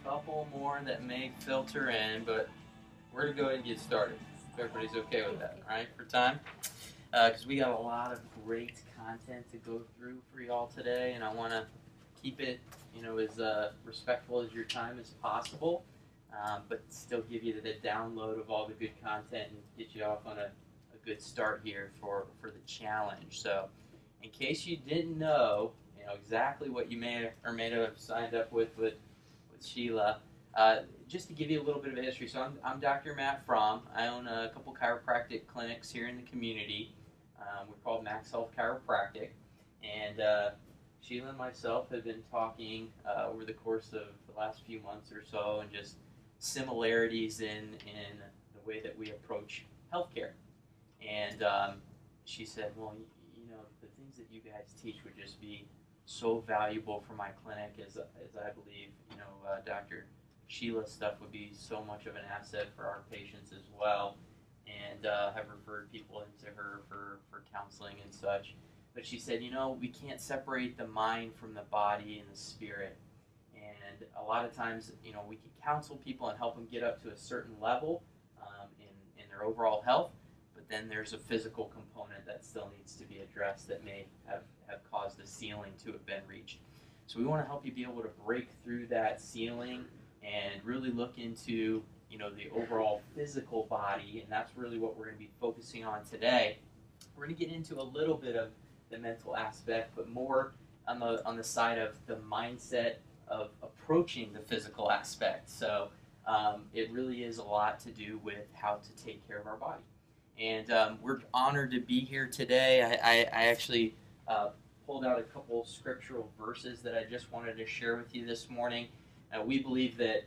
couple more that may filter in, but we're going to go ahead and get started. If everybody's okay with that, all right, for time? Because we got a lot of great content to go through for y'all today, and I want to keep it, as respectful as your time as possible, but still give you the download of all the good content and get you off on a good start here for the challenge. So, in case you didn't know, exactly what you may or may not have signed up with Sheila. Just to give you a little bit of a history, so I'm Dr. Matt Frahm. I own a couple chiropractic clinics here in the community. We're called Max Health Chiropractic, and Sheila and myself have been talking over the course of the last few months or so, and just similarities in the way that we approach healthcare. And she said, well, the things that you guys teach would just be so valuable for my clinic, as I believe, Dr. Sheila's stuff would be so much of an asset for our patients as well, and have referred people into her for counseling and such. But she said, we can't separate the mind from the body and the spirit. And a lot of times, we can counsel people and help them get up to a certain level in their overall health, but then there's a physical component that still needs to be addressed that may have caused a ceiling to have been reached. So we want to help you be able to break through that ceiling and really look into the overall physical body, and that's really what we're going to be focusing on today. We're going to get into a little bit of the mental aspect, but more on the side of the mindset of approaching the physical aspect. So it really is a lot to do with how to take care of our body. And we're honored to be here today. I actually pulled out a couple scriptural verses that I just wanted to share with you this morning. We believe that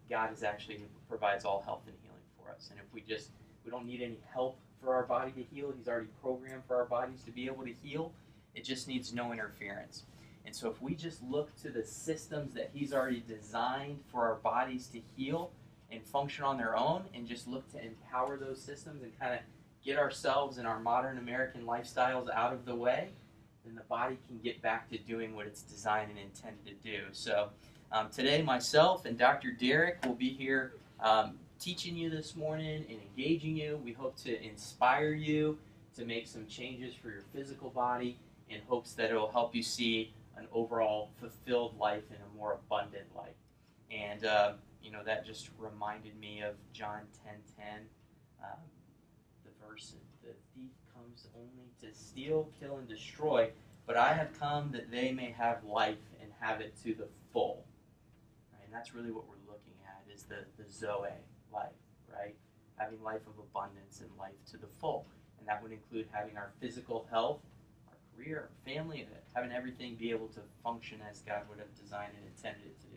God is actually provides all health and healing for us. And if we don't need any help for our body to heal. He's already programmed for our bodies to be able to heal. It just needs no interference. And so if we just look to the systems that He's already designed for our bodies to heal and function on their own, and just look to empower those systems and kind of get ourselves and our modern American lifestyles out of the way, then the body can get back to doing what it's designed and intended to do. So today, myself and Dr. Derek will be here teaching you this morning and engaging you. We hope to inspire you to make some changes for your physical body in hopes that it will help you see an overall fulfilled life and a more abundant life. And, that just reminded me of John 10:10, the verse, the thief comes only to steal, kill, and destroy, but I have come that they may have life and have it to the full. Right? And that's really what we're looking at, is the Zoe life, right? Having life of abundance and life to the full. And that would include having our physical health, our career, our family, having everything be able to function as God would have designed and intended it to do.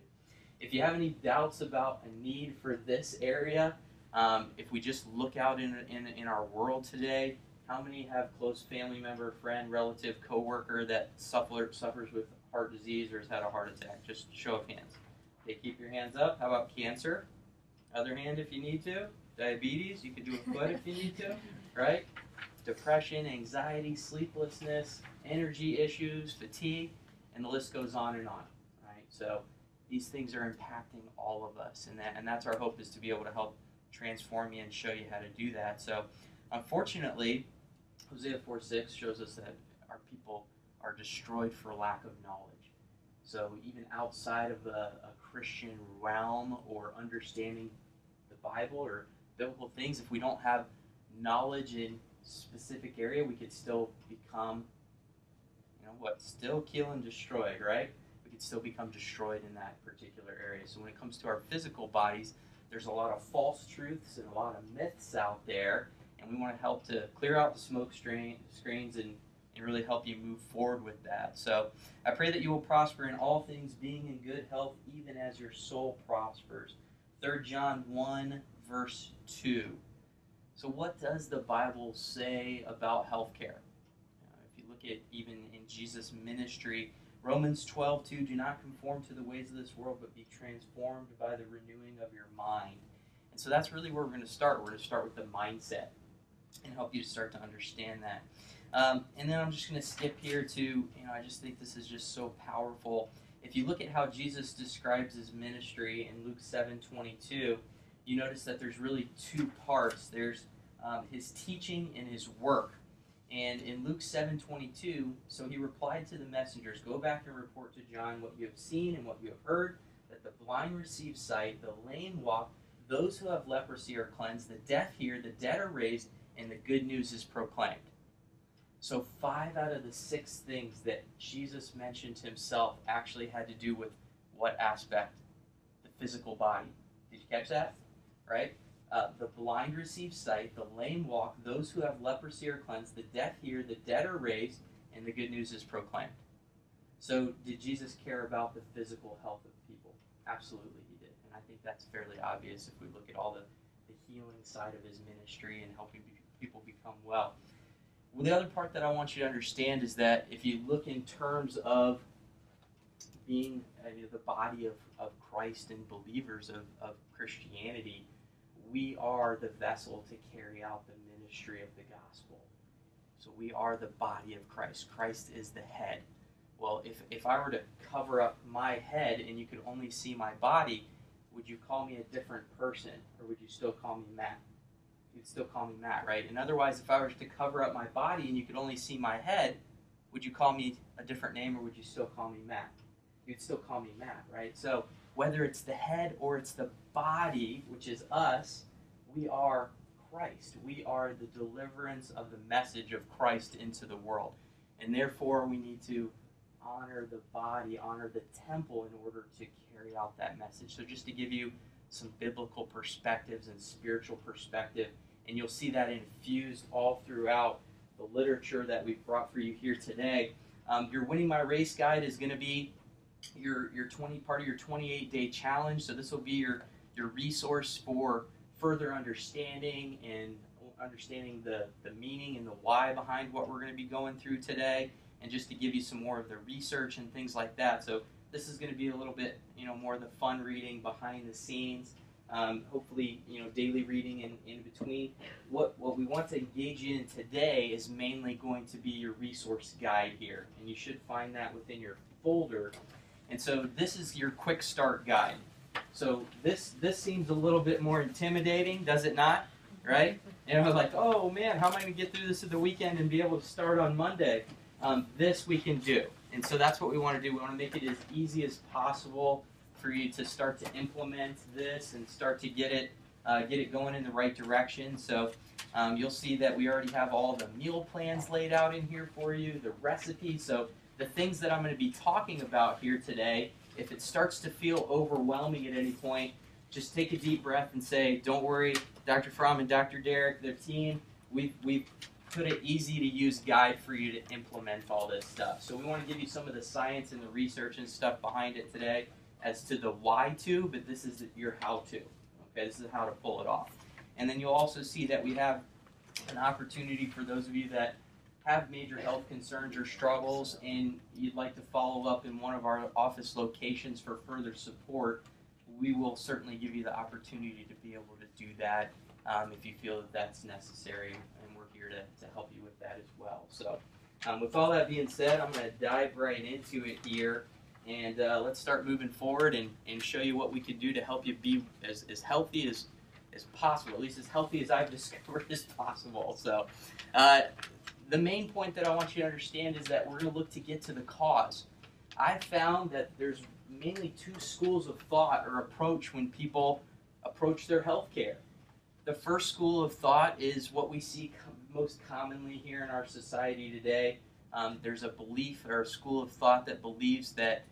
If you have any doubts about a need for this area, if we just look out in our world today, how many have close family member, friend, relative, coworker that suffers with heart disease or has had a heart attack? Just show of hands. Okay, keep your hands up. How about cancer? Other hand if you need to. Diabetes, you could do a foot if you need to, right? Depression, anxiety, sleeplessness, energy issues, fatigue, and the list goes on and on, right? So these things are impacting all of us, and that's our hope, is to be able to help transform you and show you how to do that. So unfortunately, Hosea 4:6 shows us that our people are destroyed for lack of knowledge. So even outside of a Christian realm or understanding the Bible or biblical things, if we don't have knowledge in specific area, we could still become, still kill and destroy, right? We could still become destroyed in that particular area. So when it comes to our physical bodies, there's a lot of false truths and a lot of myths out there, and we want to help to clear out the smoke screens and really help you move forward with that. So I pray that you will prosper in all things, being in good health, even as your soul prospers. 3 John 1, verse 2. So what does the Bible say about healthcare? If you look at even in Jesus' ministry, Romans 12:2, do not conform to the ways of this world, but be transformed by the renewing of your mind. And so that's really where we're going to start. We're going to start with the mindset and help you to start to understand that. And then I'm just going to skip here to, I just think this is just so powerful. if you look at how Jesus describes his ministry in Luke 7:22, you notice that there's really two parts. There's his teaching and his work. And in Luke 7:22, so he replied to the messengers, "Go back and report to John what you have seen and what you have heard, that the blind receive sight, the lame walk, those who have leprosy are cleansed, the deaf hear, the dead are raised, and the good news is proclaimed." So 5 out of the 6 things that Jesus mentioned himself actually had to do with what aspect? The physical body. Did you catch that? Right? The blind receive sight, the lame walk, those who have leprosy are cleansed, the deaf hear, the dead are raised, and the good news is proclaimed. So did Jesus care about the physical health of people? Absolutely he did. And I think that's fairly obvious if we look at all the healing side of his ministry and helping people become well. Well, the other part that I want you to understand is that if you look in terms of being the body of Christ and believers of Christianity, we are the vessel to carry out the ministry of the gospel. So we are the body of Christ. Christ is the head. Well, if I were to cover up my head and you could only see my body, would you call me a different person, or would you still call me Matt? You'd still call me Matt, right? And otherwise, if I were to cover up my body and you could only see my head, would you call me a different name, or would you still call me Matt? You'd still call me Matt, right? So whether it's the head or it's the body, which is us, we are Christ. We are the deliverance of the message of Christ into the world. And therefore, we need to honor the body, honor the temple in order to carry out that message. So just to give you some biblical perspectives and spiritual perspective, and you'll see that infused all throughout the literature that we've brought for you here today. Your Winning My Race guide is going to be your part of your 28-day challenge. So this will be your resource for further understanding and understanding the meaning and the why behind what we're going to be going through today, and just to give you some more of the research and things like that. So this is going to be a little bit, more of the fun reading behind the scenes. Hopefully, daily reading in between. What we want to engage you in today is mainly going to be your resource guide here, and you should find that within your folder. And so this is your quick start guide. So this seems a little bit more intimidating, does it not? Right? Like, oh man, how am I going to get through this at the weekend and be able to start on Monday? This we can do. And so that's what we want to do. We want to make it as easy as possible for you to start to implement this and start to get it going in the right direction. So you'll see that we already have all the meal plans laid out in here for you, the recipes. So the things that I'm going to be talking about here today, if it starts to feel overwhelming at any point, just take a deep breath and say, don't worry, Dr. Frahm and Dr. Derek, their team, we've put an easy-to-use guide for you to implement all this stuff. So we want to give you some of the science and the research and stuff behind it today as to the why to, but this is your how to. Okay, this is how to pull it off. And then you'll also see that we have an opportunity for those of you that have major health concerns or struggles and you'd like to follow up in one of our office locations for further support. We will certainly give you the opportunity to be able to do that if you feel that that's necessary, and we're here to help you with that as well. So with all that being said, I'm going to dive right into it here, and let's start moving forward and show you what we can do to help you be as healthy as possible, at least as healthy as I've discovered as possible. So the main point that I want you to understand is that we're going to look to get to the cause. I've found that there's mainly 2 schools of thought or approach when people approach their health care. The first school of thought is what we see most commonly here in our society today. There's a belief or a school of thought that believes that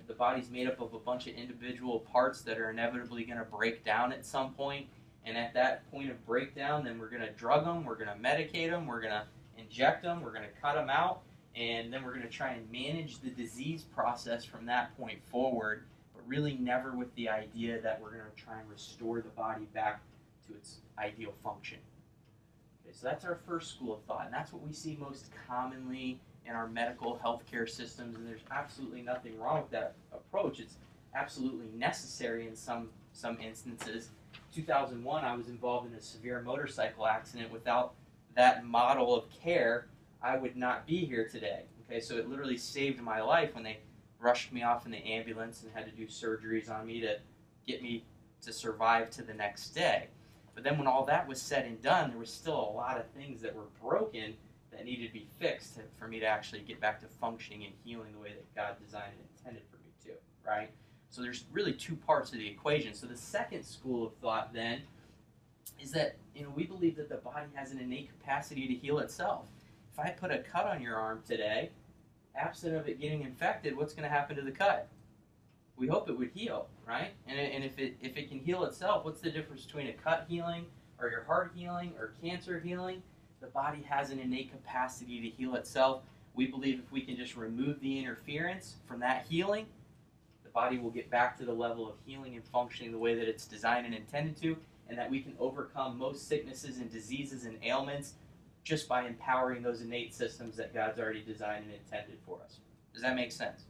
the body's made up of a bunch of individual parts that are inevitably going to break down at some point. And at that point of breakdown, then we're going to drug them, we're going to medicate them, we're going to inject them, we're going to cut them out, and then we're going to try and manage the disease process from that point forward, but really never with the idea that we're going to try and restore the body back to its ideal function. Okay, so that's our first school of thought, and that's what we see most commonly in our medical healthcare systems, and there's absolutely nothing wrong with that approach. It's absolutely necessary in some instances. 2001, I was involved in a severe motorcycle accident. Without that model of care, I would not be here today. Okay, so it literally saved my life when they rushed me off in the ambulance and had to do surgeries on me to get me to survive to the next day. But then when all that was said and done, there was still a lot of things that were broken that needed to be fixed for me to actually get back to functioning and healing the way that God designed and intended for me to, right? So there's really two parts of the equation. So the second school of thought then is that, we believe that the body has an innate capacity to heal itself. If I put a cut on your arm today, absent of it getting infected, what's going to happen to the cut? We hope it would heal, right? And if it can heal itself, what's the difference between a cut healing or your heart healing or cancer healing? The body has an innate capacity to heal itself. We believe if we can just remove the interference from that healing, the body will get back to the level of healing and functioning the way that it's designed and intended to, and that we can overcome most sicknesses and diseases and ailments just by empowering those innate systems that God's already designed and intended for us. Does that make sense?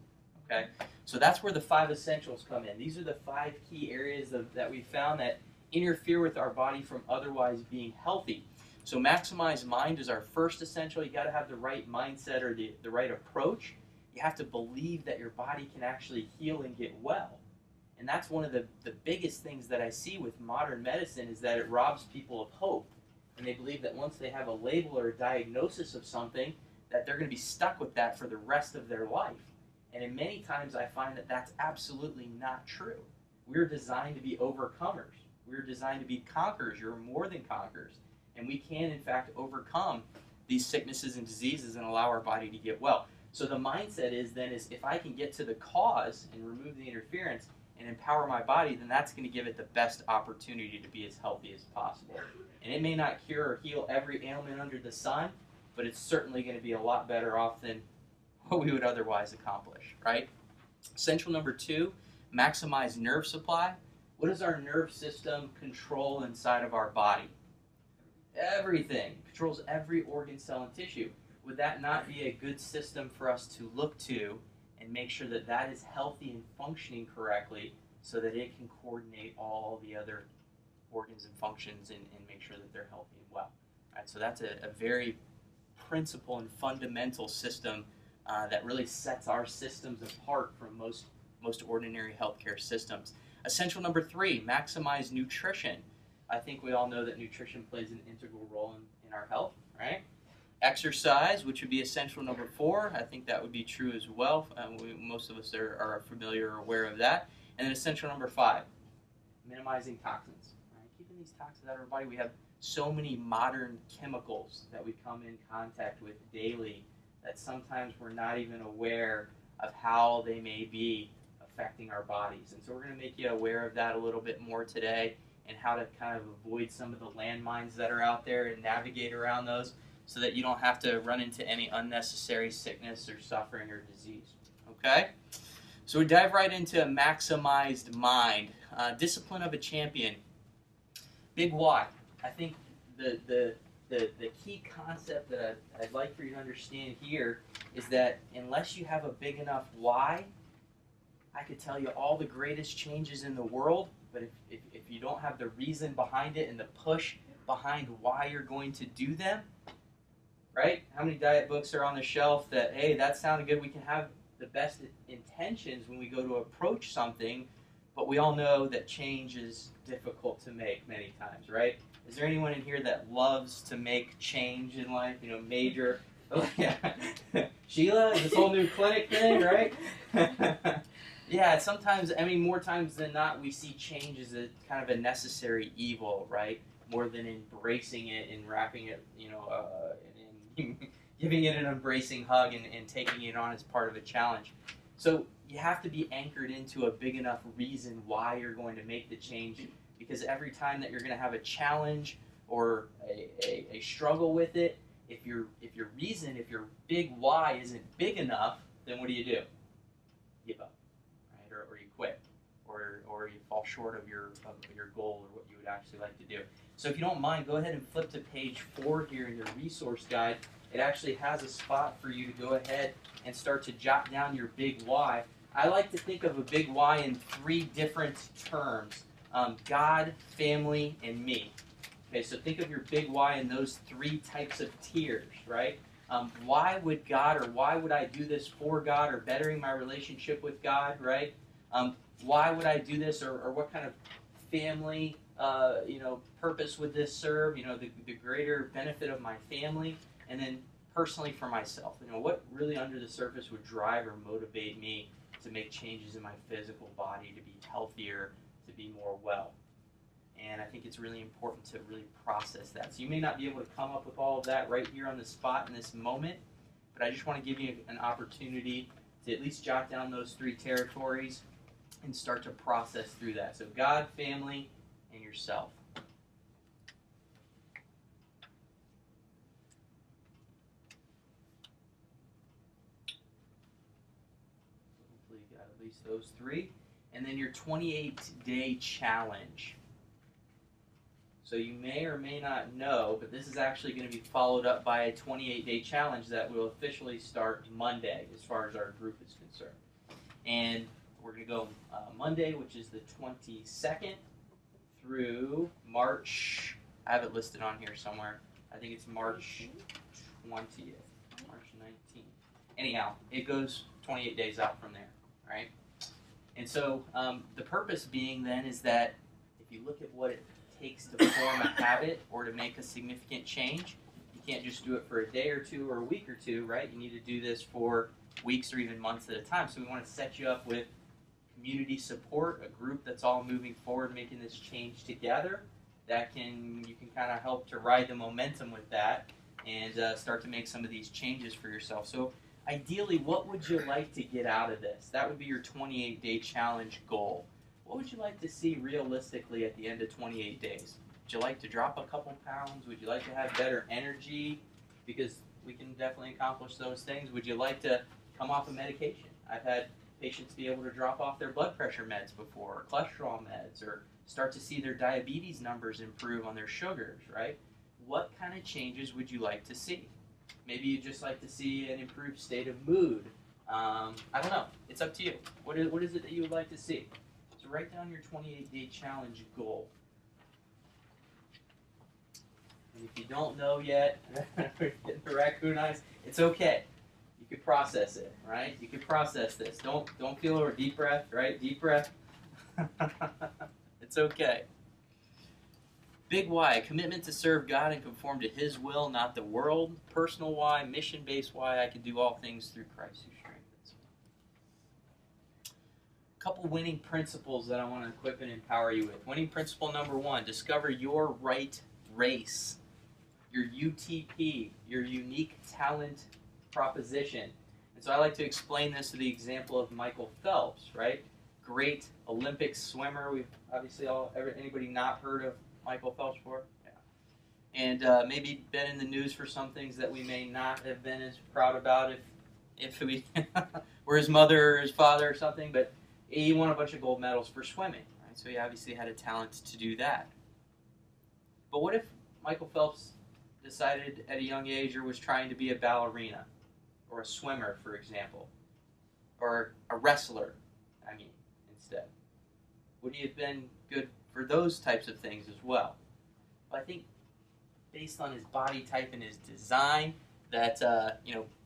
Okay, so that's where the 5 essentials come in. These are the 5 key areas that we found that interfere with our body from otherwise being healthy. So maximize mind is our first essential. You got to have the right mindset or the right approach. You have to believe that your body can actually heal and get well. And that's one of the biggest things that I see with modern medicine is that it robs people of hope. And they believe that once they have a label or a diagnosis of something, that they're going to be stuck with that for the rest of their life. And in many times I find that that's absolutely not true. We're designed to be overcomers. We're designed to be conquerors. You're more than conquerors. And we can, in fact, overcome these sicknesses and diseases and allow our body to get well. So the mindset is if I can get to the cause and remove the interference and empower my body, then that's going to give it the best opportunity to be as healthy as possible. And it may not cure or heal every ailment under the sun, but it's certainly going to be a lot better off than what we would otherwise accomplish, right? Essential number 2, maximize nerve supply. What does our nerve system control inside of our body? Everything. Controls every organ, cell, and tissue. Would that not be a good system for us to look to and make sure that that is healthy and functioning correctly so that it can coordinate all the other organs and functions and make sure that they're healthy and well? All right, so that's a very principal and fundamental system that really sets our systems apart from most ordinary healthcare systems. Essential number 3, maximize nutrition. I think we all know that nutrition plays an integral role in our health, right? Exercise, which would be essential number 4. I think that would be true as well. Most of us are familiar or aware of that. And then essential number 5, minimizing toxins. Right? Keeping these toxins out of our body. We have so many modern chemicals that we come in contact with daily that sometimes we're not even aware of how they may be affecting our bodies. And so we're going to make you aware of that a little bit more today and how to kind of avoid some of the landmines that are out there and navigate around those so that you don't have to run into any unnecessary sickness or suffering or disease. Okay? So we dive right into a maximized mind. Discipline of a champion. Big why. I think the key concept that I'd like for you to understand here is that unless you have a big enough why, I could tell you all the greatest changes in the world, but if you don't have the reason behind it and the push behind why you're going to do them, right? How many diet books are on the shelf that, hey, that sounded good, we can have the best intentions when we go to approach something, but we all know that change is difficult to make many times, right? Is there anyone in here that loves to make change in life, major? Oh, yeah. Sheila, this whole new clinic thing, right? Yeah, sometimes, more times than not, we see change as a kind of a necessary evil, right? More than embracing it and wrapping it, and giving it an embracing hug and taking it on as part of a challenge. So you have to be anchored into a big enough reason why you're going to make the change, because every time that you're going to have a challenge or a struggle with it, if your reason, if your big why isn't big enough, then what do? You give up, right? Or you quit, or you fall short of your goal or what you would actually like to do. So if you don't mind, go ahead and flip to page 4 here in your resource guide. It actually has a spot for you to go ahead and start to jot down your big why. I like to think of a big why in 3 different terms: God, family, and me. Okay, so think of your big why in those 3 types of tiers, right? Why would God, or why would I do this for God, or bettering my relationship with God, right? Why would I do this, or what kind of family, purpose would this serve? The greater benefit of my family, and then personally for myself. What really under the surface would drive or motivate me to make changes in my physical body, to be healthier, to be more well. And I think it's really important to really process that. So you may not be able to come up with all of that right here on the spot in this moment, but I just want to give you an opportunity to at least jot down those 3 territories and start to process through that. So God, family, and yourself. Hopefully you got at least those 3. And then your 28-day challenge. So you may or may not know, but this is actually going to be followed up by a 28-day challenge that will officially start Monday as far as our group is concerned. And we're going to go Monday, which is the 22nd, through March. I have it listed on here somewhere. I think it's March 20th, March 19th. Anyhow, it goes 28 days out from there, right? And so the purpose being then is that if you look at what it takes to form a habit or to make a significant change, you can't just do it for a day or 2 or a week or 2, right? You need to do this for weeks or even months at a time. So we want to set you up with community support, a group that's all moving forward, making this change together. You can kind of help to ride the momentum with that and start to make some of these changes for yourself. So ideally, what would you like to get out of this? That would be your 28-day challenge goal. What would you like to see realistically at the end of 28 days? Would you like to drop a couple pounds? Would you like to have better energy? Because we can definitely accomplish those things. Would you like to come off of medication? I've had patients be able to drop off their blood pressure meds before, or cholesterol meds, or start to see their diabetes numbers improve on their sugars, right? What kind of changes would you like to see? Maybe you'd just like to see an improved state of mood. I don't know. It's up to you. What is it that you would like to see? So write down your 28-day challenge goal. And if you don't know yet, getting the raccoon eyes, it's okay. You could process it, right? You could process this. Don't feel over. Deep breath, right? Deep breath. It's okay. Big why, commitment to serve God and conform to His will, not the world. Personal why, mission-based why, I can do all things through Christ who strengthens me. A couple winning principles that I want to equip and empower you with. Winning principle number 1, discover your right race, your UTP, your unique talent proposition. And so I like to explain this to the example of Michael Phelps, right? Great Olympic swimmer. We've obviously anybody not heard of Michael Phelps before? Yeah. And maybe been in the news for some things that we may not have been as proud about if we were his mother or his father or something, but he won a bunch of gold medals for swimming, right? So he obviously had a talent to do that. But what if Michael Phelps decided at a young age or was trying to be a ballerina or a swimmer, for example, or a wrestler, instead? Would he have been good for those types of things as well? But I think based on his body type and his design, that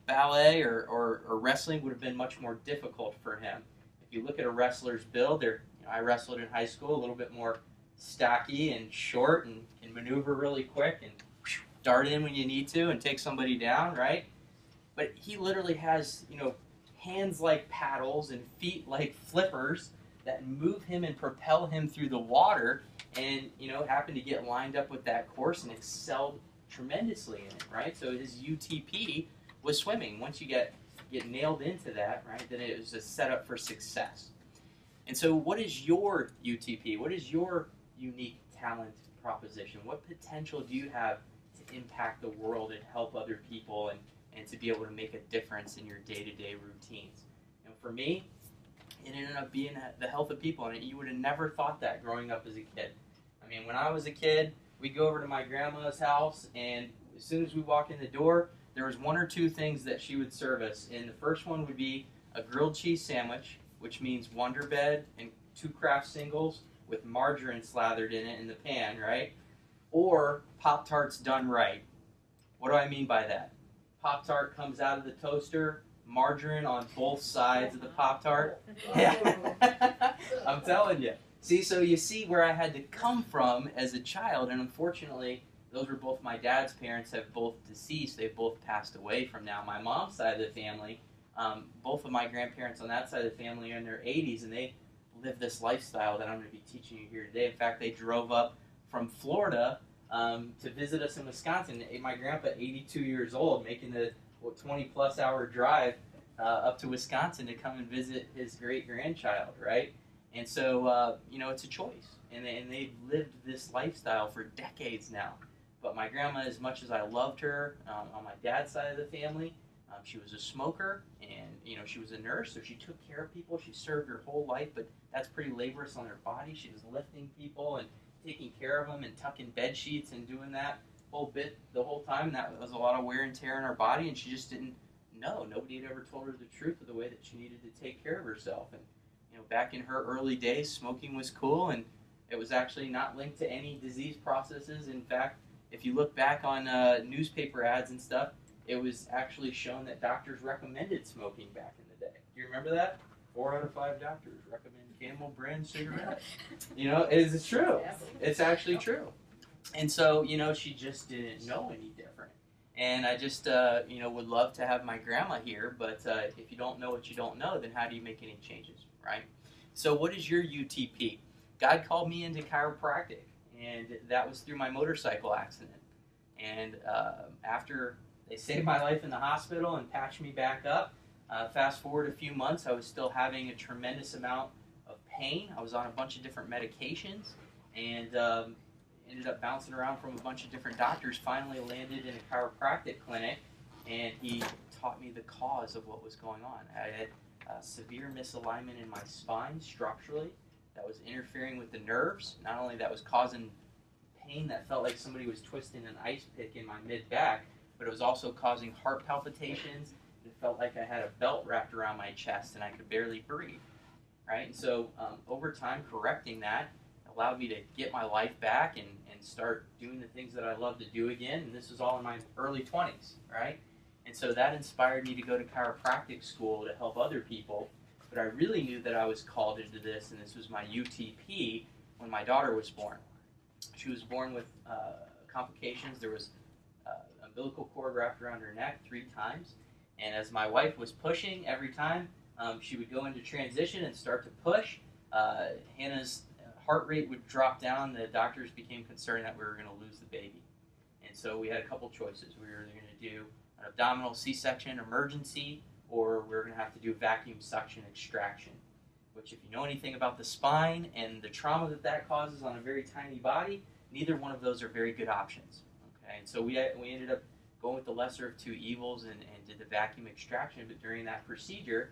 ballet or wrestling would have been much more difficult for him. If you look at a wrestler's build, I wrestled in high school, a little bit more stocky and short and can maneuver really quick and dart in when you need to and take somebody down, right? But he literally has, hands like paddles and feet like flippers that move him and propel him through the water, and happened to get lined up with that course and excelled tremendously in it, right? So his UTP was swimming. Once you get nailed into that, right, then it was a setup for success. And so what is your UTP? What is your unique talent proposition? What potential do you have to impact the world and help other people and to be able to make a difference in your day-to-day routines? For me, it ended up being the health of people, and you would have never thought that growing up as a kid. When I was a kid, we'd go over to my grandma's house, and as soon as we walked in the door, there was 1 or 2 things that she would serve us. And the first one would be a grilled cheese sandwich, which means Wonder Bread and 2 Kraft singles with margarine slathered in it in the pan, right? Or Pop-Tarts done right. What do I mean by that? Pop-Tart comes out of the toaster, margarine on both sides of the Pop-Tart. Yeah. I'm telling you. See, so you see where I had to come from as a child, and unfortunately, those were both my dad's parents have both deceased. They've both passed away from now. My mom's side of the family, both of my grandparents on that side of the family are in their 80s, and they live this lifestyle that I'm going to be teaching you here today. In fact, they drove up from Florida to visit us in Wisconsin. My grandpa, 82 years old, making the 20-plus hour drive up to Wisconsin to come and visit his great-grandchild, right? And so, it's a choice. And they've lived this lifestyle for decades now. But my grandma, as much as I loved her, on my dad's side of the family, she was a smoker, and, she was a nurse, so she took care of people. She served her whole life, but that's pretty laborious on her body. She was lifting people and taking care of them and tucking bed sheets and doing that whole bit the whole time. That was a lot of wear and tear in her body, and she just didn't know. Nobody had ever told her the truth of the way that she needed to take care of herself. And back in her early days, smoking was cool, and it was actually not linked to any disease processes. In fact, if you look back on newspaper ads and stuff, it was actually shown that doctors recommended smoking back in the day. Do you remember that? 4 out of 5 doctors recommend Camel brand cigarettes. It's true. It's actually true. And so, she just didn't know any different. And I just, would love to have my grandma here, but if you don't know what you don't know, then how do you make any changes, right? So what is your UTP? God called me into chiropractic, and that was through my motorcycle accident. And after they saved my life in the hospital and patched me back up, fast forward a few months, I was still having a tremendous amount of pain. I was on a bunch of different medications, and ended up bouncing around from a bunch of different doctors, finally landed in a chiropractic clinic, and he taught me the cause of what was going on. I had severe misalignment in my spine structurally that was interfering with the nerves. Not only that was causing pain that felt like somebody was twisting an ice pick in my mid-back, but it was also causing heart palpitations. It felt like I had a belt wrapped around my chest and I could barely breathe, right? And so over time, correcting that allowed me to get my life back and start doing the things that I love to do again. And this was all in my early 20s, right? And so that inspired me to go to chiropractic school to help other people. But I really knew that I was called into this, and this was my UTP when my daughter was born. She was born with complications. There was umbilical cord wrapped around her neck 3 times. And as my wife was pushing every time, she would go into transition and start to push. Hannah's heart rate would drop down. The doctors became concerned that we were going to lose the baby. And so we had a couple choices. We were either going to do an abdominal C-section emergency, or we were going to have to do vacuum suction extraction, which if you know anything about the spine and the trauma that causes on a very tiny body, neither one of those are very good options. Okay, and so we ended up going with the lesser of 2 evils and did the vacuum extraction. But during that procedure,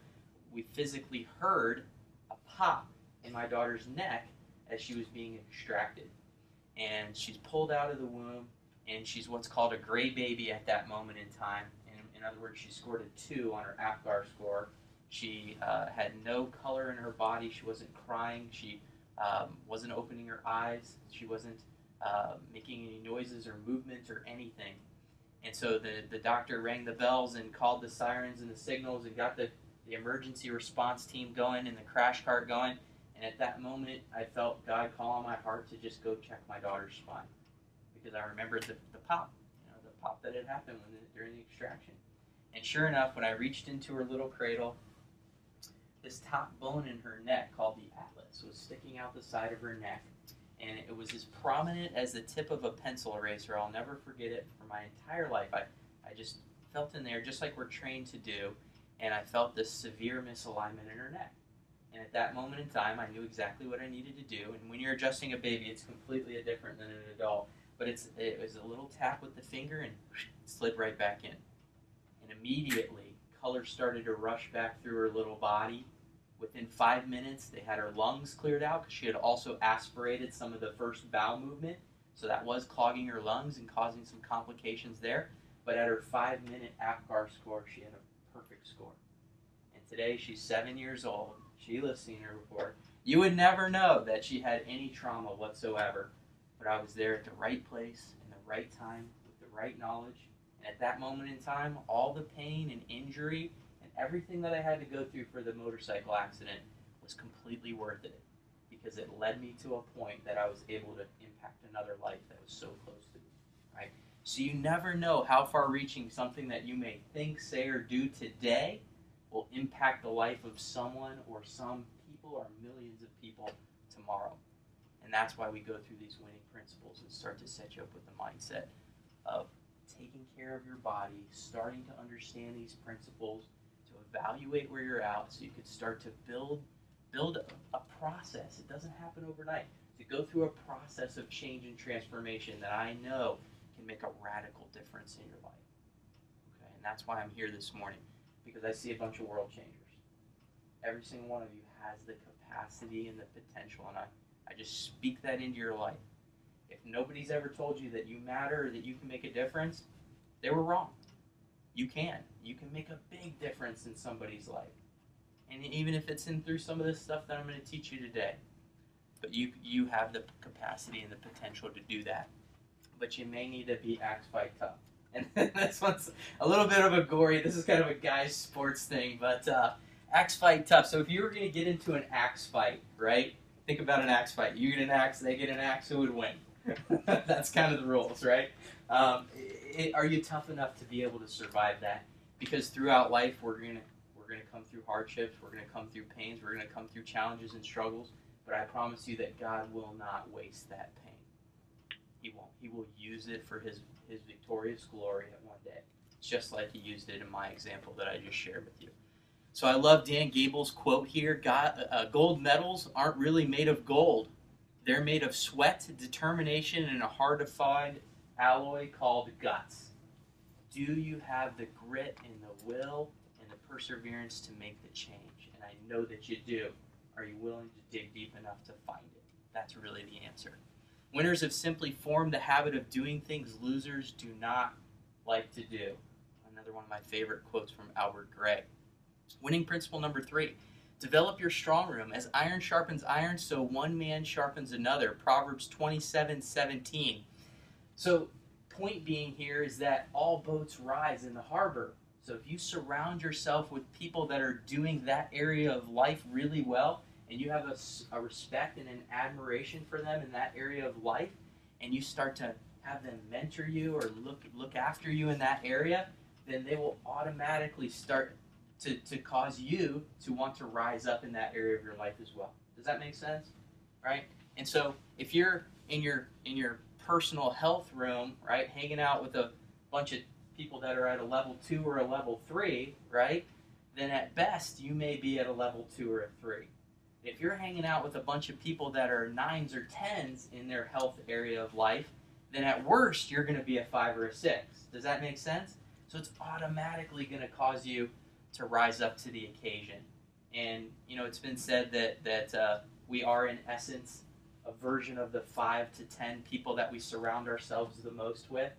we physically heard a pop in my daughter's neck as she was being extracted. And she's pulled out of the womb, and she's what's called a gray baby at that moment in time. In other words, she scored a 2 on her APGAR score. She had no color in her body. She wasn't crying. She wasn't opening her eyes. She wasn't making any noises or movements or anything. And so the doctor rang the bells and called the sirens and the signals and got the emergency response team going and the crash cart going. And at that moment, I felt God call on my heart to just go check my daughter's spine, because I remembered the pop, the pop that had happened during the extraction. And sure enough, when I reached into her little cradle, this top bone in her neck, called the atlas, was sticking out the side of her neck. And it was as prominent as the tip of a pencil eraser. I'll never forget it for my entire life. I just felt in there, just like we're trained to do, and I felt this severe misalignment in her neck. And at that moment in time, I knew exactly what I needed to do. And when you're adjusting a baby, it's completely different than an adult. But it was a little tap with the finger, and it slid right back in. And immediately, color started to rush back through her little body. Within 5 minutes, they had her lungs cleared out, because she had also aspirated some of the first bowel movement. So that was clogging her lungs and causing some complications there. But at her 5-minute APGAR score, she had a perfect score. And today, she's 7 years old. Sheila's seen her before. You would never know that she had any trauma whatsoever. But I was there at the right place, in the right time, with the right knowledge. And at that moment in time, all the pain and injury and everything that I had to go through for the motorcycle accident was completely worth it, because it led me to a point that I was able to impact another life that was so close to me, right? So you never know how far-reaching something that you may think, say, or do today will impact the life of someone or some people or millions of people tomorrow. And that's why we go through these winning principles and start to set you up with the mindset of taking care of your body, starting to understand these principles, to evaluate where you're at so you could start to build a process. It doesn't happen overnight. To go through a process of change and transformation that I know can make a radical difference in your life. Okay, and that's why I'm here this morning, because I see a bunch of world changers. Every single one of you has the capacity and the potential, and I just speak that into your life. If nobody's ever told you that you matter or that you can make a difference, they were wrong. You can. You can make a big difference in somebody's life. And even if it's in through some of this stuff that I'm going to teach you today. But you have the capacity and the potential to do that. But you may need to be axe fight tough. And this one's a little bit of a gory, this is kind of a guy's sports thing, but axe fight tough. So if you were going to get into an axe fight, right? Think about an axe fight. You get an axe, they get an axe, who would win? That's kind of the rules, right? Are you tough enough to be able to survive that? Because throughout life, we're gonna come through hardships, we're gonna come through pains, we're gonna come through challenges and struggles. But I promise you that God will not waste that pain. He won't. He will use it for His victorious glory at one day, just like He used it in my example that I just shared with you. So I love Dan Gable's quote here: gold medals aren't really made of gold. They're made of sweat, determination, and a hard-to-find alloy called guts. Do you have the grit and the will and the perseverance to make the change? And I know that you do. Are you willing to dig deep enough to find it? That's really the answer. Winners have simply formed the habit of doing things losers do not like to do. Another one of my favorite quotes from Albert Gray. Winning principle number 3. Develop your strong room. As iron sharpens iron, so one man sharpens another. Proverbs 27:17. So, point being here is that all boats rise in the harbor. So if you surround yourself with people that are doing that area of life really well, and you have a respect and an admiration for them in that area of life, and you start to have them mentor you or look after you in that area, then they will automatically start to cause you to want to rise up in that area of your life as well. Does that make sense? Right? And so if you're in your personal health room, right, hanging out with a bunch of people that are at a level 2 or a level 3, right, then at best you may be at a level 2 or a 3. If you're hanging out with a bunch of people that are 9s or 10s in their health area of life, then at worst you're going to be a 5 or a 6. Does that make sense? So it's automatically going to cause you to rise up to the occasion. And, you know, it's been said that we are, in essence, a version of the 5 to 10 people that we surround ourselves the most with.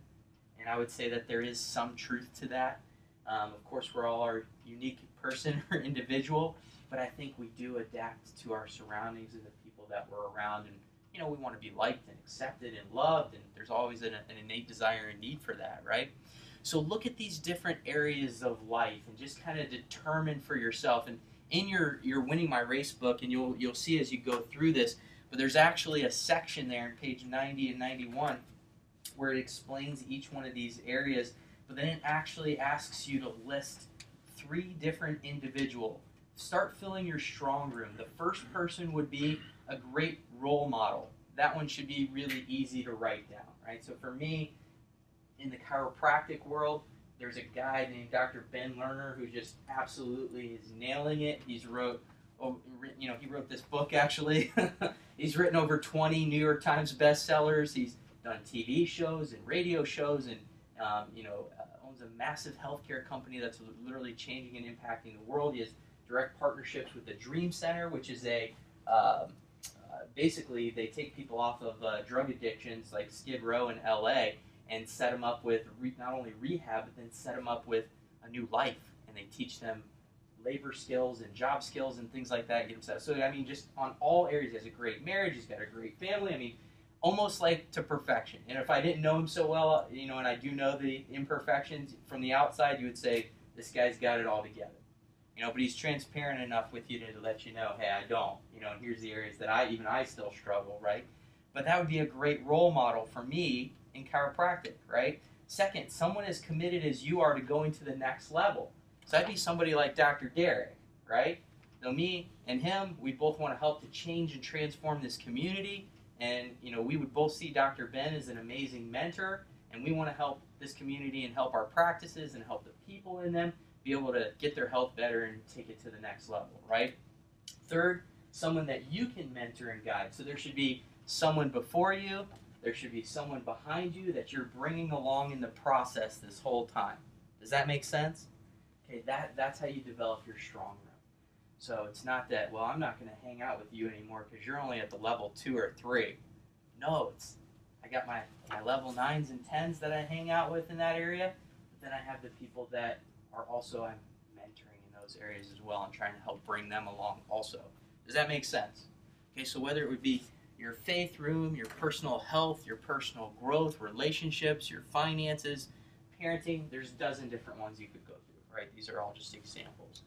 And I would say that there is some truth to that. Of course, we're all our unique person or individual, but I think we do adapt to our surroundings and the people that we're around. And, you know, we want to be liked and accepted and loved, and there's always an innate desire and need for that, right? So look at these different areas of life and just kind of determine for yourself. And in your Winning My Race book, and you'll see as you go through this, but there's actually a section there in page 90 and 91 where it explains each one of these areas, but then it actually asks you to list 3 different individuals. Start filling your strong room. The first person would be a great role model. That one should be really easy to write down, right? So for me, in the chiropractic world, there's a guy named Dr. Ben Lerner who just absolutely is nailing it. He wrote this book actually. He's written over 20 New York Times bestsellers. He's done TV shows and radio shows, and owns a massive healthcare company that's literally changing and impacting the world. He has direct partnerships with the Dream Center, which is basically they take people off of drug addictions like Skid Row in LA and set them up with not only rehab, but then set them up with a new life. And they teach them labor skills and job skills and things like that. Get them set up. So, I mean, just on all areas, he has a great marriage. He's got a great family. I mean, almost like to perfection. And if I didn't know him so well, you know, and I do know the imperfections from the outside, you would say, this guy's got it all together. You know, but he's transparent enough with you to let you know, hey, I don't. You know, and here's the areas that I still struggle, right? But that would be a great role model for me in chiropractic, right? Second, someone as committed as you are to going to the next level. So that'd be somebody like Dr. Derek, right? So me and him, we both want to help to change and transform this community. And, you know, we would both see Dr. Ben as an amazing mentor, and we want to help this community and help our practices and help the people in them be able to get their health better and take it to the next level, right? Third, someone that you can mentor and guide. So there should be someone before you, there should be someone behind you that you're bringing along in the process this whole time. Does that make sense? Okay, that's how you develop your strong room. So it's not that, well, I'm not going to hang out with you anymore because you're only at the level 2 or 3. No, it's I got my level 9s and 10s that I hang out with in that area, but then I have the people that are also I'm mentoring in those areas as well and trying to help bring them along also. Does that make sense? Okay, so whether it would be your faith room, your personal health, your personal growth, relationships, your finances, parenting, there's a dozen different ones you could go through, right? These are all just examples.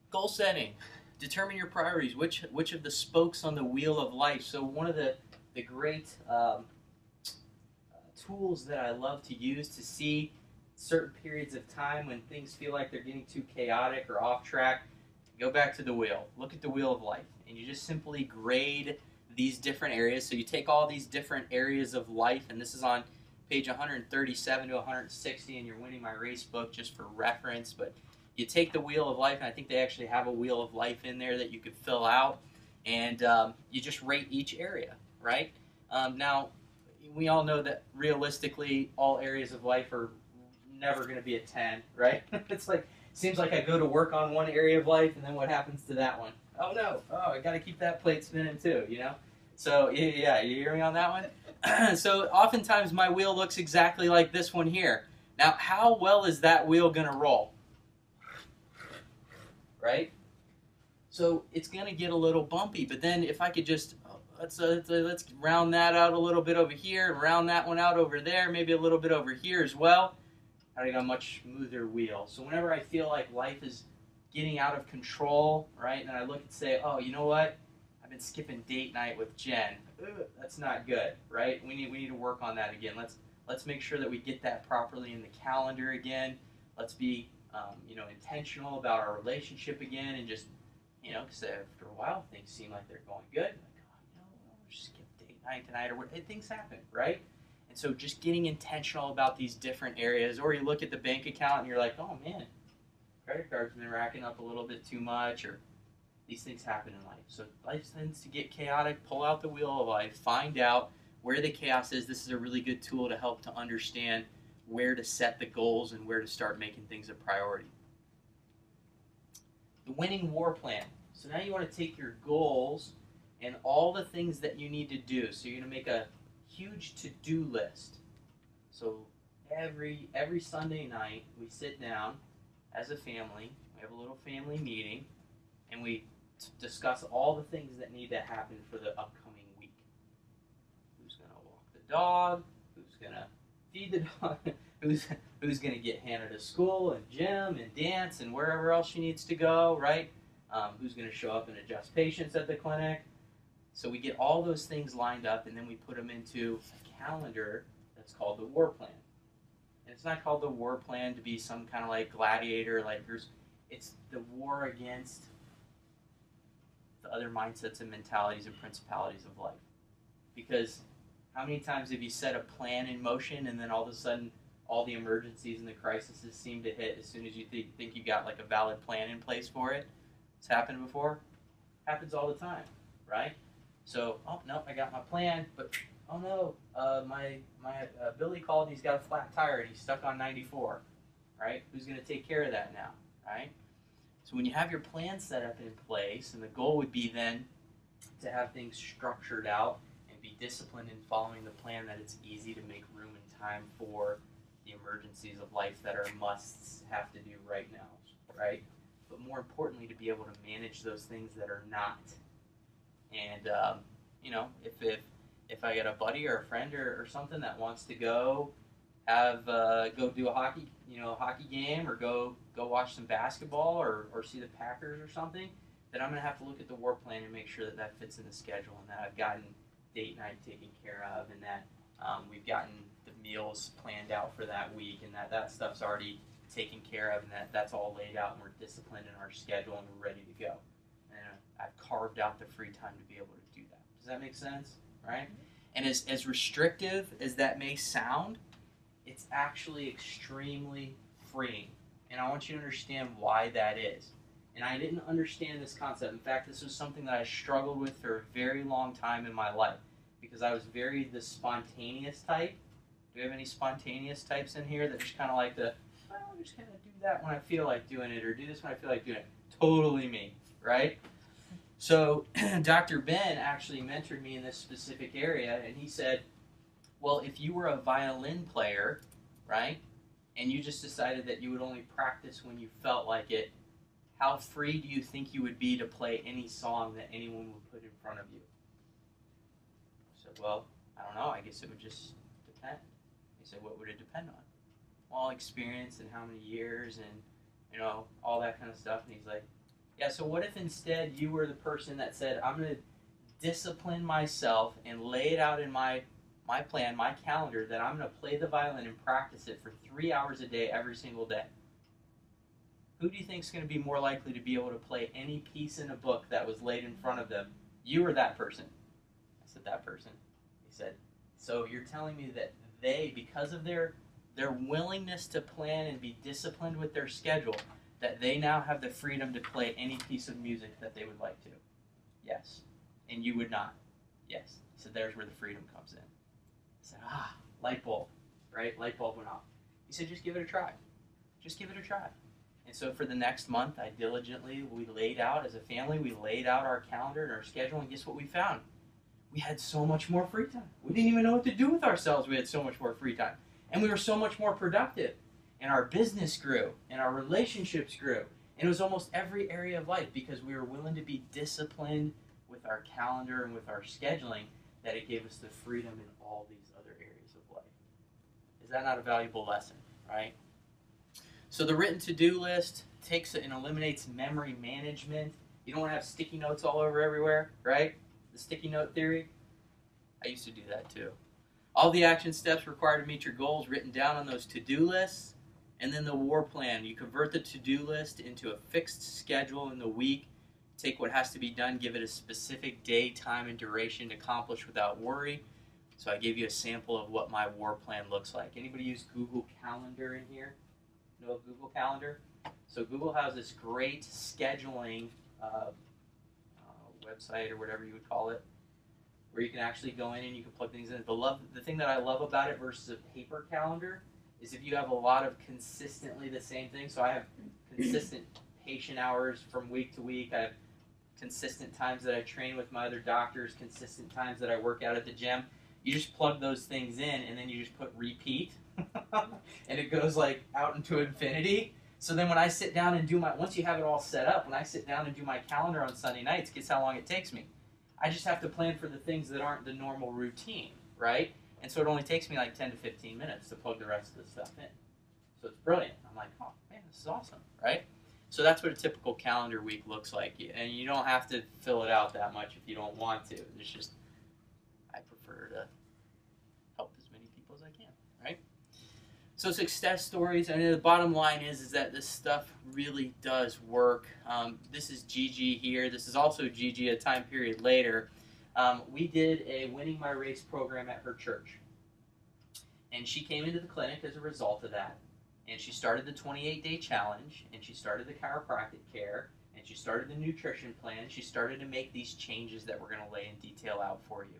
Goal setting. Determine your priorities. Which of the spokes on the wheel of life. So one of the great tools that I love to use to see certain periods of time when things feel like they're getting too chaotic or off track, go back to the wheel. Look at the wheel of life. And you just simply grade these different areas. So you take all these different areas of life, and this is on page 137 to 160 in your Winning My Race book just for reference. But you take the wheel of life, and I think they actually have a wheel of life in there that you could fill out, and you just rate each area, right? Now, we all know that realistically all areas of life are never going to be a 10, right? It's like, seems like I go to work on one area of life, and then what happens to that one? Oh no, I got to keep that plate spinning too, you know? So yeah, you hear me on that one? So oftentimes my wheel looks exactly like this one here. Now, how well is that wheel going to roll? Right? So it's going to get a little bumpy, but then if I could just, let's round that out a little bit over here, and round that one out over there, maybe a little bit over here as well, I got a much smoother wheel. So whenever I feel like life is getting out of control, right, and I look and say, oh, you know what? I've been skipping date night with Jen. That's not good, right? We need to work on that again. Let's make sure that we get that properly in the calendar again. Let's be intentional about our relationship again, and just, because after a while things seem like they're going good. Like, I'll just skip date night tonight, or what? Things happen, right? And so just getting intentional about these different areas. Or you look at the bank account and you're like, oh man, credit card's been racking up a little bit too much, or these things happen in life. So life tends to get chaotic. Pull out the wheel of life. Find out where the chaos is. This is a really good tool to help to understand where to set the goals and where to start making things a priority. The winning war plan. So now you want to take your goals and all the things that you need to do. So you're going to make a huge to-do list. So every Sunday night we sit down as a family, we have a little family meeting, and we discuss all the things that need to happen for the upcoming week. Who's going to walk the dog? Who's going to feed the dog? Who's going to get Hannah to school and gym and dance and wherever else she needs to go, right? Who's going to show up and adjust patients at the clinic? So we get all those things lined up, and then we put them into a calendar that's called the war plan. And it's not called the war plan to be some kind of like gladiator, like it's the war against the other mindsets and mentalities and principalities of life. Because how many times have you set a plan in motion, and then all of a sudden all the emergencies and the crises seem to hit as soon as you think you got like a valid plan in place for it? It's happened before. Happens all the time, right? So, oh no, I got my plan, but oh no, my Billy called. He's got a flat tire and he's stuck on 94, right? Who's going to take care of that now, right? So when you have your plan set up in place, and the goal would be then to have things structured out and be disciplined in following the plan, that it's easy to make room and time for the emergencies of life that are musts have to do right now, right? But more importantly, to be able to manage those things that are not. And if I get a buddy or a friend or something that wants to go do a hockey game, or go watch some basketball, or see the Packers or something, then I'm gonna have to look at the war plan and make sure that that fits in the schedule, and that I've gotten date night taken care of, and that we've gotten the meals planned out for that week, and that stuff's already taken care of, and that's all laid out, and we're disciplined in our schedule, and we're ready to go. And I've carved out the free time to be able to do that. Does that make sense? Right? And as restrictive as that may sound, it's actually extremely freeing. And I want you to understand why that is. And I didn't understand this concept. In fact, this was something that I struggled with for a very long time in my life, because I was very the spontaneous type. Do we have any spontaneous types in here that just kind of like I'll just kind of do that when I feel like doing it, or do this when I feel like doing it? Totally me, right? So Dr. Ben actually mentored me in this specific area, and he said, well, if you were a violin player, right, and you just decided that you would only practice when you felt like it, how free do you think you would be to play any song that anyone would put in front of you? I said, well, I don't know. I guess it would just depend. He said, what would it depend on? Well, experience and how many years and, all that kind of stuff. And he's like, yeah, so what if instead you were the person that said, I'm going to discipline myself and lay it out in my plan, my calendar, that I'm going to play the violin and practice it for 3 hours a day every single day? Who do you think is going to be more likely to be able to play any piece in a book that was laid in front of them? You or that person? I said, that person. He said, so you're telling me that they, because of their willingness to plan and be disciplined with their schedule, that they now have the freedom to play any piece of music that they would like to? Yes. And you would not? Yes. So there's where the freedom comes in. I said, light bulb, right? Light bulb went off. He said, just give it a try. Just give it a try. And so for the next month, we laid out, as a family, we laid out our calendar and our schedule, and guess what we found? We had so much more free time. We didn't even know what to do with ourselves. We had so much more free time. And we were so much more productive. And our business grew, and our relationships grew. And it was almost every area of life, because we were willing to be disciplined with our calendar and with our scheduling, that it gave us the freedom in all these other areas of life. Is that not a valuable lesson, right? So the written to-do list takes it and eliminates memory management. You don't want to have sticky notes all over everywhere, right? The sticky note theory. I used to do that too. All the action steps required to meet your goals written down on those to-do lists. And then the war plan. You convert the to-do list into a fixed schedule in the week. Take what has to be done, give it a specific day, time, and duration to accomplish without worry. So I gave you a sample of what my war plan looks like. Anybody use Google Calendar in here? Know of Google Calendar? So Google has this great scheduling website, or whatever you would call it, where you can actually go in and you can plug things in. The thing that I love about it versus a paper calendar is if you have a lot of consistently the same thing. So I have consistent patient hours from week to week. I have consistent times that I train with my other doctors, consistent times that I work out at the gym. You just plug those things in, and then you just put repeat, and it goes like out into infinity. So then when I sit down and once you have it all set up, when I sit down and do my calendar on Sunday nights, guess how long it takes me? I just have to plan for the things that aren't the normal routine, right? And so it only takes me like 10 to 15 minutes to plug the rest of the stuff in. So it's brilliant. I'm like, oh man, this is awesome, right? So that's what a typical calendar week looks like. And you don't have to fill it out that much if you don't want to. It's just, I prefer to help as many people as I can, right? So success stories, and the bottom line is that this stuff really does work. This is Gigi here. This is also Gigi a time period later. We did a Winning My Race program at her church. And she came into the clinic as a result of that. And she started the 28-day challenge, and she started the chiropractic care, and she started the nutrition plan. She started to make these changes that we're going to lay in detail out for you.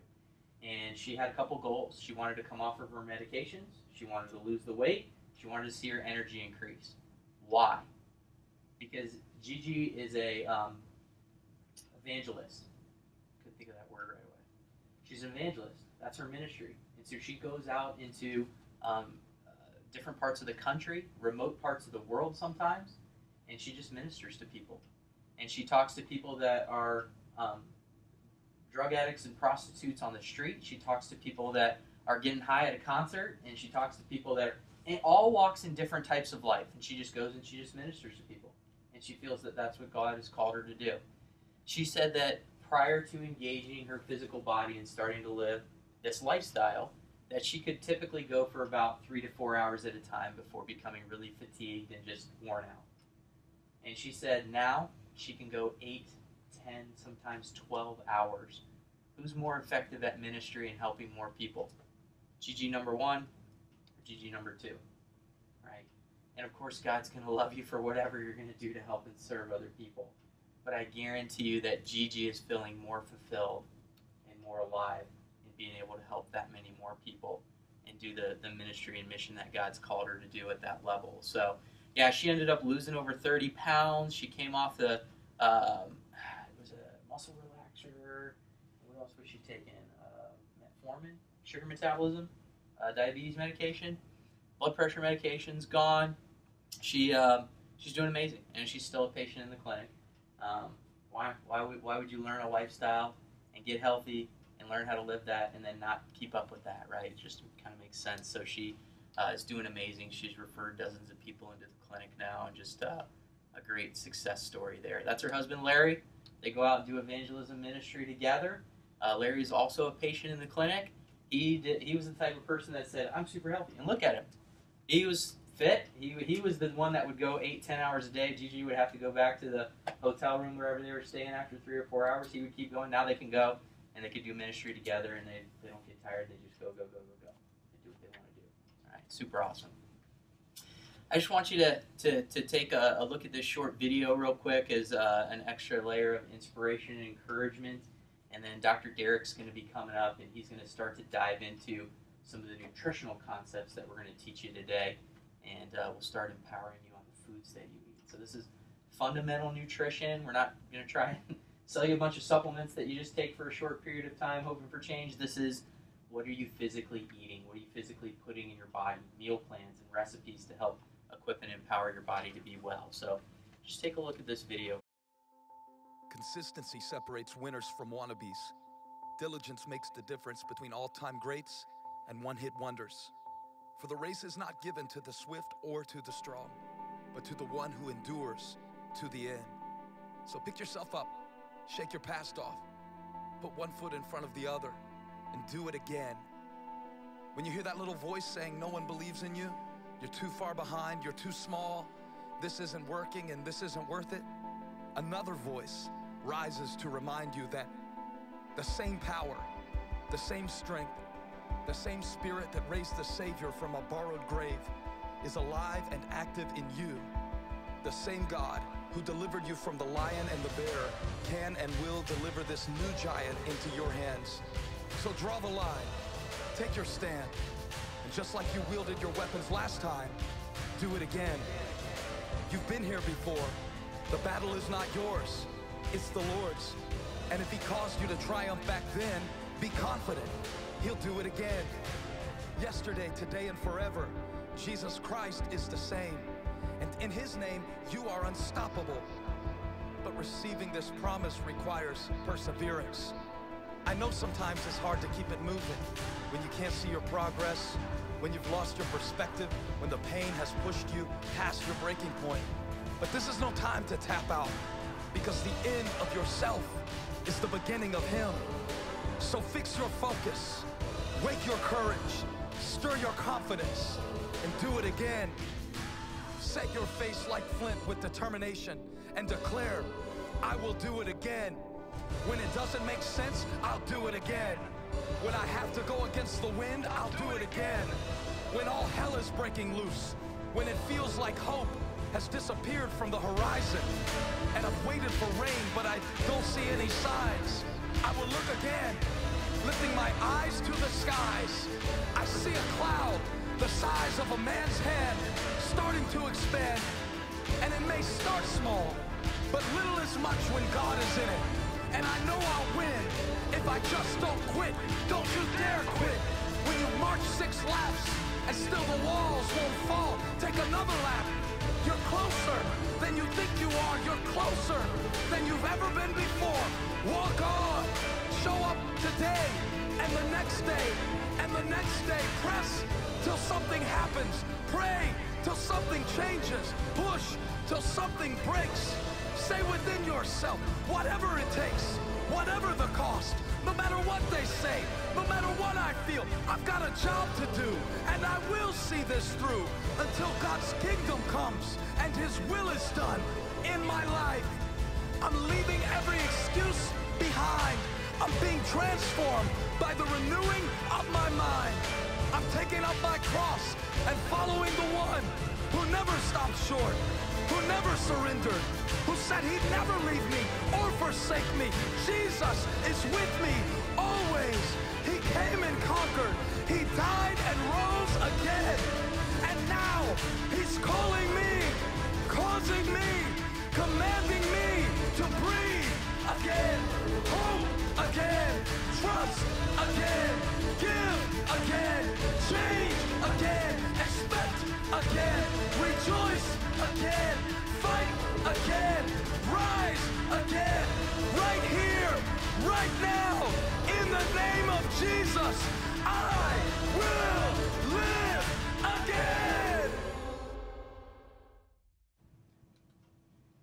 And she had a couple goals. She wanted to come off of her medications. She wanted to lose the weight. She wanted to see her energy increase. Why? Because Gigi is a evangelist. Couldn't think of that word right away. She's an evangelist. That's her ministry. And so she goes out into different parts of the country, remote parts of the world sometimes, and she just ministers to people. And she talks to people that are drug addicts and prostitutes on the street. She talks to people that are getting high at a concert, and she talks to people that are in all walks in different types of life. And she just goes and she just ministers to people. And she feels that that's what God has called her to do. She said that prior to engaging her physical body and starting to live this lifestyle, that she could typically go for about 3 to 4 hours at a time before becoming really fatigued and just worn out. And she said now she can go 8, 10, sometimes 12 hours. Who's more effective at ministry and helping more people? Gigi number 1 or Gigi number 2? Right? And of course, God's going to love you for whatever you're going to do to help and serve other people. But I guarantee you that Gigi is feeling more fulfilled and more alive in being able to help that many more people and do the ministry and mission that God's called her to do at that level. So, yeah, she ended up losing over 30 pounds. She came off the, it was a muscle relaxer. What else was she taking? Metformin, sugar metabolism, diabetes medication, blood pressure medication's gone. She's doing amazing, and she's still a patient in the clinic. Why would you learn a lifestyle and get healthy and learn how to live that and then not keep up with that, right? It just kind of makes sense. So she is doing amazing. She's referred dozens of people into the clinic now, and just a great success story there. That's her husband, Larry. They go out and do evangelism ministry together. Larry is also a patient in the clinic. He was the type of person that said, I'm super healthy. And look at him. He was fit. He was the one that would go 8, 10 hours a day. Gigi would have to go back to the hotel room wherever they were staying after 3 or 4 hours. He would keep going. Now they can go, and they could do ministry together, and they don't get tired. They just go. They do what they want to do. All right, super awesome. I just want you to take a look at this short video real quick as an extra layer of inspiration and encouragement. And then Dr. Derek's going to be coming up, and he's going to start to dive into some of the nutritional concepts that we're going to teach you today. And we'll start empowering you on the foods that you eat. So this is fundamental nutrition. We're not going to try and sell you a bunch of supplements that you just take for a short period of time hoping for change. This is, what are you physically eating? What are you physically putting in your body? Meal plans and recipes to help equip and empower your body to be well. So just take a look at this video. Consistency separates winners from wannabes. Diligence makes the difference between all-time greats and one-hit wonders. For the race is not given to the swift or to the strong, but to the one who endures to the end. So pick yourself up, shake your past off, put one foot in front of the other, and do it again. When you hear that little voice saying no one believes in you, you're too far behind, you're too small, this isn't working and this isn't worth it, another voice rises to remind you that the same power, the same strength, the same spirit that raised the Savior from a borrowed grave is alive and active in you. The same God who delivered you from the lion and the bear can and will deliver this new giant into your hands. So draw the line, take your stand, and just like you wielded your weapons last time, do it again. You've been here before. The battle is not yours, it's the Lord's. And if He caused you to triumph back then, be confident. He'll do it again. Yesterday, today, and forever, Jesus Christ is the same. And in His name, you are unstoppable. But receiving this promise requires perseverance. I know sometimes it's hard to keep it moving when you can't see your progress, when you've lost your perspective, when the pain has pushed you past your breaking point. But this is no time to tap out, because the end of yourself is the beginning of Him. So fix your focus, wake your courage, stir your confidence, and do it again. Set your face like flint with determination and declare, I will do it again. When it doesn't make sense, I'll do it again. When I have to go against the wind, I'll do it again. When all hell is breaking loose, when it feels like hope has disappeared from the horizon, and I've waited for rain, but I don't see any signs, I will look again, lifting my eyes to the skies. I see a cloud the size of a man's hand starting to expand, and it may start small, but little is much when God is in it. And I know I'll win if I just don't quit. Don't you dare quit. When you march 6 laps and still the walls won't fall, take another lap. You're closer than you think you are. You're closer than you've ever been before. Walk on. Show up today and the next day and the next day. Press till something happens. Pray till something changes. Push till something breaks. Say within yourself, whatever it takes, whatever the cost, no matter what they say, no matter what I feel, I've got a job to do, and I will see this through until God's kingdom comes and His will is done in my life. I'm leaving every excuse behind. I'm being transformed by the renewing of my mind. I'm taking up my cross and following the one who never stopped short, who never surrendered, who said He'd never leave me or forsake me. Jesus is with me always. He came and conquered. He died and rose again. And now He's calling me, causing me, commanding me to breathe again, hope again, trust again, give again, change again, expect again, rejoice again, fight again, rise again, right here, right now, in the name of Jesus, I will live again.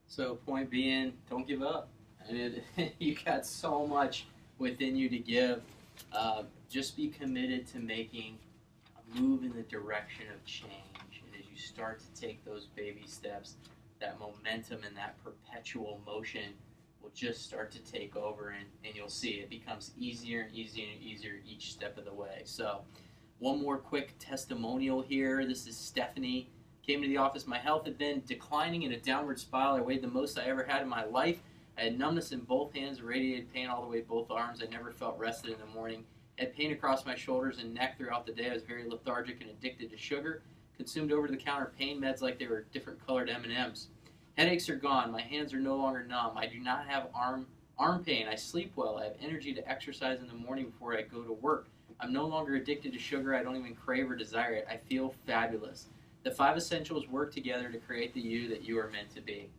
So point being, don't give up. And you got so much within you to give. Just be committed to making a move in the direction of change. And as you start to take those baby steps, that momentum and that perpetual motion will just start to take over, and you'll see it becomes easier and easier and easier each step of the way. So one more quick testimonial here. This is Stephanie. Came to the office. My health had been declining in a downward spiral. I weighed the most I ever had in my life. I had numbness in both hands, radiated pain all the way both arms. I never felt rested in the morning. I had pain across my shoulders and neck throughout the day. I was very lethargic and addicted to sugar. Consumed over-the-counter pain meds like they were different colored M&Ms. Headaches are gone. My hands are no longer numb. I do not have arm pain. I sleep well. I have energy to exercise in the morning before I go to work. I'm no longer addicted to sugar. I don't even crave or desire it. I feel fabulous. The 5 essentials work together to create the you that you are meant to be.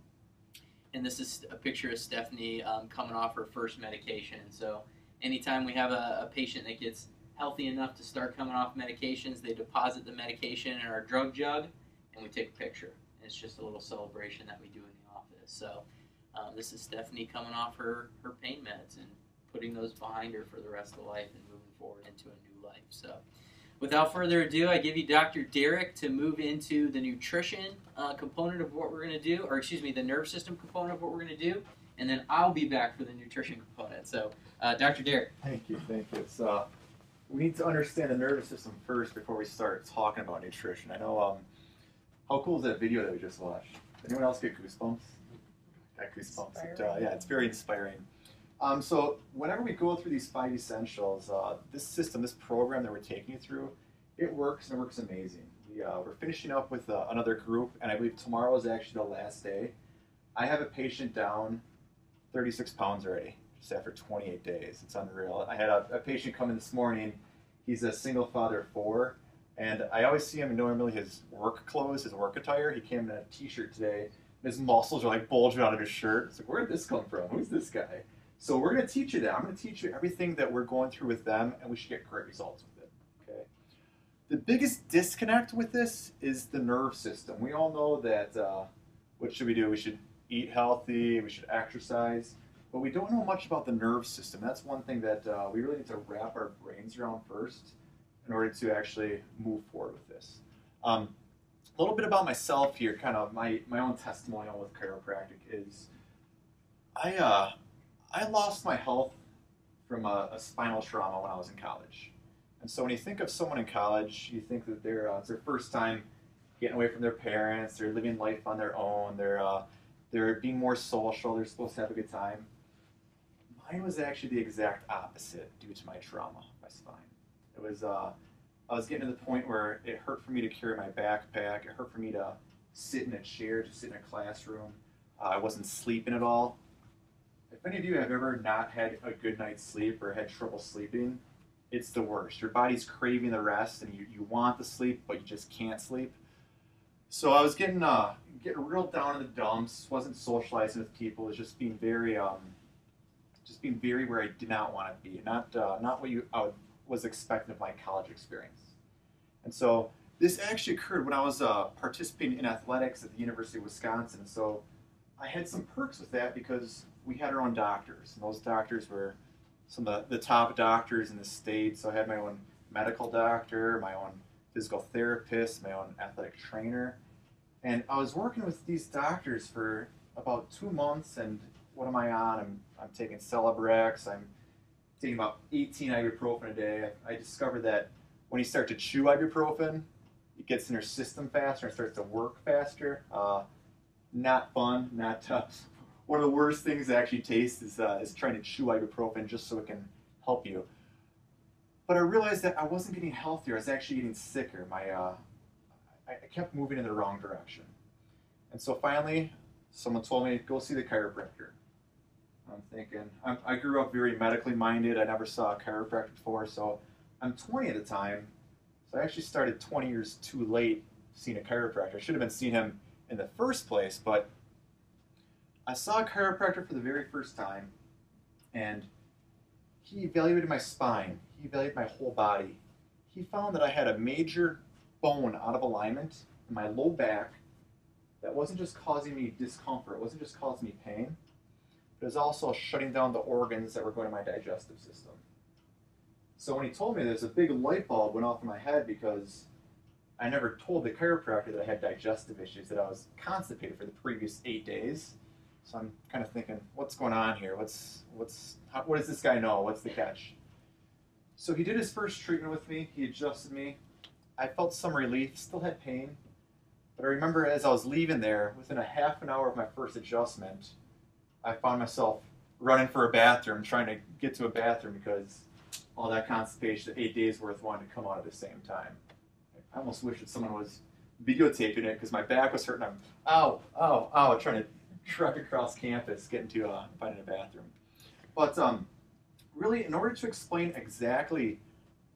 And this is a picture of Stephanie coming off her first medication. So anytime we have a patient that gets healthy enough to start coming off medications, they deposit the medication in our drug jug, and we take a picture. And it's just a little celebration that we do in the office. So this is Stephanie coming off her pain meds and putting those behind her for the rest of life and moving forward into a new life. So without further ado, I give you Dr. Derek to move into the nutrition component of what we're going to do, or excuse me, the nerve system component of what we're going to do, and then I'll be back for the nutrition component. So, Dr. Derek. Thank you. So, we need to understand the nervous system first before we start talking about nutrition. I know, how cool is that video that we just watched? Anyone else get goosebumps? Got goosebumps. Yeah, it's very inspiring. So whenever we go through these 5 essentials, this system, this program that we're taking you through, it works, and it works amazing. We're finishing up with another group, and I believe tomorrow is actually the last day. I have a patient down 36 pounds already, just after 28 days. It's unreal. I had a patient come in this morning. He's a single father of 4, and I always see him in normally his work clothes, his work attire. He came in a t-shirt today. His muscles are like bulging out of his shirt. It's like, where did this come from? Who's this guy? So we're going to teach you that. I'm going to teach you everything that we're going through with them, and we should get great results with it. Okay. The biggest disconnect with this is the nerve system. We all know that what should we do? We should eat healthy, we should exercise, but we don't know much about the nerve system. That's one thing that we really need to wrap our brains around first in order to actually move forward with this. A little bit about myself here, kind of my own testimonial with chiropractic is I lost my health from a spinal trauma when I was in college. And so when you think of someone in college, you think that it's their first time getting away from their parents, they're living life on their own, they're being more social, they're supposed to have a good time. Mine was actually the exact opposite due to my trauma, my spine. It was, I was getting to the point where it hurt for me to carry my backpack, it hurt for me to sit in a chair, to sit in a classroom. I wasn't sleeping at all. If any of you have ever not had a good night's sleep or had trouble sleeping, it's the worst. Your body's craving the rest, and you want the sleep, but you just can't sleep. So I was getting getting real down in the dumps, wasn't socializing with people, was just being very where I did not want to be, not what I was expecting of my college experience. And so this actually occurred when I was participating in athletics at the University of Wisconsin. So I had some perks with that because we had our own doctors, and those doctors were some of the top doctors in the state. So I had my own medical doctor, my own physical therapist, my own athletic trainer. And I was working with these doctors for about 2 months, and what am I on? I'm taking Celebrex, I'm taking about 18 ibuprofen a day. I discovered that when you start to chew ibuprofen, it gets in your system faster and starts to work faster. Not fun, not tough. One of the worst things to actually taste is trying to chew ibuprofen just so it can help you. But I realized that I wasn't getting healthier, I was actually getting sicker. I kept moving in the wrong direction. And so finally, someone told me, go see the chiropractor. I'm thinking, I grew up very medically minded. I never saw a chiropractor before, so I'm 20 at the time. So I actually started 20 years too late seeing a chiropractor. I should have been seeing him in the first place, but I saw a chiropractor for the very first time, and he evaluated my spine. He evaluated my whole body. He found that I had a major bone out of alignment in my low back that wasn't just causing me discomfort, it wasn't just causing me pain, but it was also shutting down the organs that were going to my digestive system. So when he told me this, a big light bulb went off in my head because I never told the chiropractor that I had digestive issues, that I was constipated for the previous 8 days. So I'm kind of thinking, what's going on here? What does this guy know? What's the catch? So he did his first treatment with me. He adjusted me. I felt some relief, still had pain. But I remember as I was leaving there, within a half an hour of my first adjustment, I found myself running for a bathroom, trying to get to a bathroom because all that constipation, 8 days worth, wanted to come out at the same time. I almost wish that someone was videotaping it because my back was hurting. I'm trying to trek across campus, getting to finding a bathroom. But really, in order to explain exactly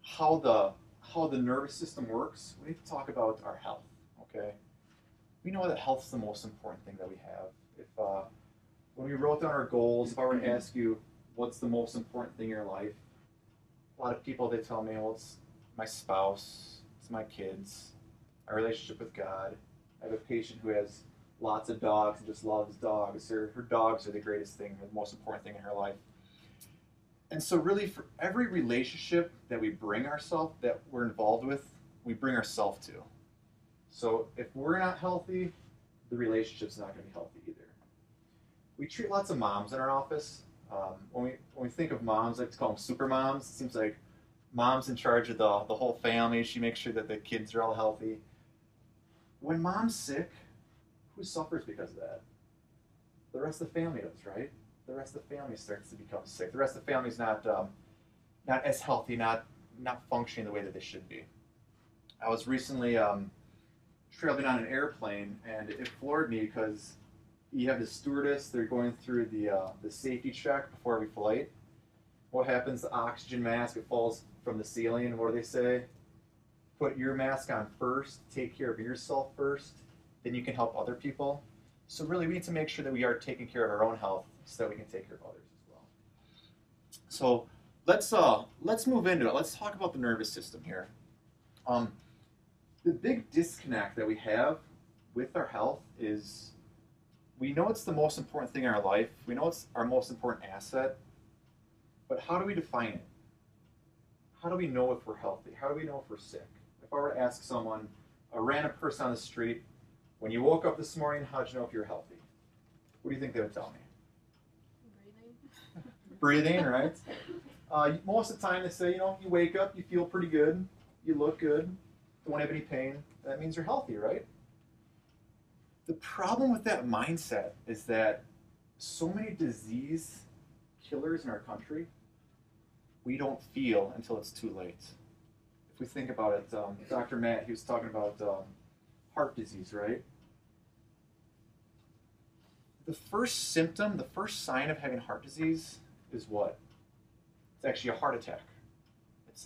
how the nervous system works, we need to talk about our health. Okay, we know that health is the most important thing that we have. If when we wrote down our goals, if I were to ask you what's the most important thing in your life, a lot of people, they tell me, well, it's my spouse, it's my kids, our relationship with God. I have a patient who has lots of dogs and just loves dogs. Her dogs are the greatest thing, the most important thing in her life. And so really, for every relationship that we bring ourselves, that we're involved with, we bring ourselves to. So if we're not healthy, the relationship's not going to be healthy either. We treat lots of moms in our office. When we think of moms, I like to call them super moms. It seems like mom's in charge of the whole family. She makes sure that the kids are all healthy. When mom's sick, who suffers because of that? The rest of the family does, right? The rest of the family starts to become sick. The rest of the family's not as healthy, not functioning the way that they should be. I was recently traveling on an airplane, and it floored me because you have the stewardess, they're going through the safety check before every flight. What happens? The oxygen mask, it falls from the ceiling, and what do they say? Put your mask on first, take care of yourself first, then you can help other people. So really, we need to make sure that we are taking care of our own health so that we can take care of others as well. So let's move into it. Let's talk about the nervous system here. The big disconnect that we have with our health is we know it's the most important thing in our life. We know it's our most important asset. But how do we define it? How do we know if we're healthy? How do we know if we're sick? If I were to ask someone, a random person on the street, when you woke up this morning, how'd you know if you're healthy? What do you think they would tell me? Breathing, right? Most of the time they say, you wake up, you feel pretty good, you look good, don't have any pain. That means you're healthy, right? The problem with that mindset is that so many disease killers in our country, we don't feel until it's too late. If we think about it, Dr. Matt, he was talking about heart disease, right? The first symptom, the first sign of having heart disease is what? It's actually a heart attack. It's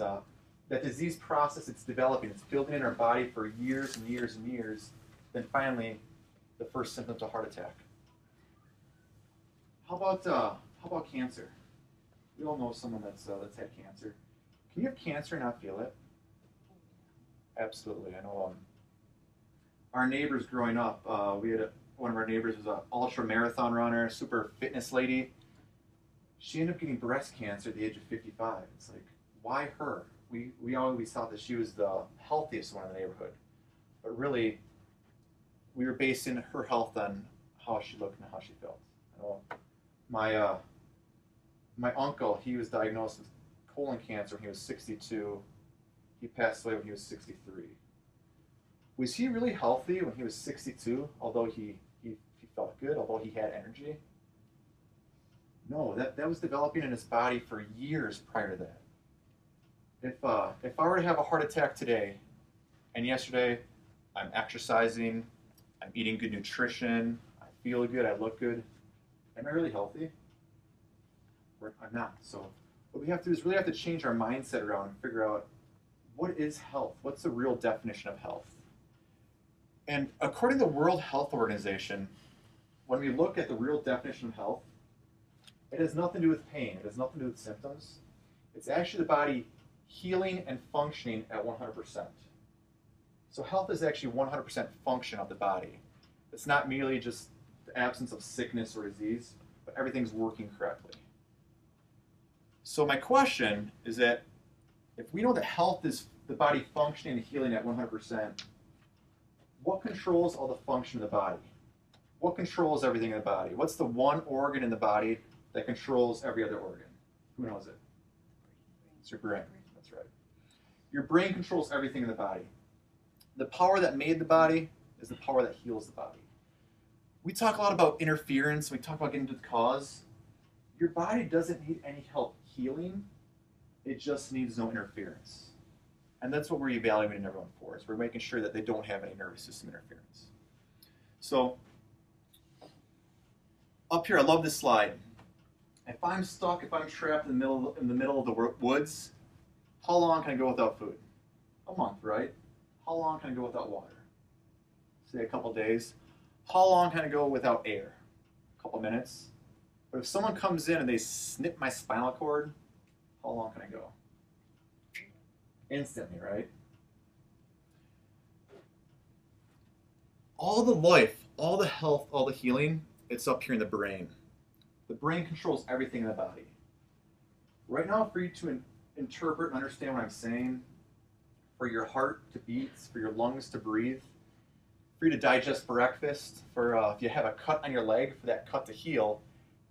that disease process, it's developing, it's building in our body for years and years and years. Then finally, the first symptoms of heart attack. How about cancer? We all know someone that's had cancer. Can you have cancer and not feel it? Absolutely. I know. Our neighbors growing up, we had one of our neighbors was an ultra marathon runner, super fitness lady. She ended up getting breast cancer at the age of 55. It's like, why her? We always thought that she was the healthiest one in the neighborhood, but really, we were basing her health on how she looked and how she felt. I know my uncle, he was diagnosed with colon cancer when he was 62. He passed away when he was 63. Was he really healthy when he was 62, although he felt good, although he had energy? No, that was developing in his body for years prior to that. If I were to have a heart attack today, and yesterday I'm exercising, I'm eating good nutrition, I feel good, I look good, am I really healthy? Or I'm not. So what we have to do is really have to change our mindset around and figure out what is health? What's the real definition of health? And according to the World Health Organization, when we look at the real definition of health, it has nothing to do with pain. It has nothing to do with symptoms. It's actually the body healing and functioning at 100%. So health is actually 100% function of the body. It's not merely just the absence of sickness or disease, but everything's working correctly. So my question is that if we know that health is the body functioning and healing at 100%, what controls all the function of the body? What controls everything in the body? What's the one organ in the body that controls every other organ? Who knows it? It's your brain. That's right. Your brain controls everything in the body. The power that made the body is the power that heals the body. We talk a lot about interference. We talk about getting to the cause. Your body doesn't need any help healing. It just needs no interference. And that's what we're evaluating everyone for, is we're making sure that they don't have any nervous system interference. So up here, I love this slide. If I'm stuck, if I'm trapped in the middle of the woods, how long can I go without food? A month, right? How long can I go without water? Say a couple days. How long can I go without air? A couple minutes. But if someone comes in and they snip my spinal cord, how long can I go? Instantly, right? All the life, all the health, all the healing, it's up here in the brain. The brain controls everything in the body. Right now, for you to interpret and understand what I'm saying, for your heart to beat, for your lungs to breathe, for you to digest breakfast, for if you have a cut on your leg, for that cut to heal,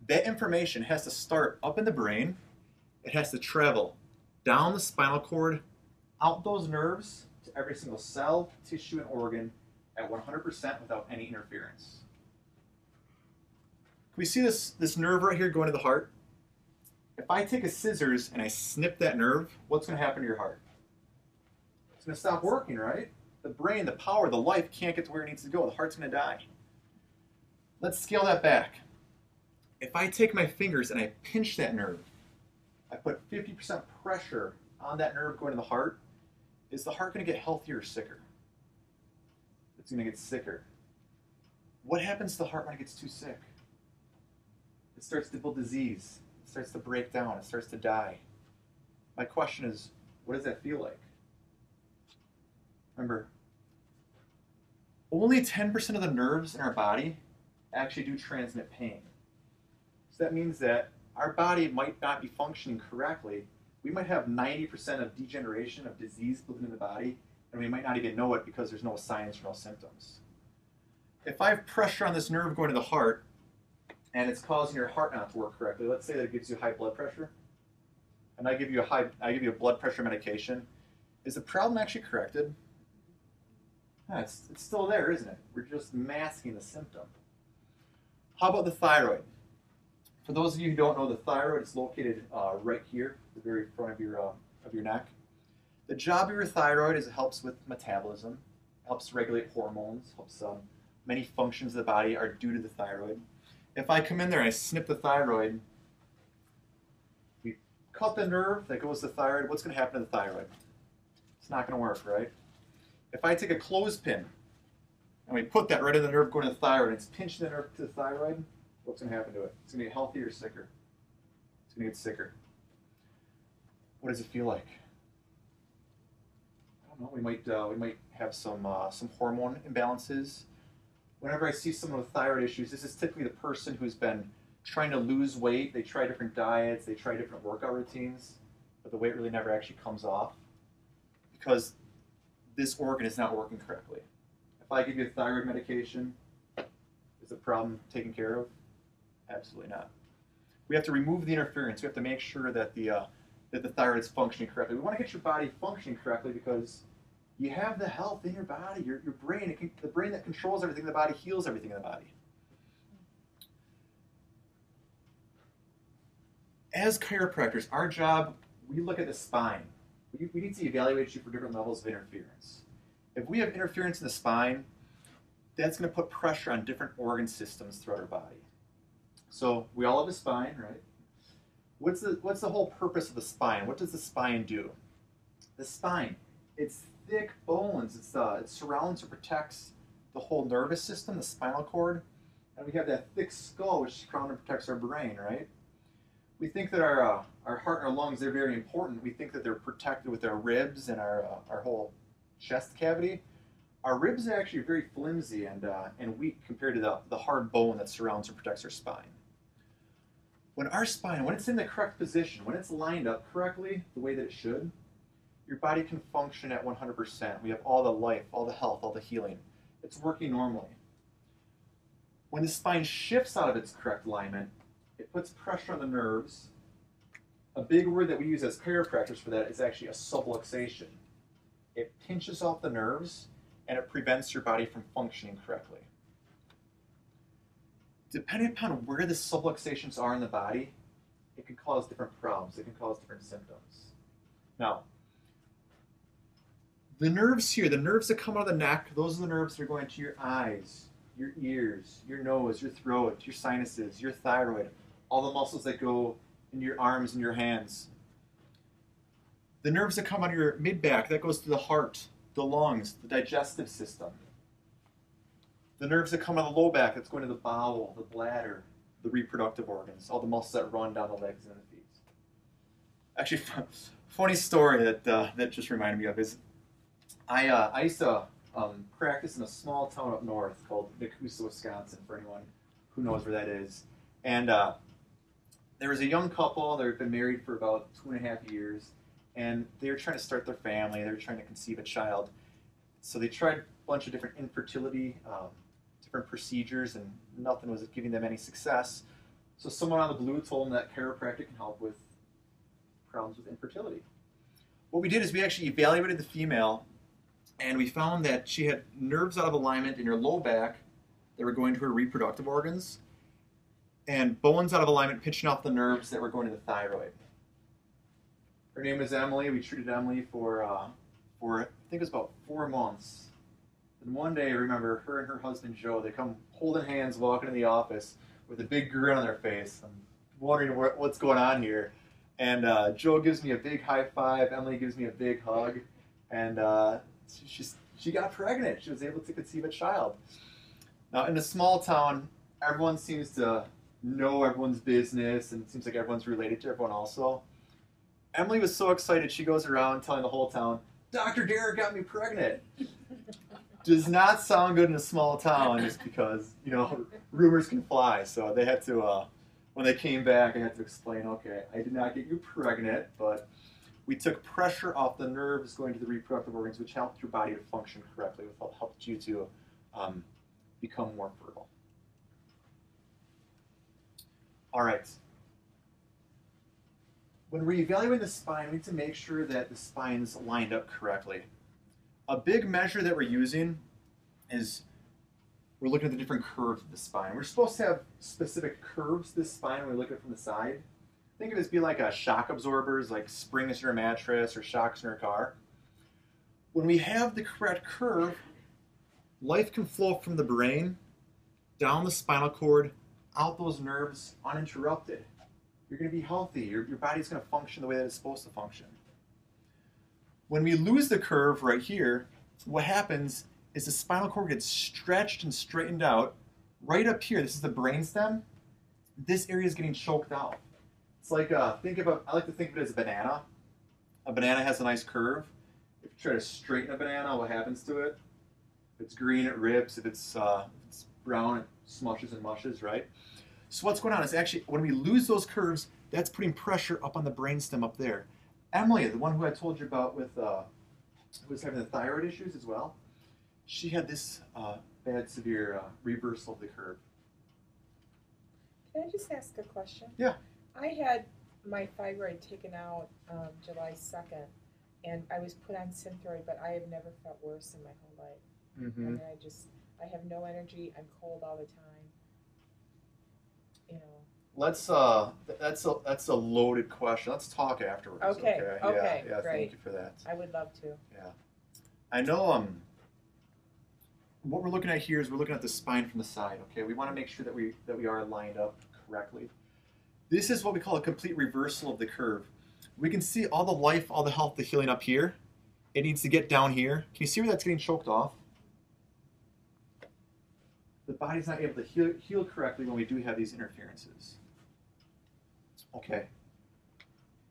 that information has to start up in the brain. It has to travel down the spinal cord, out those nerves, to every single cell, tissue, and organ at 100% without any interference. Can we see this nerve right here going to the heart? If I take a scissors and I snip that nerve, what's going to happen to your heart? It's going to stop working, right? The brain, the power, the life can't get to where it needs to go. The heart's going to die. Let's scale that back. If I take my fingers and I pinch that nerve, I put 50% pressure on that nerve going to the heart, is the heart going to get healthier or sicker? It's going to get sicker. What happens to the heart when it gets too sick? It starts to build disease. It starts to break down. It starts to die. My question is, what does that feel like? Remember, only 10% of the nerves in our body actually do transmit pain. So that means that our body might not be functioning correctly. We might have 90% of degeneration, of disease building in the body, and we might not even know it because there's no signs or no symptoms. If I have pressure on this nerve going to the heart, and it's causing your heart not to work correctly, let's say that it gives you high blood pressure, and I give you a blood pressure medication, is the problem actually corrected? No, it's still there, isn't it? We're just masking the symptom. How about the thyroid? For those of you who don't know, the thyroid is located right here, the very front of your neck. The job of your thyroid is it helps with metabolism, helps regulate hormones, helps many functions of the body are due to the thyroid. If I come in there and I snip the thyroid, we cut the nerve that goes to the thyroid, what's going to happen to the thyroid? It's not going to work, right? If I take a clothespin and we put that right in the nerve going to the thyroid, and it's pinching the nerve to the thyroid, what's going to happen to it? It's going to get healthier or sicker? It's going to get sicker. What does it feel like? I don't know. We might have some hormone imbalances. Whenever I see someone with thyroid issues, this is typically the person who's been trying to lose weight. They try different diets, they try different workout routines, but the weight really never actually comes off because this organ is not working correctly. If I give you a thyroid medication, is the problem taken care of? Absolutely not. We have to remove the interference. We have to make sure that the thyroid is functioning correctly. We want to get your body functioning correctly because you have the health in your body, your brain. The brain that controls everything in the body heals everything in the body. As chiropractors, our job, we look at the spine. We need to evaluate you for different levels of interference. If we have interference in the spine, that's going to put pressure on different organ systems throughout our body. So we all have a spine, right? What's the whole purpose of the spine? What does the spine do? The spine, it's thick bones. It surrounds or protects the whole nervous system, the spinal cord, and we have that thick skull which surrounds and protects our brain, right? We think that our heart and our lungs, they're very important. We think that they're protected with our ribs and our whole chest cavity. Our ribs are actually very flimsy and weak compared to the hard bone that surrounds and protects our spine. When our spine, when it's in the correct position, when it's lined up correctly, the way that it should, your body can function at 100%. We have all the life, all the health, all the healing. It's working normally. When the spine shifts out of its correct alignment, it puts pressure on the nerves. A big word that we use as chiropractors for that is actually a subluxation. It pinches off the nerves and it prevents your body from functioning correctly. Depending upon where the subluxations are in the body, it can cause different problems. It can cause different symptoms. Now, the nerves here, the nerves that come out of the neck, those are the nerves that are going to your eyes, your ears, your nose, your throat, your sinuses, your thyroid, all the muscles that go in your arms and your hands. The nerves that come out of your mid-back, that goes to the heart, the lungs, the digestive system. The nerves that come out of the low back, that's going to the bowel, the bladder, the reproductive organs, all the muscles that run down the legs and the feet. Actually, funny story that just reminded me of is I used to practice in a small town up north called Nakusa, Wisconsin, for anyone who knows where that is. And there was a young couple. They had been married for about 2.5 years, and they were trying to start their family. They were trying to conceive a child. So they tried a bunch of different infertility, different procedures, and nothing was giving them any success. So someone out of the blue told them that chiropractic can help with problems with infertility. What we did is we actually evaluated the female, and we found that she had nerves out of alignment in her low back that were going to her reproductive organs, and bones out of alignment pinching off the nerves that were going to the thyroid. Her name was Emily. We treated Emily for I think it was about 4 months. And one day, I remember her and her husband Joe, they come holding hands, walking in the office with a big grin on their face. I'm wondering what's going on here. And Joe gives me a big high five. Emily gives me a big hug. And she got pregnant. She was able to conceive a child. Now, in a small town, everyone seems to know everyone's business, and it seems like everyone's related to everyone also. Emily was so excited, she goes around telling the whole town, Dr. Derek got me pregnant. Does not sound good in a small town just because, rumors can fly. So they had to, when they came back, I had to explain, okay, I did not get you pregnant, but we took pressure off the nerves going to the reproductive organs, which helped your body to function correctly, which helped you to become more fertile. All right. When we're evaluating the spine, we need to make sure that the spine's lined up correctly. A big measure that we're using is we're looking at the different curves of the spine. We're supposed to have specific curves to the spine when we look at it from the side. Think of it as being like a shock absorbers, like springs in your mattress or shocks in your car. When we have the correct curve, life can flow from the brain, down the spinal cord, out those nerves uninterrupted. You're going to be healthy. Your body's going to function the way that it's supposed to function. When we lose the curve right here, what happens is the spinal cord gets stretched and straightened out. Right up here, this is the brainstem. This area is getting choked out. It's like, I like to think of it as a banana. A banana has a nice curve. If you try to straighten a banana, what happens to it? If it's green, it rips. If it's brown, it smushes and mushes, right? So what's going on is actually, when we lose those curves, that's putting pressure up on the brainstem up there. Emily, the one who I told you about with, who was having the thyroid issues as well, she had this bad, severe reversal of the curve. Can I just ask a question? Yeah. I had my thyroid taken out July 2nd, and I was put on Synthroid, but I have never felt worse in my whole life. Mm-hmm. I mean, I have no energy. I'm cold all the time. You know. That's a loaded question. Let's talk afterwards. Okay. Okay. Yeah. Great. Thank you for that. I would love to. Yeah. I know. What we're looking at here is we're looking at the spine from the side. Okay. We want to make sure that we are lined up correctly. This is what we call a complete reversal of the curve. We can see all the life, all the health, the healing up here. It needs to get down here. Can you see where that's getting choked off? The body's not able to heal correctly when we do have these interferences. Okay.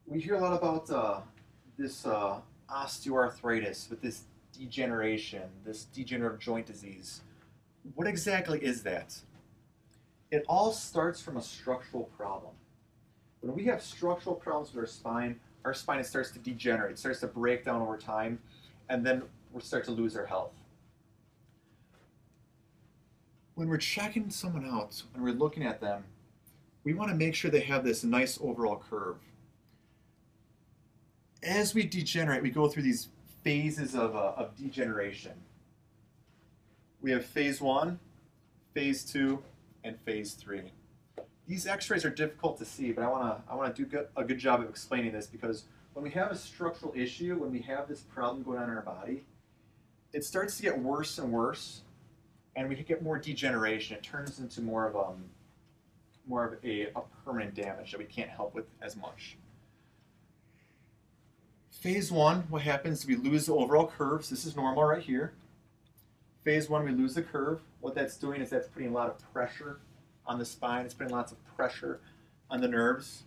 We hear a lot about this osteoarthritis, with this degeneration, this degenerative joint disease. What exactly is that? It all starts from a structural problem. When we have structural problems with our spine starts to degenerate, it starts to break down over time, and then we start to lose our health. When we're checking someone out, when we're looking at them, we want to make sure they have this nice overall curve. As we degenerate, we go through these phases of degeneration. We have phase 1, phase 2, and phase 3. These x-rays are difficult to see, but I want to do a good job of explaining this, because when we have a structural issue, when we have this problem going on in our body, it starts to get worse and worse, and we get more degeneration. It turns into more of a permanent damage that we can't help with as much. Phase 1, what happens is we lose the overall curves. This is normal right here. Phase 1, we lose the curve. What that's doing is that's putting a lot of pressure on the spine. It's putting lots of pressure on the nerves.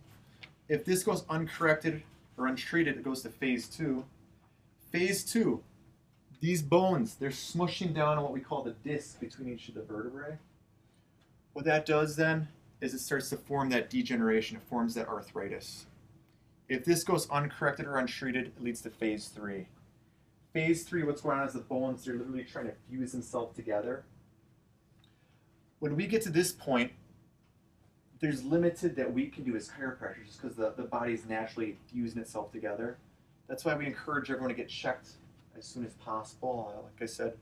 If this goes uncorrected or untreated, it goes to phase 2. Phase 2, these bones, they're smushing down on what we call the disc between each of the vertebrae. What that does then is it starts to form that degeneration. It forms that arthritis. If this goes uncorrected or untreated, it leads to phase 3. Phase 3, what's going on is the bones, they're literally trying to fuse themselves together. When we get to this point, there's limited that we can do as chiropractors, just because the body's naturally fusing itself together. That's why we encourage everyone to get checked as soon as possible. Like I said,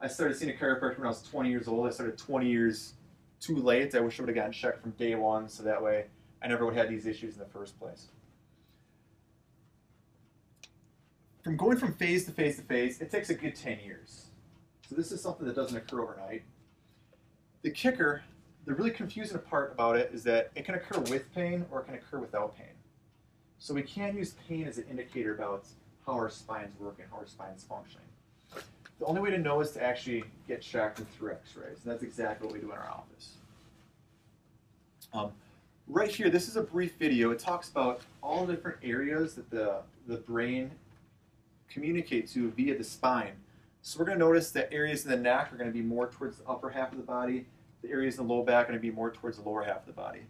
I started seeing a chiropractor when I was 20 years old. I started 20 years too late. I wish I would have gotten checked from day one, so that way I never would have had these issues in the first place. From going from phase to phase to phase, it takes a good 10 years. So this is something that doesn't occur overnight. The kicker, the really confusing part about it is that it can occur with pain or it can occur without pain. So we can use pain as an indicator about how our spine's working, how our spine's functioning. The only way to know is to actually get checked through x-rays, and that's exactly what we do in our office. Right here, this is a brief video. It talks about all the different areas that the brain communicates to via the spine. So we're going to notice that areas in the neck are going to be more towards the upper half of the body. The areas in the low back are going to be more towards the lower half of the body.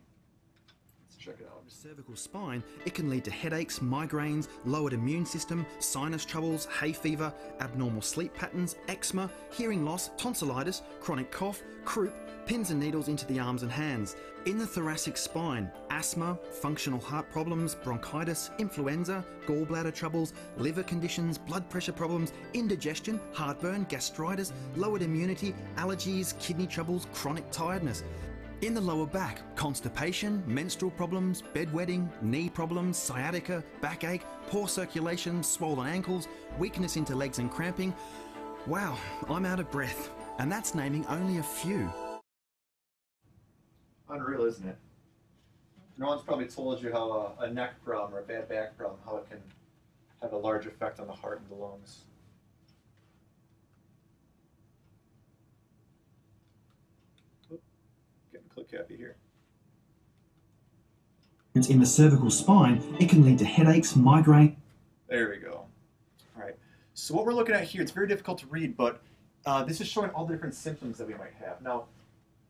Let's check it out. Cervical spine, it can lead to headaches, migraines, lowered immune system, sinus troubles, hay fever, abnormal sleep patterns, eczema, hearing loss, tonsillitis, chronic cough, croup, pins and needles into the arms and hands. In the thoracic spine, asthma, functional heart problems, bronchitis, influenza, gallbladder troubles, liver conditions, blood pressure problems, indigestion, heartburn, gastritis, lowered immunity, allergies, kidney troubles, chronic tiredness. In the lower back, constipation, menstrual problems, bedwetting, knee problems, sciatica, backache, poor circulation, swollen ankles, weakness into legs and cramping. Wow, I'm out of breath. And that's naming only a few. Unreal, isn't it? No one's probably told you how a neck problem or a bad back problem, how it can have a large effect on the heart and the lungs. click happy here. In the cervical spine, it can lead to headaches, migraine. There we go. All right. So what we're looking at here, it's very difficult to read, but this is showing all the different symptoms that we might have. Now,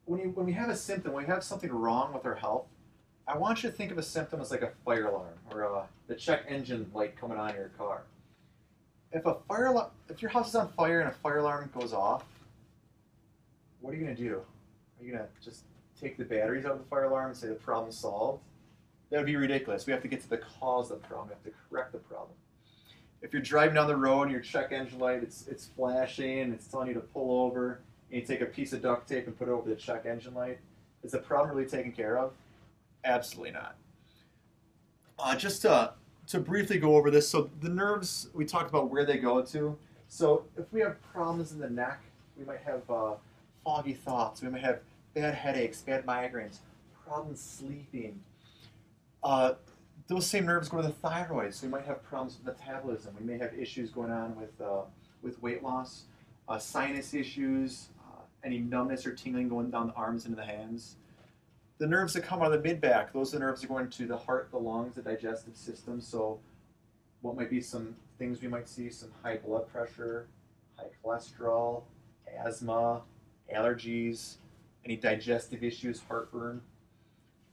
when we have a symptom, when we have something wrong with our health, I want you to think of a symptom as like a fire alarm or the check engine light coming on in your car. If your house is on fire and a fire alarm goes off, what are you going to do? Are you going to just take the batteries out of the fire alarm and say the problem's solved? That would be ridiculous. We have to get to the cause of the problem. We have to correct the problem. If you're driving down the road and your check engine light, it's flashing, it's telling you to pull over, and you take a piece of duct tape and put it over the check engine light, is the problem really taken care of? Absolutely not. Just to briefly go over this, so the nerves, we talked about where they go to. So if we have problems in the neck, we might have foggy thoughts, we might have bad headaches, bad migraines, problems sleeping. Those same nerves go to the thyroid, so we might have problems with metabolism. We may have issues going on with weight loss, sinus issues, any numbness or tingling going down the arms into the hands. The nerves that come out of the mid-back, those are the nerves that go into the heart, the lungs, the digestive system. So what might be some things we might see? Some high blood pressure, high cholesterol, asthma, allergies, any digestive issues, heartburn.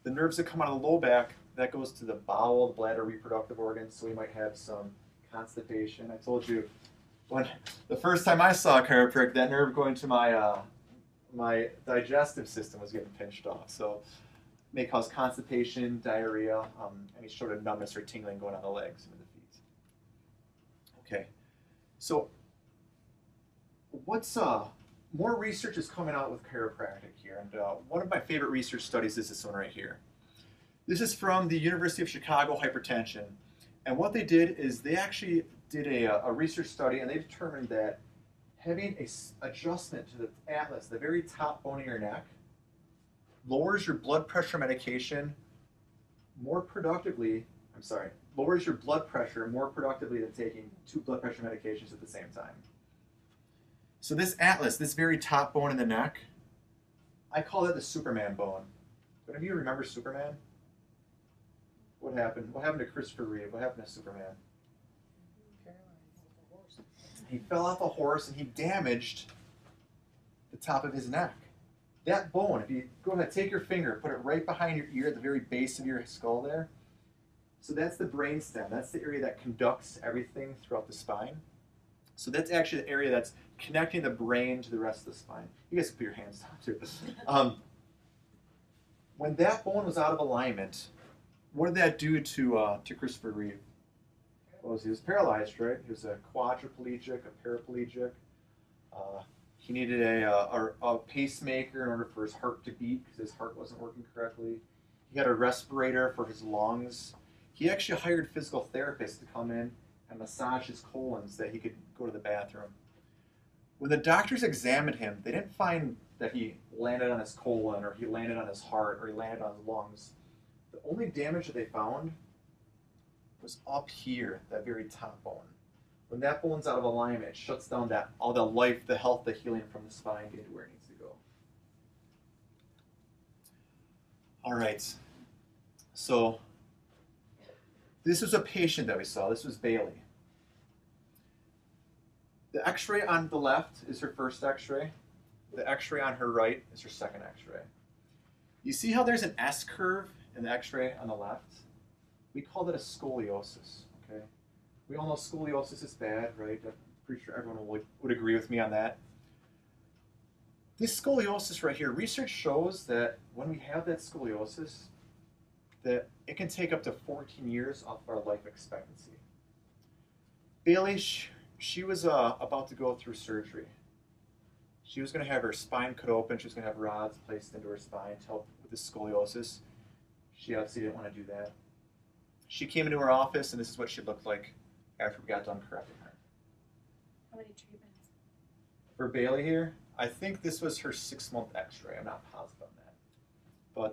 The nerves that come out of the low back, that goes to the bowel, the bladder, reproductive organs. So we might have some constipation. I told you, when the first time I saw a chiropractor, that nerve going to my digestive system was getting pinched off. So it may cause constipation, diarrhea, any sort of numbness or tingling going on the legs and the feet. Okay, so what's more research is coming out with chiropractic here, and one of my favorite research studies is this one right here. This is from the University of Chicago Hypertension, and what they did is they actually did a research study, and they determined that having an adjustment to the atlas, the very top bone of your neck, lowers your blood pressure medication more productively, lowers your blood pressure more productively than taking 2 blood pressure medications at the same time. So this atlas, this very top bone in the neck, I call it the Superman bone. But if you remember Superman, what happened? What happened to Christopher Reeve? What happened to Superman? He fell off a horse and he damaged the top of his neck. That bone, if you go ahead, take your finger, put it right behind your ear at the very base of your skull there. So that's the brainstem. That's the area that conducts everything throughout the spine. So that's actually the area that's connecting the brain to the rest of the spine. You guys can put your hands down too. When that bone was out of alignment, what did that do to Christopher Reeve? Well, he was paralyzed, right? He was a quadriplegic, a paraplegic. He needed a pacemaker in order for his heart to beat because his heart wasn't working correctly. He had a respirator for his lungs. He actually hired physical therapists to come in and massage his colon so that he could go to the bathroom. When the doctors examined him, they didn't find that he landed on his colon or he landed on his heart or he landed on his lungs. The only damage that they found was up here, that very top bone. When that bone's out of alignment, it shuts down all the life, the health, the healing from the spine to where it needs to go. All right. So this was a patient that we saw. This was Bailey. The x-ray on the left is her first x-ray. The x-ray on her right is her second x-ray. You see how there's an S-curve in the x-ray on the left? We call that a scoliosis, okay? We all know scoliosis is bad, right? I'm pretty sure everyone would agree with me on that. This scoliosis right here, research shows that when we have that scoliosis, that it can take up to 14 years off our life expectancy. Bailey, she was about to go through surgery. She was going to have her spine cut open. She was going to have rods placed into her spine to help with the scoliosis. She obviously didn't want to do that. She came into our office, and this is what she looked like after we got done correcting her. How many treatments? For Bailey here, I think this was her 6-month x-ray. I'm not positive on that.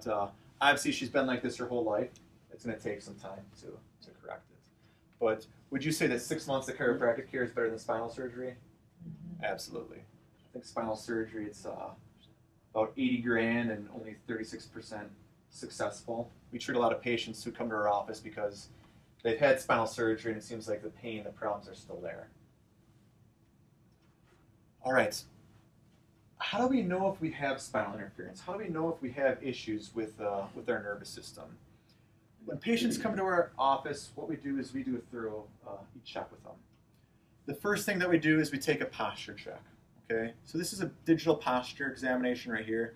But obviously, she's been like this her whole life. It's going to take some time to correct it. But would you say that 6 months of chiropractic care is better than spinal surgery? Mm-hmm. Absolutely. I think spinal surgery, it's about 80 grand and only 36% successful. We treat a lot of patients who come to our office because they've had spinal surgery and it seems like the pain, the problems are still there. All right. How do we know if we have spinal interference? How do we know if we have issues with our nervous system? When patients come to our office, what we do is we do a thorough check with them. The first thing that we do is we take a posture check. Okay, so this is a digital posture examination right here.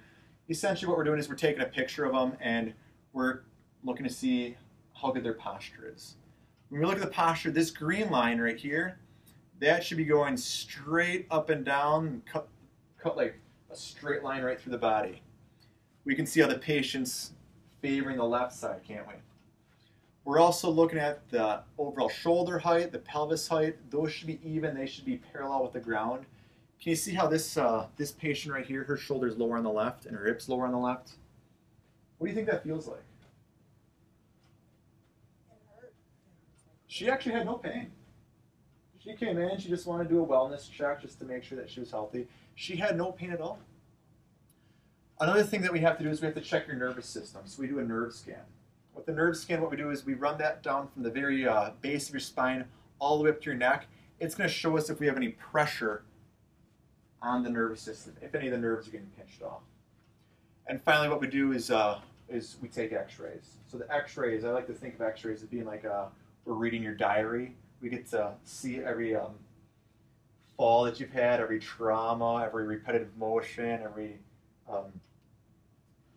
Essentially what we're doing is we're taking a picture of them and we're looking to see how good their posture is. When we look at the posture, this green line right here, that should be going straight up and down, cut like a straight line right through the body. We can see how the patient's favoring the left side, can't we? We're also looking at the overall shoulder height, the pelvis height. Those should be even. They should be parallel with the ground. Can you see how this patient right here, her shoulder's lower on the left and her hips lower on the left? What do you think that feels like? It hurt. She actually had no pain. She came in, she just wanted to do a wellness check just to make sure that she was healthy. She had no pain at all. Another thing that we have to do is we have to check your nervous system. So we do a nerve scan. With the nerve scan, what we do is we run that down from the very base of your spine all the way up to your neck. It's going to show us if we have any pressure on the nervous system, if any of the nerves are getting pinched off. And finally, what we do is we take x-rays. So the x-rays, I like to think of x-rays as being like we're reading your diary. We get to see every fall that you've had, every trauma, every repetitive motion, every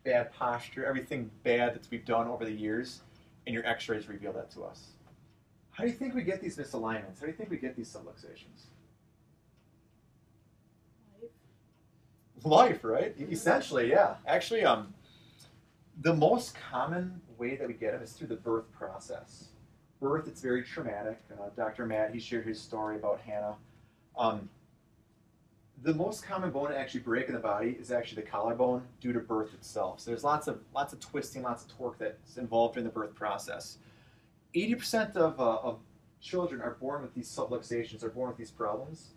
bad posture, everything bad that we've done over the years, and your x-rays reveal that to us. How do you think we get these misalignments? How do you think we get these subluxations? Life, right? Essentially, yeah. Actually, the most common way that we get them is through the birth process. Birth, it's very traumatic. Dr. Matt, he shared his story about Hannah. The most common bone to actually break in the body is actually the collarbone due to birth itself. So there's lots of twisting, lots of torque that's involved in the birth process. 80% of children are born with these subluxations, are born with these problems.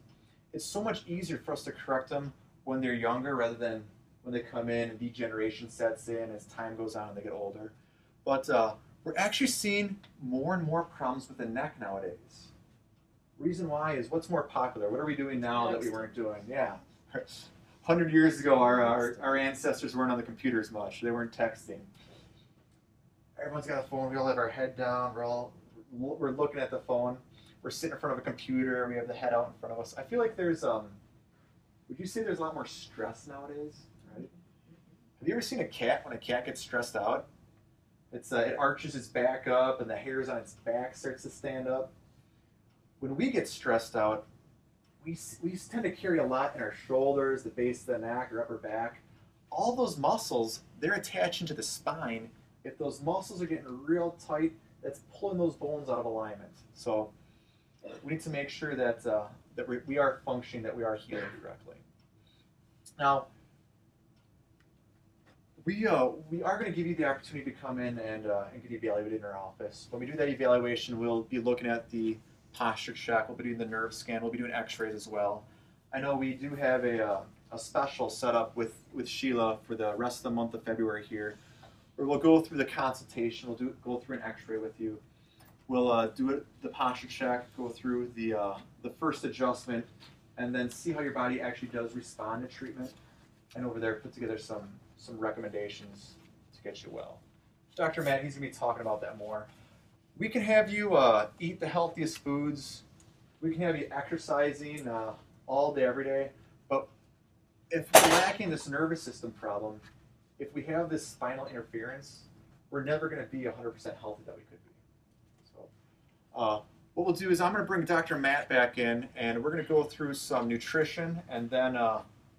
It's so much easier for us to correct them when they're younger rather than when they come in and degeneration sets in as time goes on and they get older. But we're actually seeing more and more problems with the neck nowadays. Reason why is what's more popular? What are we doing now that we weren't doing? Yeah. 100 years ago, our ancestors weren't on the computers much. They weren't texting. Everyone's got a phone. We all have our head down. We're looking at the phone. We're sitting in front of a computer. We have the head out in front of us. I feel like there's would you say there's a lot more stress nowadays? Right? Have you ever seen a cat when a cat gets stressed out? It arches its back up and the hairs on its back starts to stand up. When we get stressed out, we tend to carry a lot in our shoulders, the base of the neck, or upper back. All those muscles, they're attaching to the spine. If those muscles are getting real tight, that's pulling those bones out of alignment. So we need to make sure that we are functioning, that we are healing correctly. Now, we are going to give you the opportunity to come in and get evaluated in our office. When we do that evaluation, we'll be looking at the posture check, we'll be doing the nerve scan, we'll be doing x-rays as well. I know we do have a special set up with Sheila for the rest of the month of February here, where we'll go through the consultation, we'll go through an x-ray with you. We'll do the posture check, go through the first adjustment, and then see how your body actually does respond to treatment, and over there put together some recommendations to get you well. Dr. Matt, he's going to be talking about that more. We can have you eat the healthiest foods. We can have you exercising all day, every day. But if we're lacking this nervous system problem, if we have this spinal interference, we're never going to be 100% healthy that we could be. So what we'll do is I'm going to bring Dr. Matt back in, and we're going to go through some nutrition, and then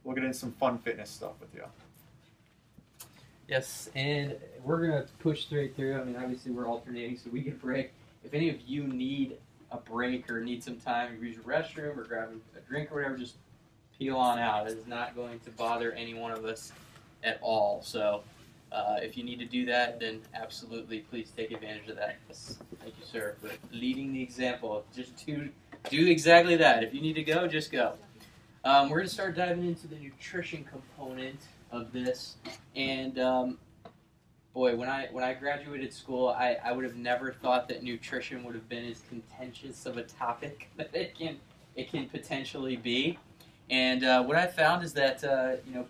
we'll get into some fun fitness stuff with you. Yes, and we're going to push straight through. I mean, obviously we're alternating, so we get a break. If any of you need a break or need some time to use your restroom or grab a drink or whatever, just peel on out. It is not going to bother any one of us at all. So if you need to do that, then absolutely please take advantage of that. Yes. Thank you, sir, for leading the example. Just to do exactly that. If you need to go, just go. We're going to start diving into the nutrition component of this. And boy, when I graduated school, I would have never thought that nutrition would have been as contentious of a topic that it can potentially be. And what I found is that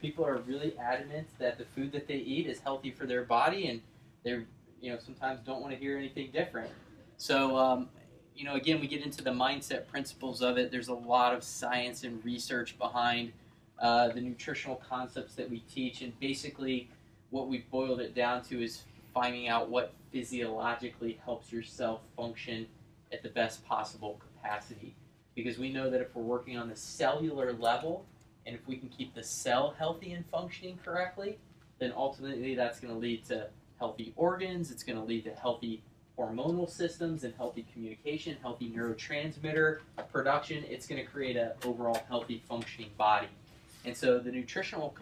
people are really adamant that the food that they eat is healthy for their body, and they sometimes don't want to hear anything different. So again, we get into the mindset principles of it. There's a lot of science and research behind the nutritional concepts that we teach, and basically what we've boiled it down to is finding out what physiologically helps your cell function at the best possible capacity. Because we know that if we're working on the cellular level, and if we can keep the cell healthy and functioning correctly, then ultimately that's going to lead to healthy organs, it's going to lead to healthy hormonal systems and healthy communication, healthy neurotransmitter production. It's going to create an overall healthy functioning body. And so the nutritional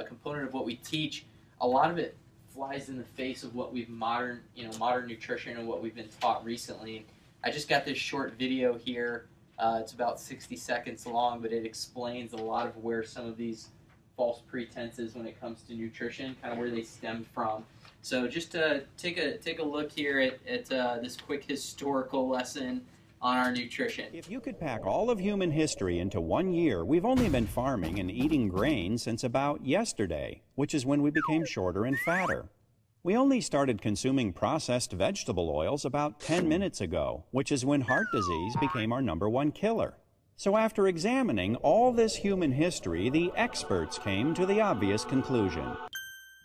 component of what we teach, a lot of it flies in the face of what we've modern nutrition and what we've been taught recently. I just got this short video here. It's about 60 seconds long, but it explains a lot of where some of these false pretenses when it comes to nutrition, kind of where they stem from. So just take a look here at this quick historical lesson on our nutrition. If you could pack all of human history into 1 year, we've only been farming and eating grain since about yesterday, which is when we became shorter and fatter. We only started consuming processed vegetable oils about 10 minutes ago, which is when heart disease became our #1 killer. So after examining all this human history, the experts came to the obvious conclusion.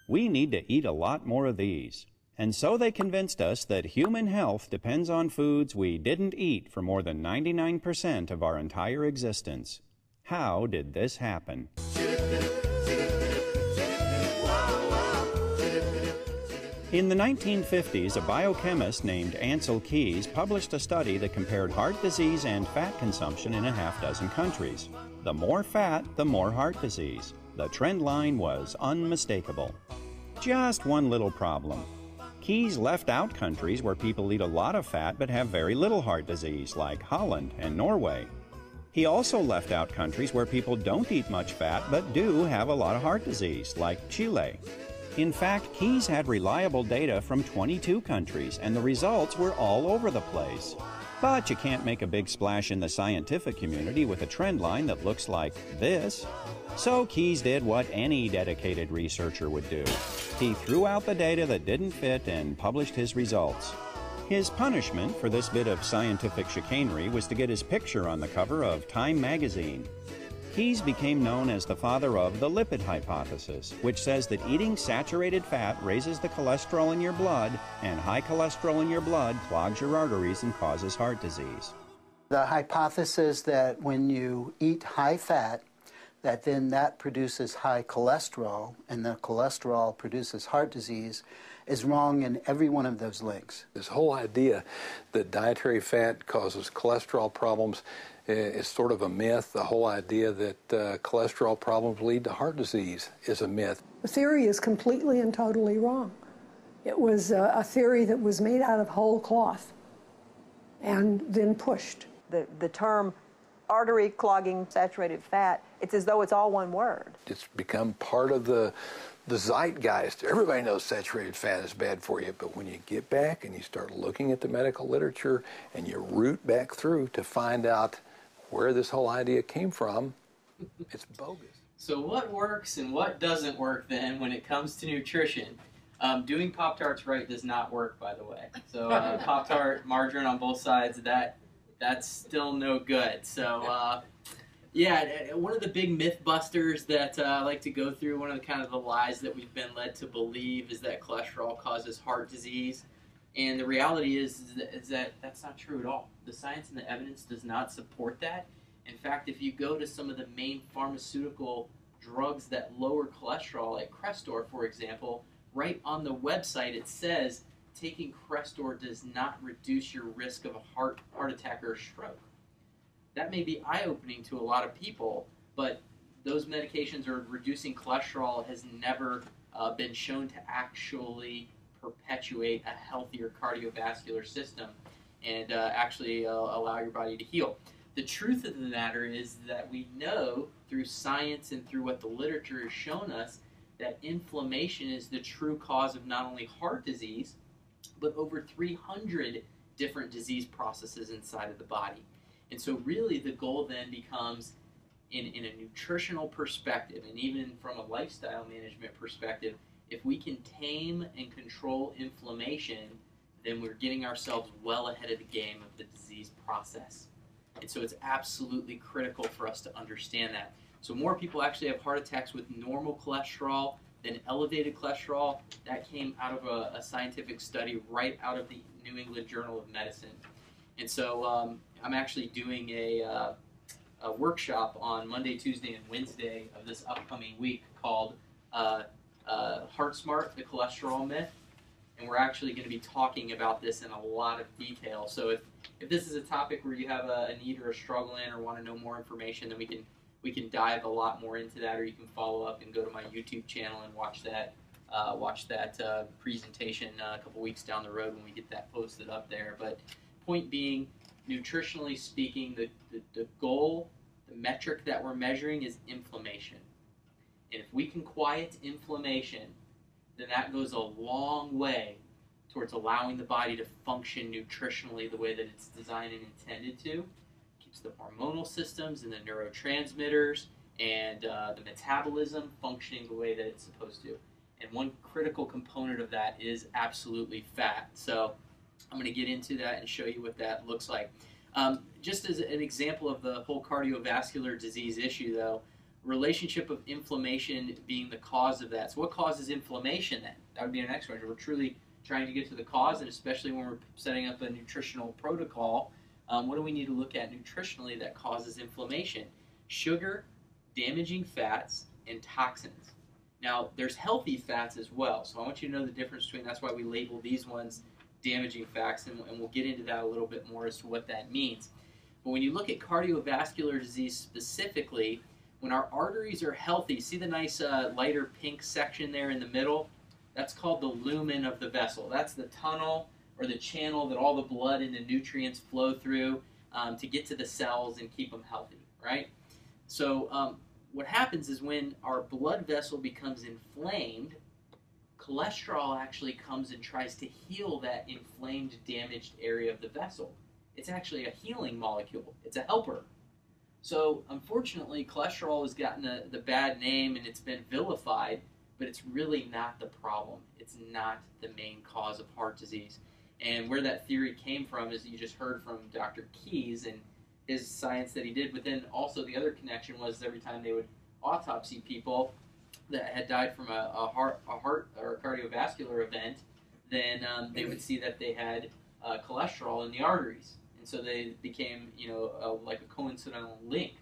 We need to eat a lot more of these. And so they convinced us that human health depends on foods we didn't eat for more than 99% of our entire existence. How did this happen? In the 1950s, a biochemist named Ansel Keys published a study that compared heart disease and fat consumption in a half-dozen countries. The more fat, the more heart disease. The trend line was unmistakable. Just one little problem. Keys left out countries where people eat a lot of fat but have very little heart disease, like Holland and Norway. He also left out countries where people don't eat much fat but do have a lot of heart disease, like Chile. In fact, Keys had reliable data from 22 countries, and the results were all over the place. But you can't make a big splash in the scientific community with a trend line that looks like this. So Keys did what any dedicated researcher would do. He threw out the data that didn't fit and published his results. His punishment for this bit of scientific chicanery was to get his picture on the cover of Time magazine. Keys became known as the father of the lipid hypothesis, which says that eating saturated fat raises the cholesterol in your blood, and high cholesterol in your blood clogs your arteries and causes heart disease. The hypothesis that when you eat high fat, that produces high cholesterol, and the cholesterol produces heart disease, is wrong in every one of those links. This whole idea that dietary fat causes cholesterol problems is sort of a myth. The whole idea that cholesterol problems lead to heart disease is a myth. The theory is completely and totally wrong. It was a theory that was made out of whole cloth and then pushed. The term artery clogging saturated fat, it's as though it's all one word. It's become part of the zeitgeist. Everybody knows saturated fat is bad for you, but when you get back and you start looking at the medical literature and you root back through to find out where this whole idea came from, it's bogus. So what works and what doesn't work then when it comes to nutrition? Doing Pop-Tarts right does not work, by the way. So Pop-Tart, margarine on both sides, that's still no good. So yeah, one of the big myth busters that I like to go through, one of the kind of the lies that we've been led to believe is that cholesterol causes heart disease. And the reality is that that's not true at all. The science and the evidence does not support that. In fact, if you go to some of the main pharmaceutical drugs that lower cholesterol, like Crestor, for example, right on the website it says taking Crestor does not reduce your risk of a heart attack or a stroke. That may be eye-opening to a lot of people, but those medications or reducing cholesterol has never been shown to actually perpetuate a healthier cardiovascular system and actually allow your body to heal. The truth of the matter is that we know through science and through what the literature has shown us that inflammation is the true cause of not only heart disease, but over 300 different disease processes inside of the body. And so really the goal then becomes, in a nutritional perspective, and even from a lifestyle management perspective, if we can tame and control inflammation, then we're getting ourselves well ahead of the game of the disease process. And so it's absolutely critical for us to understand that. So more people actually have heart attacks with normal cholesterol than elevated cholesterol. That came out of a scientific study right out of the New England Journal of Medicine. And so I'm actually doing a workshop on Monday, Tuesday, and Wednesday of this upcoming week called Heart Smart, the Cholesterol Myth. And we're actually going to be talking about this in a lot of detail. So if this is a topic where you have a need or a struggle in, or want to know more information, then we can dive a lot more into that, or you can follow up and go to my YouTube channel and watch that presentation a couple weeks down the road when we get that posted up there. But point being, nutritionally speaking, the goal, the metric that we're measuring is inflammation. And if we can quiet inflammation, then that goes a long way towards allowing the body to function nutritionally the way that it's designed and intended to. Keeps the hormonal systems and the neurotransmitters and the metabolism functioning the way that it's supposed to. And one critical component of that is absolutely fat. So I'm going to get into that and show you what that looks like. Just as an example of the whole cardiovascular disease issue, though, relationship of inflammation being the cause of that. So what causes inflammation then? That would be our next question. We're truly trying to get to the cause, and especially when we're setting up a nutritional protocol, what do we need to look at nutritionally that causes inflammation? Sugar, damaging fats, and toxins. Now, there's healthy fats as well, so I want you to know the difference between, that's why we label these ones damaging fats, and we'll get into that a little bit more as to what that means. But when you look at cardiovascular disease specifically, when our arteries are healthy, see the nice lighter pink section there in the middle? That's called the lumen of the vessel. That's the tunnel or the channel that all the blood and the nutrients flow through to get to the cells and keep them healthy, right? So what happens is when our blood vessel becomes inflamed, cholesterol actually comes and tries to heal that inflamed, damaged area of the vessel. It's actually a healing molecule. It's a helper. So unfortunately, cholesterol has gotten the bad name and it's been vilified, but it's really not the problem. It's not the main cause of heart disease. And where that theory came from is you just heard from Dr. Keyes and his science that he did, but then also the other connection was every time they would autopsy people that had died from a heart or a cardiovascular event, then they would see that they had cholesterol in the arteries. And so they became, like a coincidental link.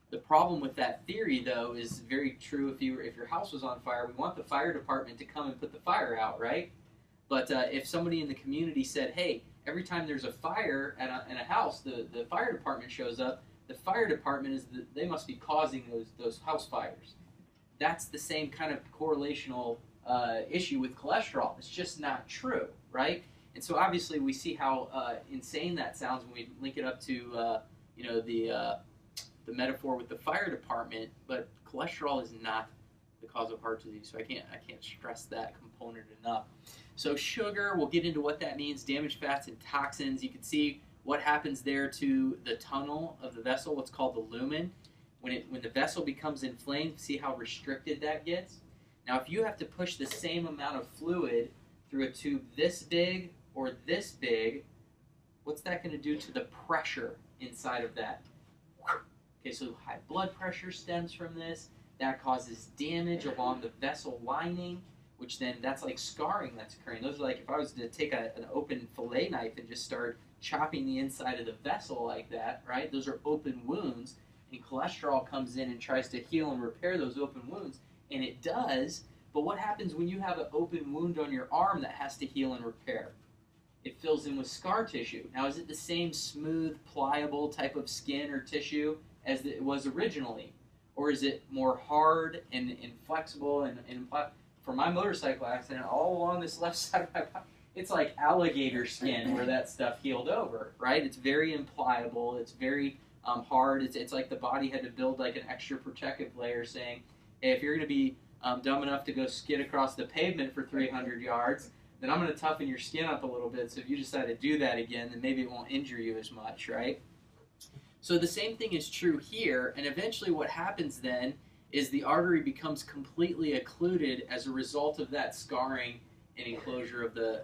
The problem with that theory, though, is very true if your house was on fire. We want the fire department to come and put the fire out, right? But if somebody in the community said, hey, every time there's a fire in a house, the fire department shows up, the fire department they must be causing those house fires. That's the same kind of correlational issue with cholesterol. It's just not true, right? And so obviously we see how insane that sounds when we link it up to the metaphor with the fire department. But cholesterol is not the cause of heart disease. So I can't stress that component enough. So sugar, we'll get into what that means. Damaged fats and toxins. You can see what happens there to the tunnel of the vessel, what's called the lumen. When the vessel becomes inflamed, see how restricted that gets? Now, if you have to push the same amount of fluid through a tube this big or this big, what's that going to do to the pressure inside of that? Okay, so high blood pressure stems from this. That causes damage along the vessel lining, which then that's like scarring that's occurring. Those are like if I was to take an open fillet knife and just start chopping the inside of the vessel like that, right? Those are open wounds, and cholesterol comes in and tries to heal and repair those open wounds, and it does. But what happens when you have an open wound on your arm that has to heal and repair? It fills in with scar tissue. Now, is it the same smooth, pliable type of skin or tissue as it was originally? Or is it more hard and inflexible? And for my motorcycle accident, all along this left side of my body, it's like alligator skin where that stuff healed over, right? It's very impliable. It's very hard. It's like the body had to build like an extra protective layer saying, hey, if you're going to be dumb enough to go skid across the pavement for 300 yards, then I'm going to toughen your skin up a little bit. So if you decide to do that again, then maybe it won't injure you as much, right? So the same thing is true here, and eventually what happens then is the artery becomes completely occluded as a result of that scarring and enclosure of the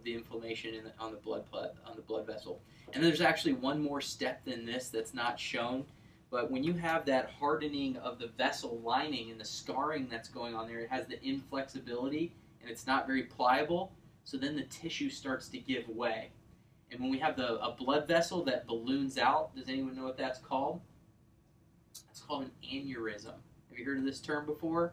inflammation on the blood vessel. And there's actually one more step than this that's not shown. But when you have that hardening of the vessel lining and the scarring that's going on there, it has the inflexibility and it's not very pliable. So then the tissue starts to give way. And when we have a blood vessel that balloons out, does anyone know what that's called? It's called an aneurysm. Have you heard of this term before?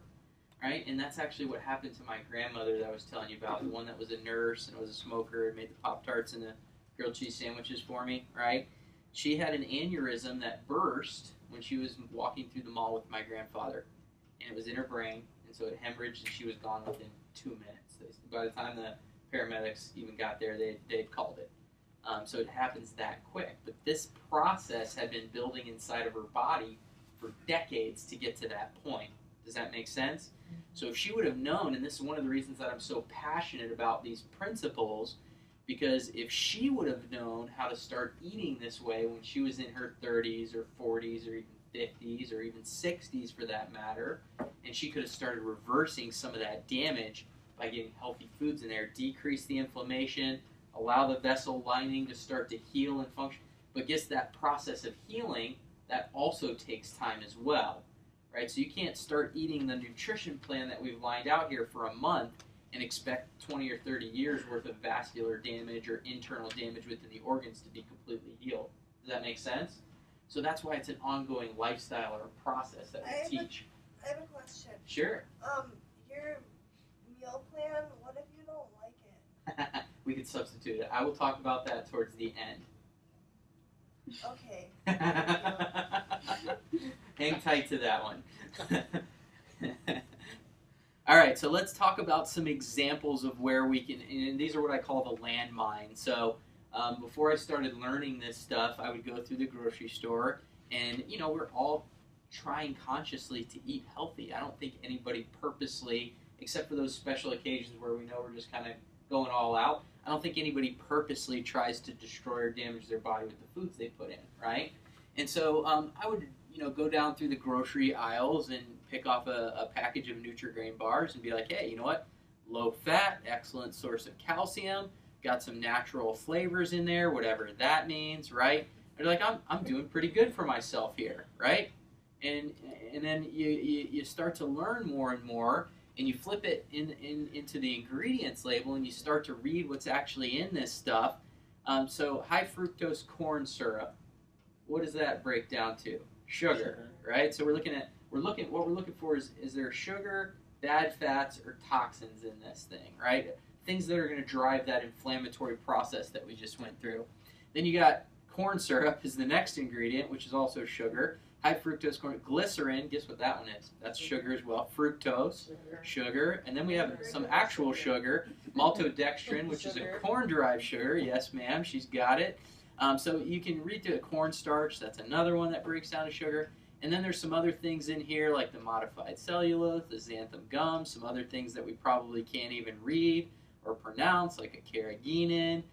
Right? And that's actually what happened to my grandmother that I was telling you about, the one that was a nurse and was a smoker and made the Pop-Tarts and the grilled cheese sandwiches for me, right? She had an aneurysm that burst when she was walking through the mall with my grandfather. And it was in her brain, and so it hemorrhaged and she was gone within 2 minutes. By the time the paramedics even got there, they'd called it. So it happens that quick. But this process had been building inside of her body for decades to get to that point. Does that make sense? So if she would have known, and this is one of the reasons that I'm so passionate about these principles, because if she would have known how to start eating this way when she was in her 30s or 40s or even 50s or even 60s for that matter, and she could have started reversing some of that damage by getting healthy foods in there, decrease the inflammation, allow the vessel lining to start to heal and function. But guess that process of healing, that also takes time as well, right? So you can't start eating the nutrition plan that we've lined out here for a month and expect 20 or 30 years worth of vascular damage or internal damage within the organs to be completely healed. Does that make sense? So that's why it's an ongoing lifestyle or a process that we teach. I have a question. Sure. Your meal plan, what if you don't like it? We could substitute it. I will talk about that towards the end. Okay. Hang tight to that one. All right, so let's talk about some examples of where we can, and these are what I call the landmine. So before I started learning this stuff, I would go through the grocery store, and we're all trying consciously to eat healthy. I don't think anybody purposely, except for those special occasions where we know we're just kind of going all out, I don't think anybody purposely tries to destroy or damage their body with the foods they put in, right? And so I would, go down through the grocery aisles and pick off a package of Nutri-Grain bars and be like, hey, you know what? Low fat, excellent source of calcium, got some natural flavors in there, whatever that means, right? And you're like, I'm doing pretty good for myself here, right? And then you start to learn more and more, and you flip it into the ingredients label, and you start to read what's actually in this stuff. So high fructose corn syrup, what does that break down to? Sugar, right? So what we're looking for is there sugar, bad fats, or toxins in this thing, right? Things that are going to drive that inflammatory process that we just went through. Then you got corn syrup is the next ingredient, which is also sugar. High fructose corn, glycerin, guess what that one is? That's sugar as well. Fructose, sugar. And then we have some actual sugar, maltodextrin, which is a corn-derived sugar. Yes, ma'am, she's got it. So you can read through the cornstarch. That's another one that breaks down to sugar. And then there's some other things in here like the modified cellulose, the xanthan gum, some other things that we probably can't even read or pronounce, like a carrageenan.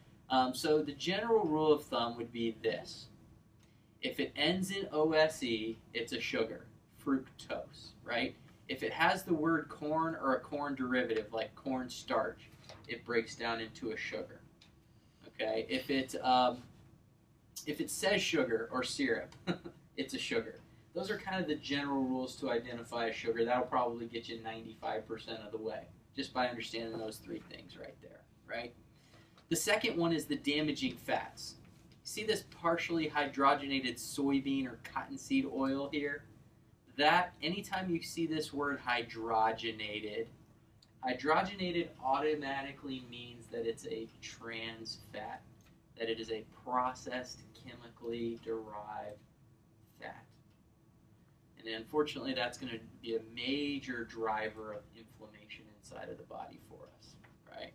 So the general rule of thumb would be this. If it ends in OSE, it's a sugar, fructose, right? If it has the word corn or a corn derivative like cornstarch, it breaks down into a sugar. Okay, if it says sugar or syrup, it's a sugar. Those are kind of the general rules to identify a sugar. That'll probably get you 95% of the way, just by understanding those three things right there, right? The second one is the damaging fats. See this partially hydrogenated soybean or cottonseed oil here? That, anytime you see this word hydrogenated, hydrogenated automatically means that it's a trans fat, that it is a processed, chemically derived fat. And unfortunately, that's going to be a major driver of inflammation inside of the body for us, right?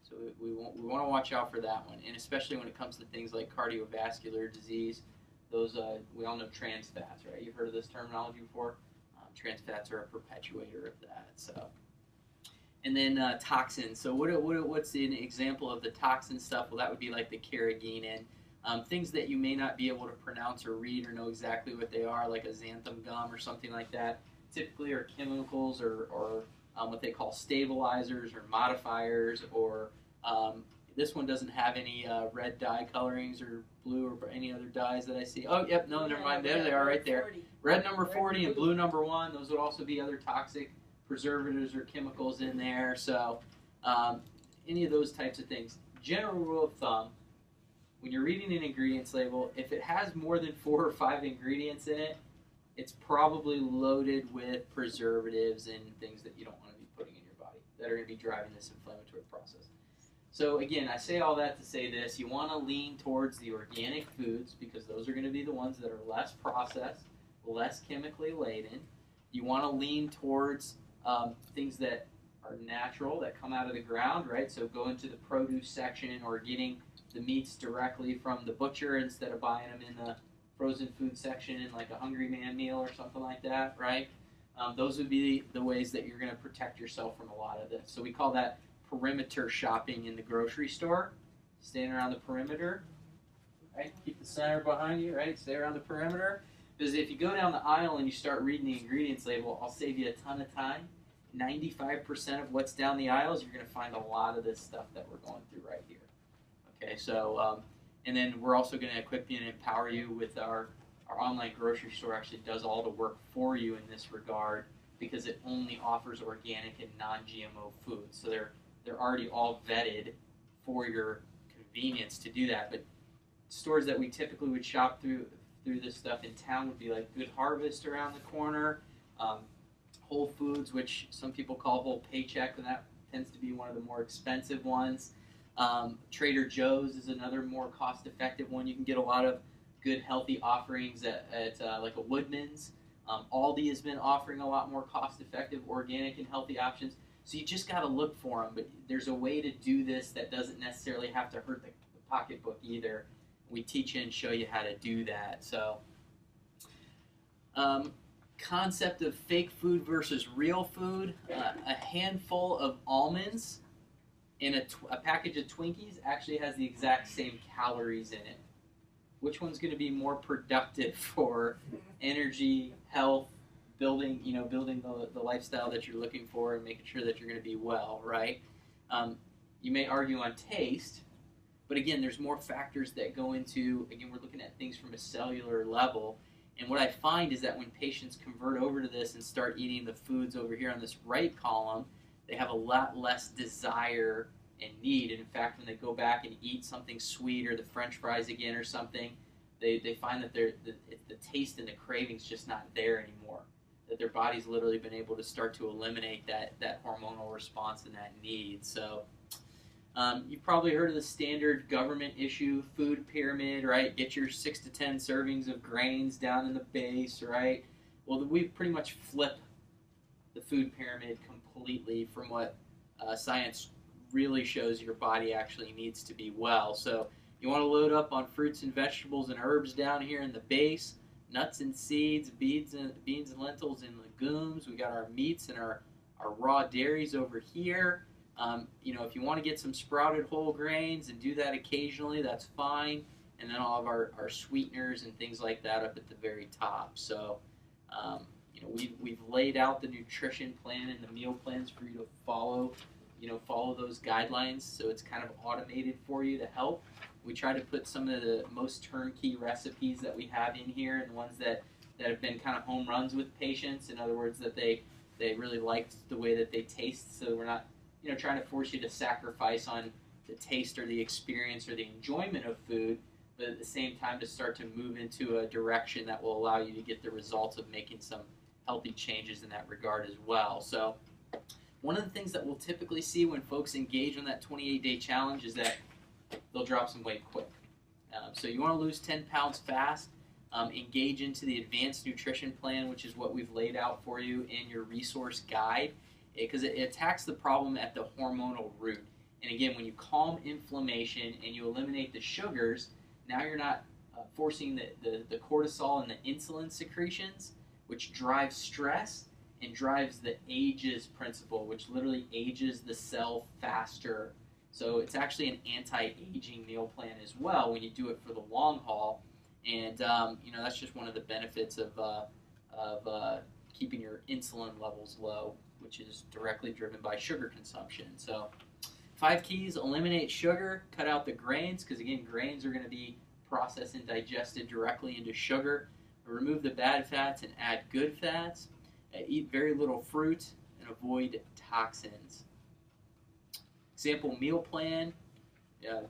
So we want to watch out for that one, and especially when it comes to things like cardiovascular disease. Those we all know trans fats, right? You've heard of this terminology before. Trans fats are a perpetuator of that. So, and then toxins. So what's an example of the toxin stuff? Well, that would be like the carrageenan. Things that you may not be able to pronounce or read or know exactly what they are, like a xanthan gum or something like that, typically are chemicals or what they call stabilizers or modifiers, or this one doesn't have any red dye colorings or blue or any other dyes that I see. Oh, yep, no, never mind. There they are right there. 40. Red number 40 and blue number 1. Those would also be other toxic preservatives or chemicals in there. So any of those types of things. General rule of thumb, when you're reading an ingredients label, if it has more than 4 or 5 ingredients in it, it's probably loaded with preservatives and things that you don't want to be putting in your body that are going to be driving this inflammatory process. So again, I say all that to say this. You want to lean towards the organic foods because those are going to be the ones that are less processed, less chemically laden. You want to lean towards things that are natural, that come out of the ground, right? So go into the produce section or getting the meats directly from the butcher instead of buying them in the frozen food section in like a Hungry Man meal or something like that, right? Those would be the ways that you're going to protect yourself from a lot of this. So we call that perimeter shopping in the grocery store. Stand around the perimeter, right? Keep the center behind you, right? Stay around the perimeter. Because if you go down the aisle and you start reading the ingredients label, I'll save you a ton of time. 95% of what's down the aisles, you're going to find a lot of this stuff that we're going through right here. Okay, so, and then we're also going to equip you and empower you with our online grocery store actually does all the work for you in this regard because it only offers organic and non-GMO foods. So they're already all vetted for your convenience to do that. But stores that we typically would shop through this stuff in town would be like Good Harvest around the corner, Whole Foods, which some people call Whole Paycheck, and that tends to be one of the more expensive ones. Trader Joe's is another more cost-effective one. You can get a lot of good, healthy offerings at like a Woodman's. Aldi has been offering a lot more cost-effective, organic, and healthy options. So you just got to look for them. But there's a way to do this that doesn't necessarily have to hurt the pocketbook either. We teach you and show you how to do that. So, concept of fake food versus real food. A handful of almonds in a package of Twinkies actually has the exact same calories in it. Which one's going to be more productive for energy, health, building the lifestyle that you're looking for and making sure that you're going to be well, right? You may argue on taste, but again, there's more factors that go into, again, we're looking at things from a cellular level. And what I find is that when patients convert over to this and start eating the foods over here on this right column, they have a lot less desire and need. And in fact, when they go back and eat something sweet or the French fries again or something, they find that the taste and the craving's just not there anymore. That their body's literally been able to start to eliminate that hormonal response and that need. So you've probably heard of the standard government issue food pyramid, right? Get your 6 to 10 servings of grains down in the base, right? Well, we pretty much flip the food pyramid completely from what science really shows your body actually needs to be well. So you want to load up on fruits and vegetables and herbs down here in the base, nuts and seeds, beans and lentils and legumes. We got our meats and our raw dairies over here. If you want to get some sprouted whole grains and do that occasionally, that's fine. And then all of our sweeteners and things like that up at the very top. So, we've laid out the nutrition plan and the meal plans for you to follow those guidelines. So it's kind of automated for you to help. We try to put some of the most turnkey recipes that we have in here and the ones that have been kind of home runs with patients. In other words, that they really liked the way that they taste. So we're not trying to force you to sacrifice on the taste or the experience or the enjoyment of food, but at the same time to start to move into a direction that will allow you to get the results of making some healthy changes in that regard as well. So one of the things that we'll typically see when folks engage on that 28-day challenge is that they'll drop some weight quick. So you want to lose 10 pounds fast, engage into the advanced nutrition plan, which is what we've laid out for you in your resource guide, because it attacks the problem at the hormonal root. And again, when you calm inflammation and you eliminate the sugars, now you're not forcing the cortisol and the insulin secretions, which drives stress and drives the ages principle, which literally ages the cell faster. So it's actually an anti-aging meal plan as well when you do it for the long haul. And that's just one of the benefits of keeping your insulin levels low, which is directly driven by sugar consumption. So 5 keys: eliminate sugar, cut out the grains, because again, grains are going to be processed and digested directly into sugar. Remove the bad fats and add good fats. Eat very little fruit and avoid toxins. Example meal plan: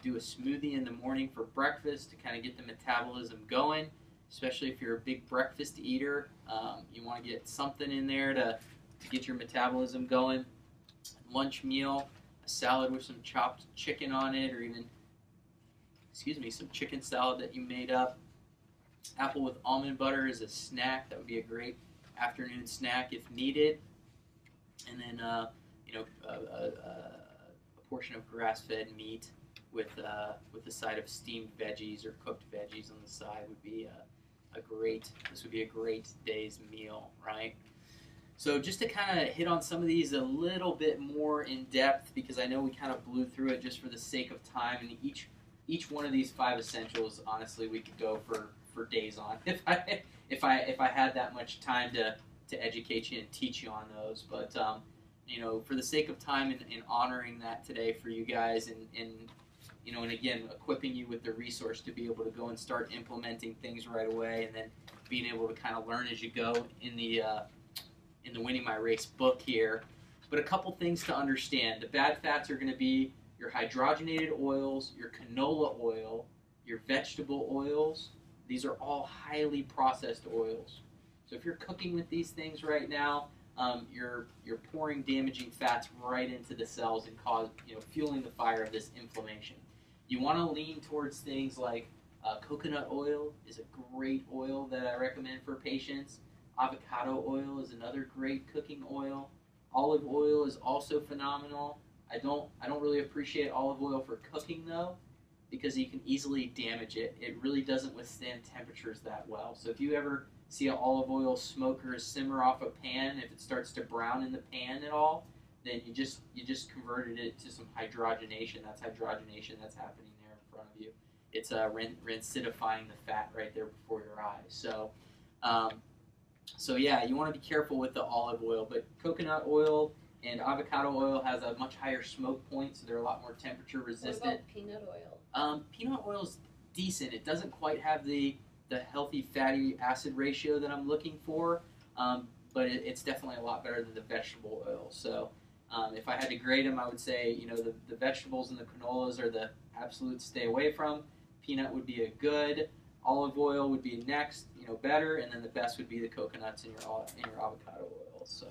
do a smoothie in the morning for breakfast to kind of get the metabolism going, especially if you're a big breakfast eater. You want to get something in there to get your metabolism going. Lunch meal: a salad with some chopped chicken on it, or even, some chicken salad that you made up. Apple with almond butter is a snack. That would be a great afternoon snack if needed. And then, a portion of grass-fed meat with a side of steamed veggies or cooked veggies on the side would be this would be a great day's meal, right? So just to kind of hit on some of these a little bit more in depth, because I know we kind of blew through it just for the sake of time, and each one of these 5 essentials, honestly, we could go for days on if I had that much time to educate you and teach you on those. But for the sake of time and honoring that today for you guys, and again, equipping you with the resource to be able to go and start implementing things right away, and then being able to kind of learn as you go in the Winning My Race book here. But a couple things to understand: the bad fats are going to be your hydrogenated oils, your canola oil, your vegetable oils. These are all highly processed oils. So if you're cooking with these things right now, you're pouring damaging fats right into the cells and fueling the fire of this inflammation. You want to lean towards things like coconut oil is a great oil that I recommend for patients. Avocado oil is another great cooking oil. Olive oil is also phenomenal. I don't really appreciate olive oil for cooking though, because you can easily damage it. It really doesn't withstand temperatures that well. So if you ever see an olive oil smoke or simmer off a pan, if it starts to brown in the pan at all, then you just converted it to some hydrogenation. That's hydrogenation that's happening there in front of you. It's rancidifying the fat right there before your eyes. So yeah, you want to be careful with the olive oil, but coconut oil and avocado oil has a much higher smoke point, so they're a lot more temperature resistant. What about peanut oil? Peanut oil is decent. It doesn't quite have the healthy fatty acid ratio that I'm looking for, but it's definitely a lot better than the vegetable oil. So if I had to grade them, I would say the vegetables and the canolas are the absolute stay away from. Peanut would be a good. Olive oil would be next, better, and then the best would be the coconuts in your avocado oil. So.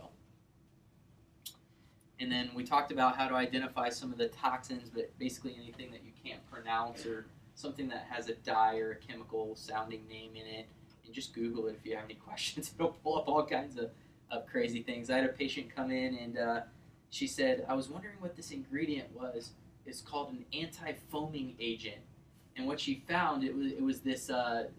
And then we talked about how to identify some of the toxins, but basically anything that you can't pronounce or something that has a dye or a chemical sounding name in it. And just Google it if you have any questions. It'll pull up all kinds of crazy things. I had a patient come in and she said, I was wondering what this ingredient was. It's called an anti-foaming agent. And what she found, it was this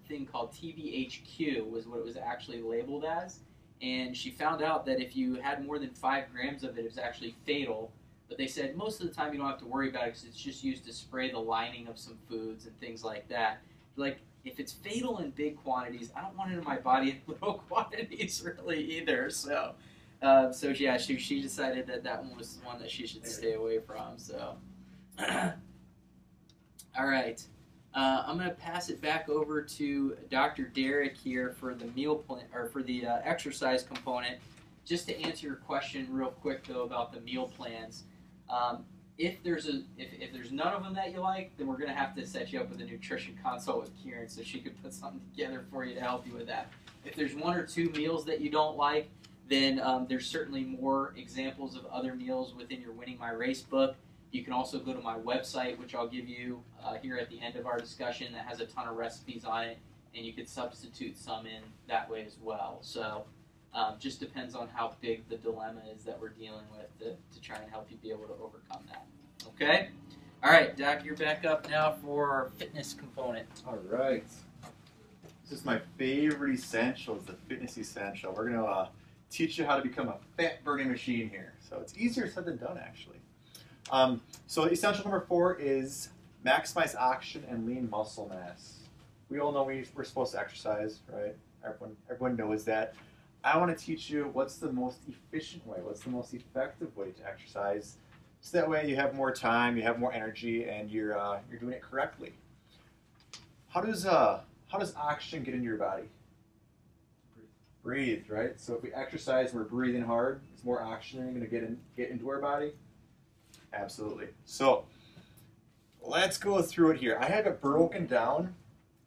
thing called TBHQ was what it was actually labeled as. And she found out that if you had more than 5 grams of it, it was actually fatal. But they said most of the time you don't have to worry about it because it's just used to spray the lining of some foods and things like that. Like, if it's fatal in big quantities, I don't want it in my body in little quantities really either. So yeah, she decided that one was one that she should stay away from. So, all right. I'm going to pass it back over to Dr. Derek here for the meal plan or for the exercise component. Just to answer your question real quick though about the meal plans, if there's none of them that you like, then we're going to have to set you up with a nutrition consult with Kieran so she could put something together for you to help you with that. If there's 1 or 2 meals that you don't like, then there's certainly more examples of other meals within your Winning My Race book. You can also go to my website, which I'll give you here at the end of our discussion, that has a ton of recipes on it, and you could substitute some in that way as well. So just depends on how big the dilemma is that we're dealing with to try and help you be able to overcome that. Okay? All right, Doc, you're back up now for our fitness component. All right. This is my favorite essential, is the fitness essential. We're going to teach you how to become a fat burning machine here. So it's easier said than done, actually. So essential number 4 is maximize oxygen and lean muscle mass. We all know we're supposed to exercise, right? Everyone knows that. I want to teach you what's the most efficient way, what's the most effective way to exercise, so that way you have more time, you have more energy, and you're doing it correctly. How does oxygen get into your body? Breathe, right? So if we exercise and we're breathing hard, is more oxygen going to get into our body? Absolutely. So let's go through it here. I have it broken down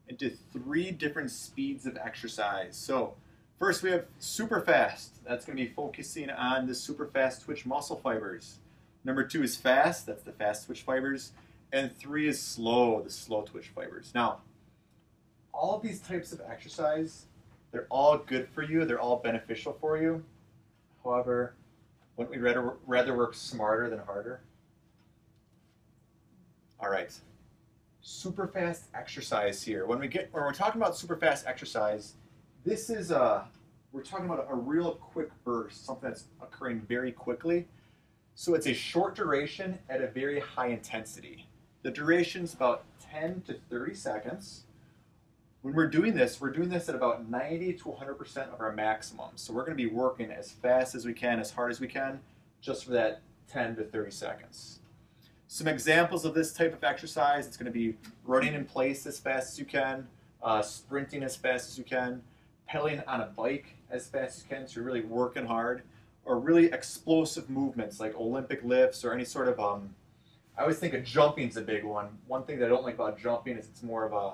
into 3 different speeds of exercise. So first we have super fast. That's going to be focusing on the super fast twitch muscle fibers. Number 2 is fast. That's the fast twitch fibers. And 3 is slow, the slow twitch fibers. Now, all of these types of exercise, they're all good for you. They're all beneficial for you. However, wouldn't we rather work smarter than harder? All right. Super fast exercise here. When we're talking about super fast exercise, this is we're talking about a real quick burst, something that's occurring very quickly. So it's a short duration at a very high intensity. The duration's about 10 to 30 seconds. When we're doing this at about 90 to 100% of our maximum. So we're going to be working as fast as we can, as hard as we can, just for that 10 to 30 seconds. Some examples of this type of exercise, it's going to be running in place as fast as you can, sprinting as fast as you can, pedaling on a bike as fast as you can, so you're really working hard, or really explosive movements like Olympic lifts or any sort of, I always think of jumping's a big one. One thing that I don't like about jumping is it's more of a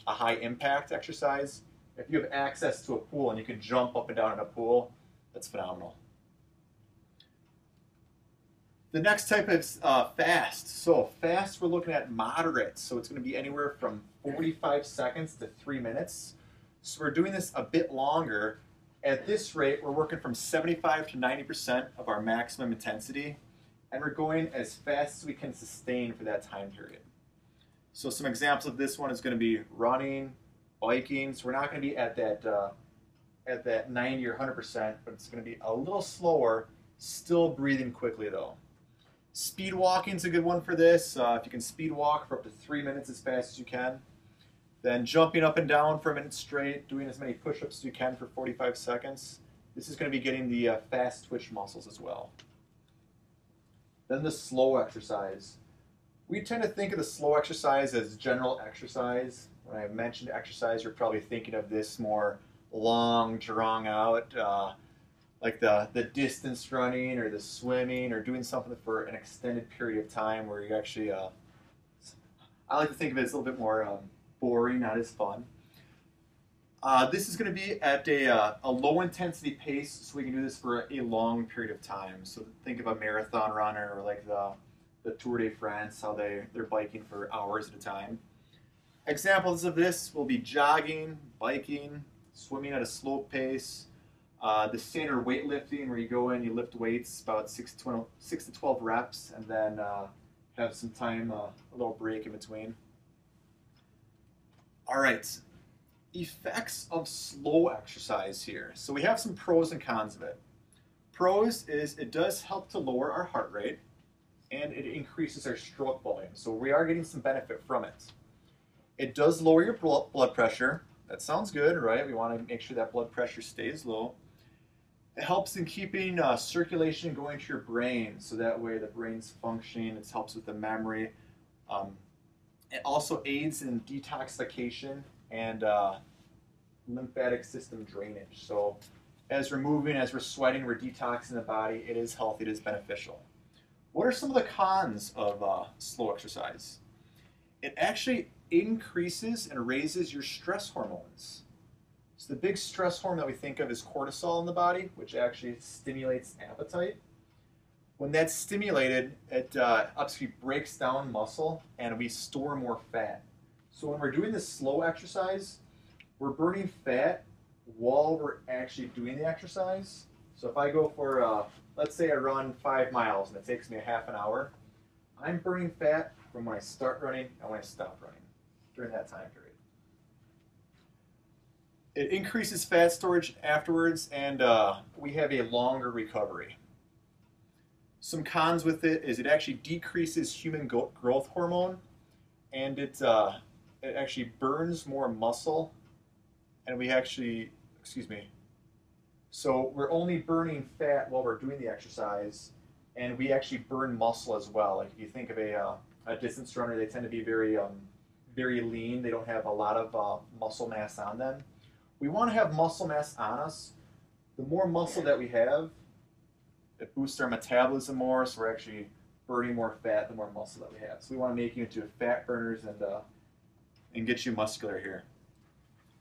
high impact exercise. If you have access to a pool and you can jump up and down in a pool, that's phenomenal. The next type is fast. So fast, we're looking at moderate. So it's going to be anywhere from 45 seconds to 3 minutes. So we're doing this a bit longer. At this rate, we're working from 75 to 90% of our maximum intensity, and we're going as fast as we can sustain for that time period. So some examples of this one is going to be running, biking. So we're not going to be at that 90 or 100%, but it's going to be a little slower, still breathing quickly though. Speed walking is a good one for this. If you can speed walk for up to 3 minutes as fast as you can. Then jumping up and down for a minute straight, doing as many push-ups as you can for 45 seconds. This is going to be getting the fast twitch muscles as well. Then the slow exercise. We tend to think of the slow exercise as general exercise. When I mentioned exercise, you're probably thinking of this more long, drawn out, like the distance running or the swimming or doing something for an extended period of time where you actually, I like to think of it as a little bit more boring, not as fun. This is going to be at a low intensity pace, so we can do this for a long period of time. So think of a marathon runner or like the Tour de France, how they're biking for hours at a time. Examples of this will be jogging, biking, swimming at a slow pace, the standard weightlifting where you go in, you lift weights about 6 to 12 reps, and then have some time, a little break in between. All right, effects of slow exercise here. So we have some pros and cons of it. Pros is it does help to lower our heart rate, and it increases our stroke volume. So we are getting some benefit from it. It does lower your blood pressure. That sounds good, right? We want to make sure that blood pressure stays low. It helps in keeping circulation going to your brain, so that way the brain's functioning. It helps with the memory. It also aids in detoxification and lymphatic system drainage. So as we're moving, as we're sweating, we're detoxing the body. It is healthy, it is beneficial. What are some of the cons of slow exercise? It actually increases and raises your stress hormones. So the big stress hormone that we think of is cortisol in the body, which actually stimulates appetite. When that's stimulated, it actually breaks down muscle and we store more fat. So when we're doing this slow exercise, we're burning fat while we're actually doing the exercise. So if I go for, let's say I run 5 miles and it takes me a half an hour, I'm burning fat from when I start running and when I stop running during that time period. It increases fat storage afterwards, and we have a longer recovery. Some cons with it is it actually decreases human growth hormone, and it actually burns more muscle, and we actually, excuse me, so we're only burning fat while we're doing the exercise, and we actually burn muscle as well. Like if you think of a distance runner, they tend to be very lean. They don't have a lot of muscle mass on them. We want to have muscle mass on us. The more muscle that we have, it boosts our metabolism more, so we're actually burning more fat the more muscle that we have. So we want to make you into fat burners and get you muscular here.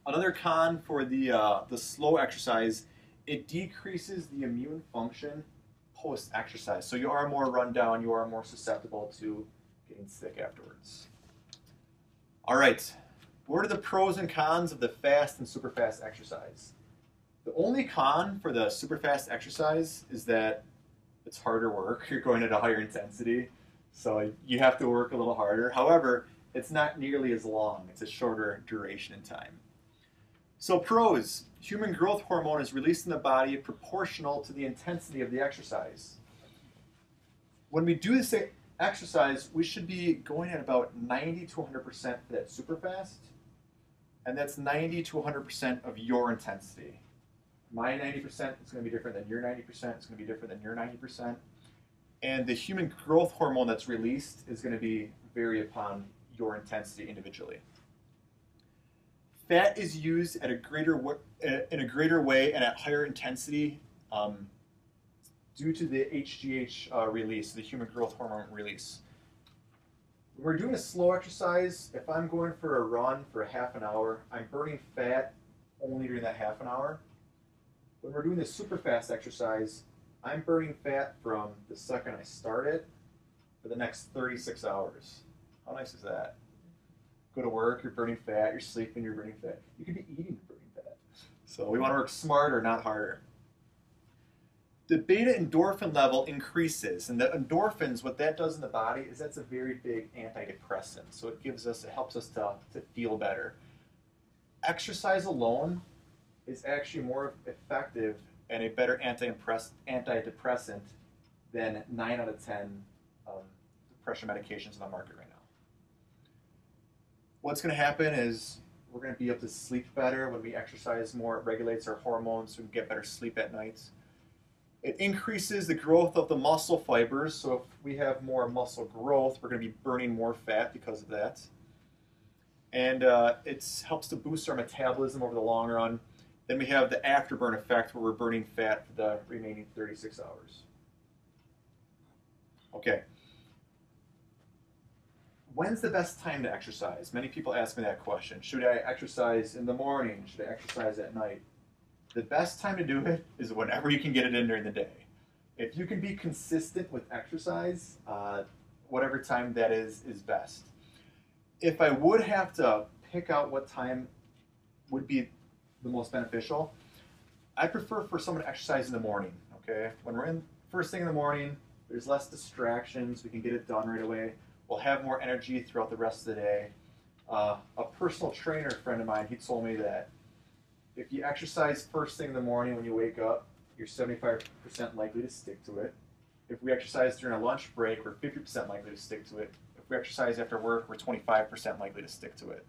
Another con for the slow exercise, it decreases the immune function post-exercise. So you are more run down, you are more susceptible to getting sick afterwards. All right, what are the pros and cons of the fast and super fast exercise? The only con for the super fast exercise is that it's harder work. You're going at a higher intensity, so you have to work a little harder. However, it's not nearly as long. It's a shorter duration in time. So pros, human growth hormone is released in the body proportional to the intensity of the exercise. When we do this exercise, we should be going at about 90 to 100% for that super fast, and that's 90 to 100% of your intensity. My 90% is going to be different than your 90%, it's going to be different than your 90%, and the human growth hormone that's released is going to vary upon your intensity individually. Fat is used at in a greater way and at higher intensity due to the HGH release, the human growth hormone release. When we're doing a slow exercise, if I'm going for a run for half an hour, I'm burning fat only during that half an hour. When we're doing the super fast exercise, I'm burning fat from the second I start it for the next 36 hours. How nice is that? Go to work, you're burning fat, you're sleeping, you're burning fat. You could be eating and burning fat. So we want to work smarter, not harder. The beta endorphin level increases, and the endorphins, what that does in the body is that's a very big antidepressant. So it helps us to feel better. Exercise alone is actually more effective and a better antidepressant than 9 out of 10 depression medications on the market right now. What's going to happen is we're going to be able to sleep better when we exercise more. It regulates our hormones so we can get better sleep at night. It increases the growth of the muscle fibers. So if we have more muscle growth, we're going to be burning more fat because of that. And it helps to boost our metabolism over the long run. Then we have the afterburn effect where we're burning fat for the remaining 36 hours. Okay. When's the best time to exercise? Many people ask me that question. Should I exercise in the morning? Should I exercise at night? The best time to do it is whenever you can get it in during the day. If you can be consistent with exercise, whatever time that is best. If I would have to pick out what time would be the most beneficial, I prefer for someone to exercise in the morning, okay? When we're in first thing in the morning, there's less distractions, we can get it done right away. We'll have more energy throughout the rest of the day. A personal trainer friend of mine, he told me that if you exercise first thing in the morning when you wake up, you're 75% likely to stick to it. If we exercise during a lunch break, we're 50% likely to stick to it. If we exercise after work, we're 25% likely to stick to it.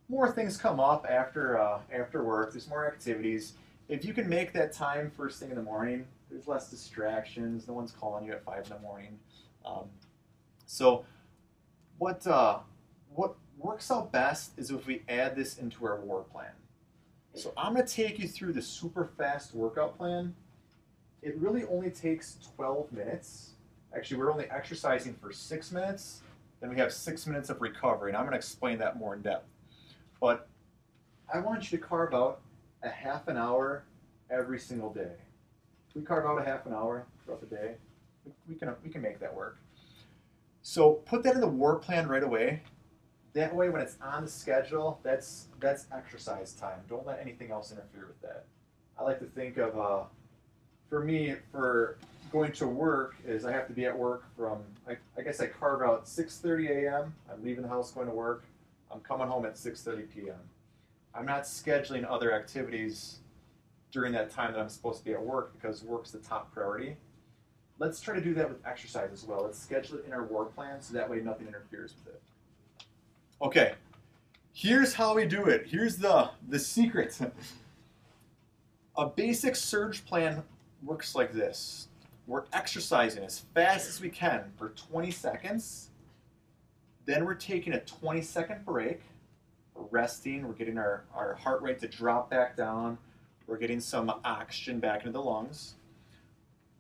More things come up after work, there's more activities. If you can make that time first thing in the morning, there's less distractions, no one's calling you at 5 in the morning. So what works out best is if we add this into our war plan. So I'm going to take you through the super fast workout plan. It really only takes 12 minutes. Actually, we're only exercising for 6 minutes. Then we have 6 minutes of recovery, and I'm going to explain that more in depth. But I want you to carve out a half an hour every single day. If we carve out a half an hour throughout the day, we can make that work. So put that in the war plan right away. That way, when it's on the schedule, that's exercise time. Don't let anything else interfere with that. I like to think of, for me, for going to work, is I have to be at work from, I guess I carve out 6:30 a.m. I'm leaving the house going to work. I'm coming home at 6:30 p.m. I'm not scheduling other activities during that time that I'm supposed to be at work because work's the top priority. Let's try to do that with exercise as well. Let's schedule it in our work plan so that way nothing interferes with it. Okay, here's how we do it. Here's the secret. A basic surge plan works like this. We're exercising as fast as we can for 20 seconds. Then we're taking a 20-second break. We're resting. We're getting our heart rate to drop back down. We're getting some oxygen back into the lungs.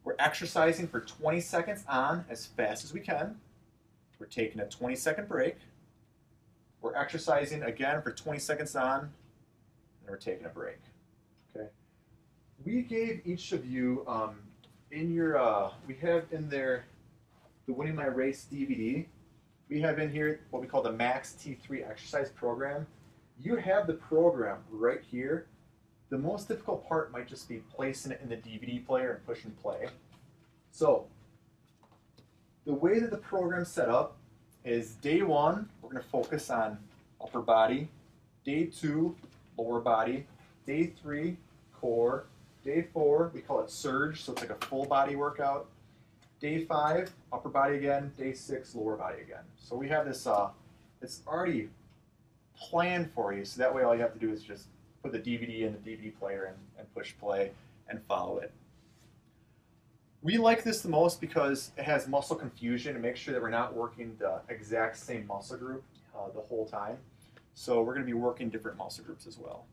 We're exercising for 20 seconds on as fast as we can. We're taking a 20-second break. We're exercising again for 20 seconds on, and we're taking a break. Okay. We gave each of you in your we have in there the Winning My Race DVD. We have in here what we call the Max T3 exercise program. You have the program right here. The most difficult part might just be placing it in the DVD player and pushing play. So, the way that the program's set up is day 1, we're going to focus on upper body. Day 2, lower body. Day 3, core. Day 4, we call it surge, so it's like a full body workout. Day 5, upper body again. Day 6, lower body again. So we have this, it's already planned for you, so that way all you have to do is just put the DVD in the DVD player and push play and follow it. We like this the most because it has muscle confusion and makes sure that we're not working the exact same muscle group the whole time. So we're going to be working different muscle groups as well.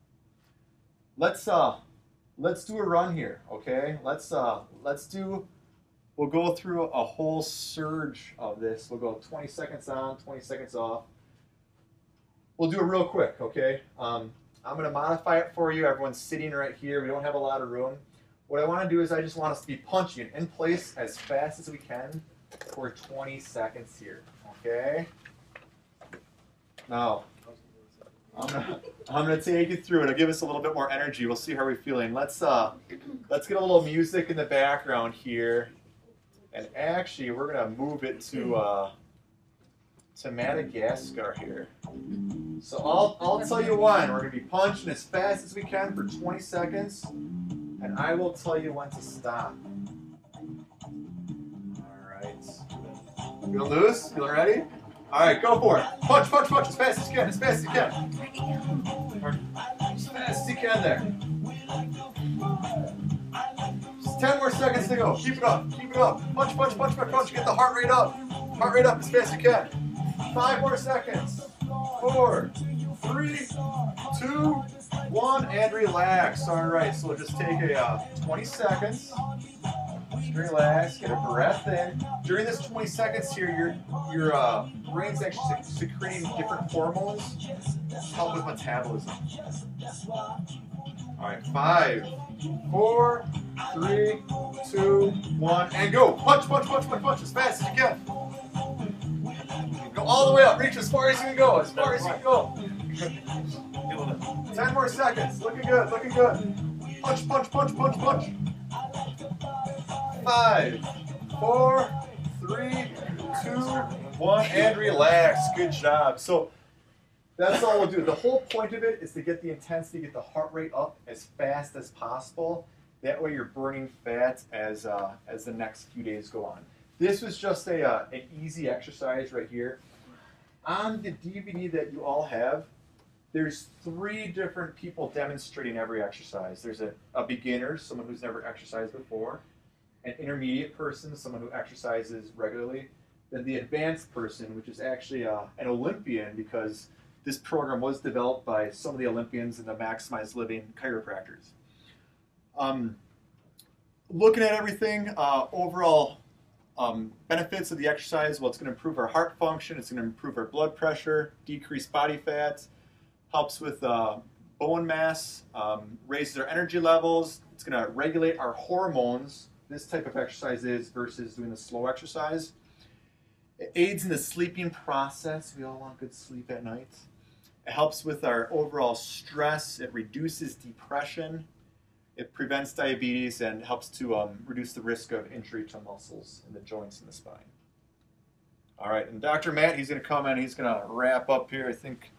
Let's do a run here, okay? We'll go through a whole surge of this. We'll go 20 seconds on, 20 seconds off. We'll do it real quick, okay? I'm going to modify it for you. Everyone's sitting right here. We don't have a lot of room. What I want to do is I just want us to be punching in place as fast as we can for 20 seconds here, okay? Now, I'm gonna take you through it. It'll give us a little bit more energy. We'll see how we're feeling. Let's get a little music in the background here, and actually we're gonna move it to Madagascar here. So I'll tell you when. We're gonna be punching as fast as we can for 20 seconds, and I will tell you when to stop. All right. Feel loose? Feel ready? All right, go for it. Punch, punch, punch as fast as you can, as fast as you can. As fast as you can there. Just 10 more seconds to go. Keep it up, keep it up. Punch, punch, punch, punch, punch. Get the heart rate up. Heart rate up as fast as you can. 5 more seconds. 4, 3, 2, 1, and relax. All right, so we'll just take a 20 seconds. Just relax, get a breath in. During this 20 seconds here, your brain's actually secreting different hormones to help with metabolism. All right, 5, 4, 3, 2, 1, and go. Punch, punch, punch, punch, punch as fast as you can. Go all the way up. Reach as far as you can go. As far as you can go. 10 more seconds. Looking good. Looking good. Punch, punch, punch, punch, punch. 5, 4, 3, 2, 1, and relax. Good job. So that's all we'll do. The whole point of it is to get the intensity, get the heart rate up as fast as possible. That way you're burning fat as the next few days go on. This was just an easy exercise right here. On the DVD that you all have, there's 3 different people demonstrating every exercise. There's a beginner, someone who's never exercised before, an intermediate person, someone who exercises regularly, then the advanced person, which is actually an Olympian, because this program was developed by some of the Olympians and the Maximized Living chiropractors. Looking at everything, overall benefits of the exercise, well, it's going to improve our heart function, it's going to improve our blood pressure, decrease body fat, helps with bone mass, raises our energy levels, it's going to regulate our hormones. This type of exercise is versus doing the slow exercise. It aids in the sleeping process. We all want good sleep at night. It helps with our overall stress. It reduces depression. It prevents diabetes and helps to reduce the risk of injury to muscles in the joints in the spine. All right, and Dr. Matt, he's going to come in. He's going to wrap up here, I think.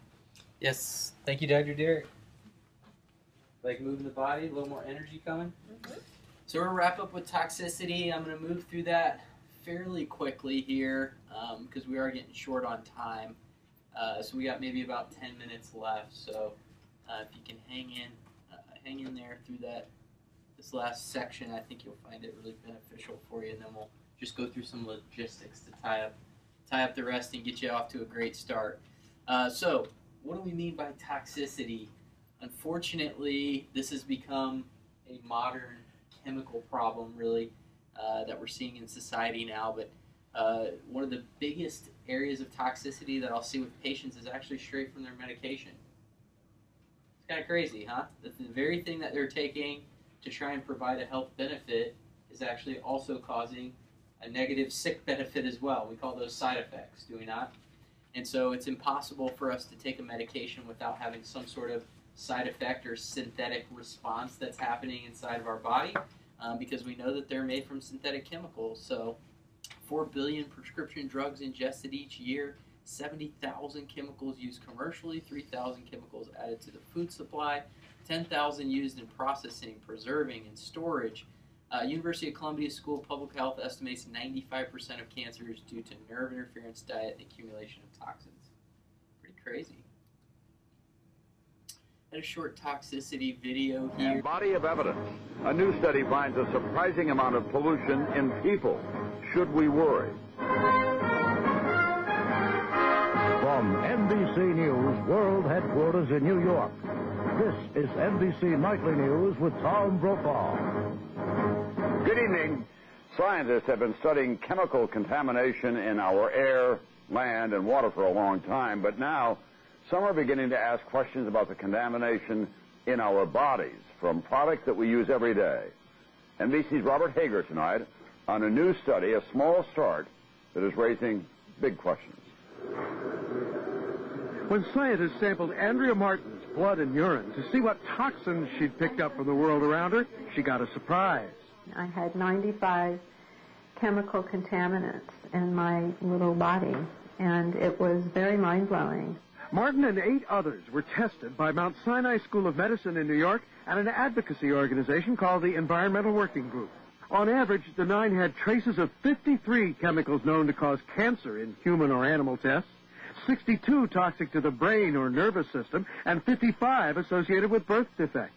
Yes, thank you, Dr. Derek. Like moving the body, a little more energy coming. So we'll wrap up with toxicity. I'm going to move through that fairly quickly here because we are getting short on time. So we got maybe about 10 minutes left. So if you can hang in there through this last section, I think you'll find it really beneficial for you. And then we'll just go through some logistics to tie up the rest and get you off to a great start. So what do we mean by toxicity? Unfortunately, this has become a modern chemical problem, really, that we're seeing in society now. But one of the biggest areas of toxicity that I'll see with patients is actually straight from their medication. It's kind of crazy, huh? That the very thing that they're taking to try and provide a health benefit is actually also causing a negative sick benefit as well. We call those side effects, do we not? And so it's impossible for us to take a medication without having some sort of side effect or synthetic response that's happening inside of our body because we know that they're made from synthetic chemicals. So 4 billion prescription drugs ingested each year, 70,000 chemicals used commercially, 3,000 chemicals added to the food supply, 10,000 used in processing, preserving, and storage. University of Columbia School of Public Health estimates 95% of cancers due to nerve interference, diet, and accumulation of toxins. Pretty crazy. And a short toxicity video here. Body of evidence. A new study finds a surprising amount of pollution in people. Should we worry? From NBC News World Headquarters in New York, this is NBC Nightly News with Tom Brokaw. Good evening. Scientists have been studying chemical contamination in our air, land, and water for a long time, but now some are beginning to ask questions about the contamination in our bodies from products that we use every day. NBC's Robert Hager tonight on a new study, a small start, that is raising big questions. When scientists sampled Andrea Martin's blood and urine to see what toxins she'd picked up from the world around her, she got a surprise. I had 95 chemical contaminants in my little body, and it was very mind-blowing. Martin and 8 others were tested by Mount Sinai School of Medicine in New York and an advocacy organization called the Environmental Working Group. On average, the 9 had traces of 53 chemicals known to cause cancer in human or animal tests, 62 toxic to the brain or nervous system, and 55 associated with birth defects.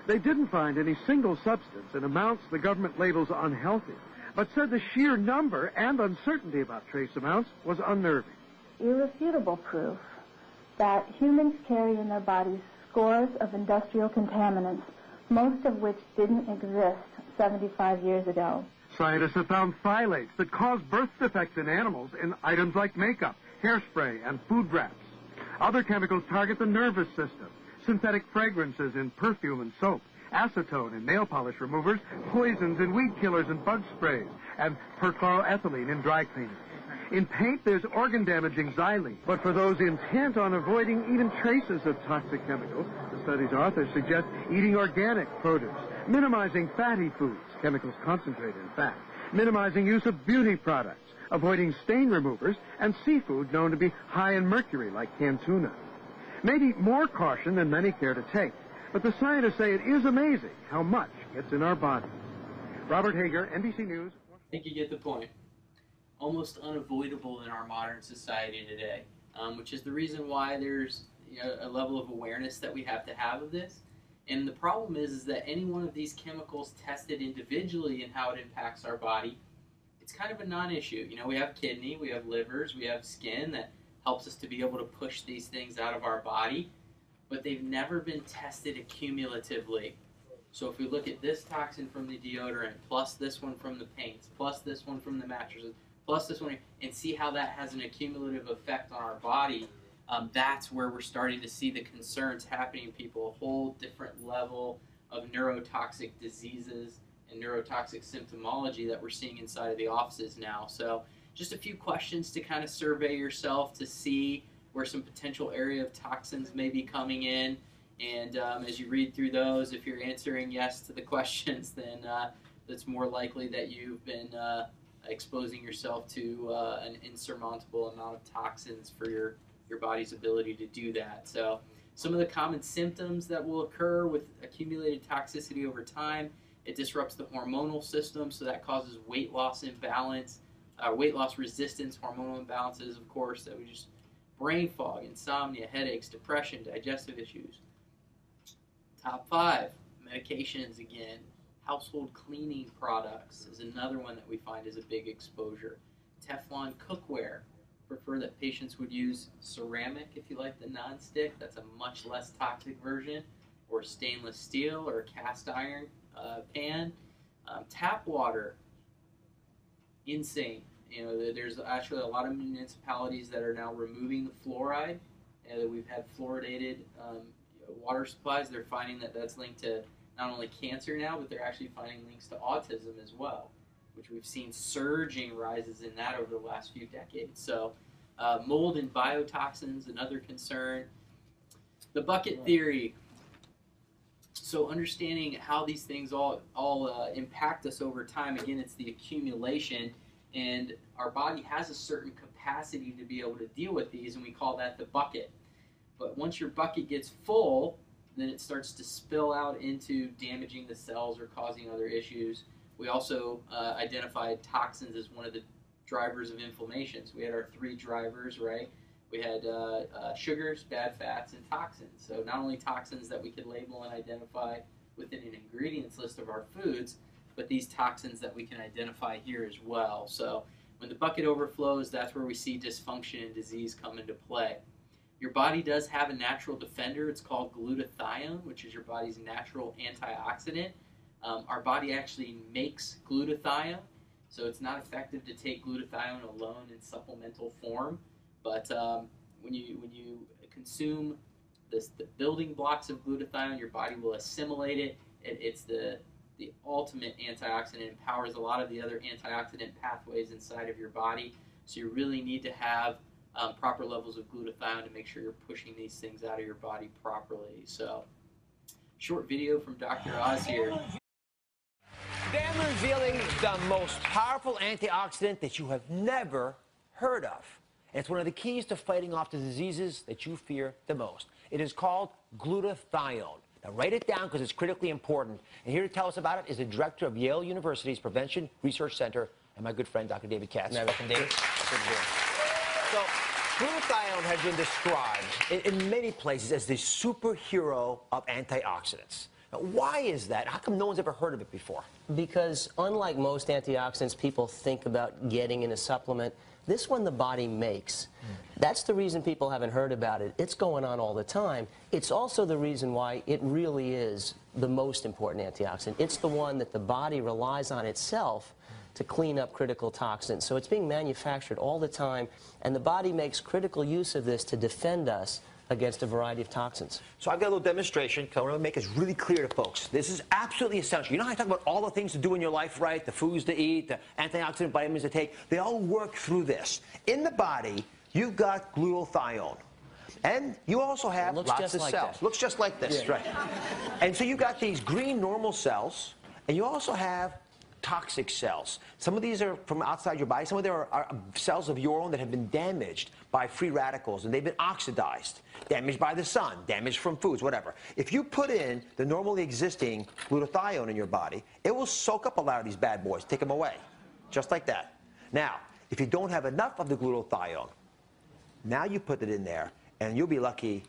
They didn't find any single substance in amounts the government labels unhealthy, but said the sheer number and uncertainty about trace amounts was unnerving. Irrefutable proof that humans carry in their bodies scores of industrial contaminants, most of which didn't exist 75 years ago. Scientists have found phthalates that cause birth defects in animals in items like makeup, hairspray, and food wraps. Other chemicals target the nervous system. Synthetic fragrances in perfume and soap, acetone in nail polish removers, poisons in weed killers and bug sprays, and perchloroethylene in dry cleaners. In paint, there's organ-damaging xylene. But for those intent on avoiding even traces of toxic chemicals, the study's authors suggest eating organic produce, minimizing fatty foods, chemicals concentrated in fat, minimizing use of beauty products, avoiding stain removers, and seafood known to be high in mercury, like canned tuna. Maybe more caution than many care to take, but the scientists say it is amazing how much gets in our bodies. Robert Hager, NBC News. I think you get the point. Almost unavoidable in our modern society today, which is the reason why there's a level of awareness that we have to have of this. And the problem is that any one of these chemicals tested individually and how it impacts our body, it's kind of a non-issue. We have kidney, we have livers, we have skin that helps us to be able to push these things out of our body, but they've never been tested accumulatively. So if we look at this toxin from the deodorant, plus this one from the paints, plus this one from the mattresses, plus this one, and see how that has an accumulative effect on our body, that's where we're starting to see the concerns happening in people, a whole different level of neurotoxic diseases and neurotoxic symptomology that we're seeing inside of the offices now. So just a few questions to kind of survey yourself to see where some potential area of toxins may be coming in. And as you read through those, if you're answering yes to the questions, then it's more likely that you've been exposing yourself to an insurmountable amount of toxins for your body's ability to do that. So Some of the common symptoms that will occur with accumulated toxicity over time: it disrupts the hormonal system, so that causes weight loss imbalance, weight loss resistance, hormonal imbalances, of course, that we just brain fog, insomnia, headaches, depression, digestive issues. Top 5, medications again. Household cleaning products is another one that we find is a big exposure. Teflon cookware. Prefer that patients would use ceramic if you like the non-stick. That's a much less toxic version. Or stainless steel or cast iron pan. Tap water. Insane. You know, there's actually a lot of municipalities that are now removing the fluoride. We've had fluoridated water supplies. They're finding that that's linked to not only cancer now, but they're actually finding links to autism as well, which we've seen surging rises in that over the last few decades. So mold and biotoxins, another concern. The bucket theory. So understanding how these things all impact us over time. Again, it's the accumulation, and our body has a certain capacity to be able to deal with these, and we call that the bucket. But once your bucket gets full, then it starts to spill out into damaging the cells or causing other issues. We also identified toxins as one of the drivers of inflammation. So we had our 3 drivers, right? We had sugars, bad fats, and toxins. So not only toxins that we could label and identify within an ingredients list of our foods, but these toxins that we can identify here as well. So when the bucket overflows, that's where we see dysfunction and disease come into play. Your body does have a natural defender. It's called glutathione, which is your body's natural antioxidant. Our body actually makes glutathione, so it's not effective to take glutathione alone in supplemental form. But when you consume the building blocks of glutathione, your body will assimilate it. It's the ultimate antioxidant. It empowers a lot of the other antioxidant pathways inside of your body. So you really need to have proper levels of glutathione to make sure you're pushing these things out of your body properly. So, short video from Dr. Oz here. Today I'm revealing the most powerful antioxidant that you have never heard of. And it's one of the keys to fighting off the diseases that you fear the most. It is called glutathione. Now write it down because it's critically important. And here to tell us about it is the director of Yale University's Prevention Research Center and my good friend, Dr. David Katz. Welcome, David. So, glutathione has been described in many places as the superhero of antioxidants. Now, why is that? How come no one's ever heard of it before? Because unlike most antioxidants people think about getting in a supplement, this one the body makes. That's the reason people haven't heard about it. It's going on all the time. It's also the reason why it really is the most important antioxidant. It's the one that the body relies on itself to clean up critical toxins. So it's being manufactured all the time, and the body makes critical use of this to defend us against a variety of toxins. So I've got a little demonstration because I want to make this really clear to folks. This is absolutely essential. You know how I talk about all the things to do in your life, right? The foods to eat, the antioxidant vitamins to take. They all work through this. In the body, you've got glutathione. And you also have lots of cells. Looks just like this, right? And so you've got these green normal cells, and you also have toxic cells. Some of these are from outside your body. Some of them are cells of your own that have been damaged by free radicals, and they've been oxidized, damaged by the sun, damaged from foods, whatever. If you put in the normally existing glutathione in your body, it will soak up a lot of these bad boys, take them away, just like that. Now, if you don't have enough of the glutathione, now you put it in there, and you'll be lucky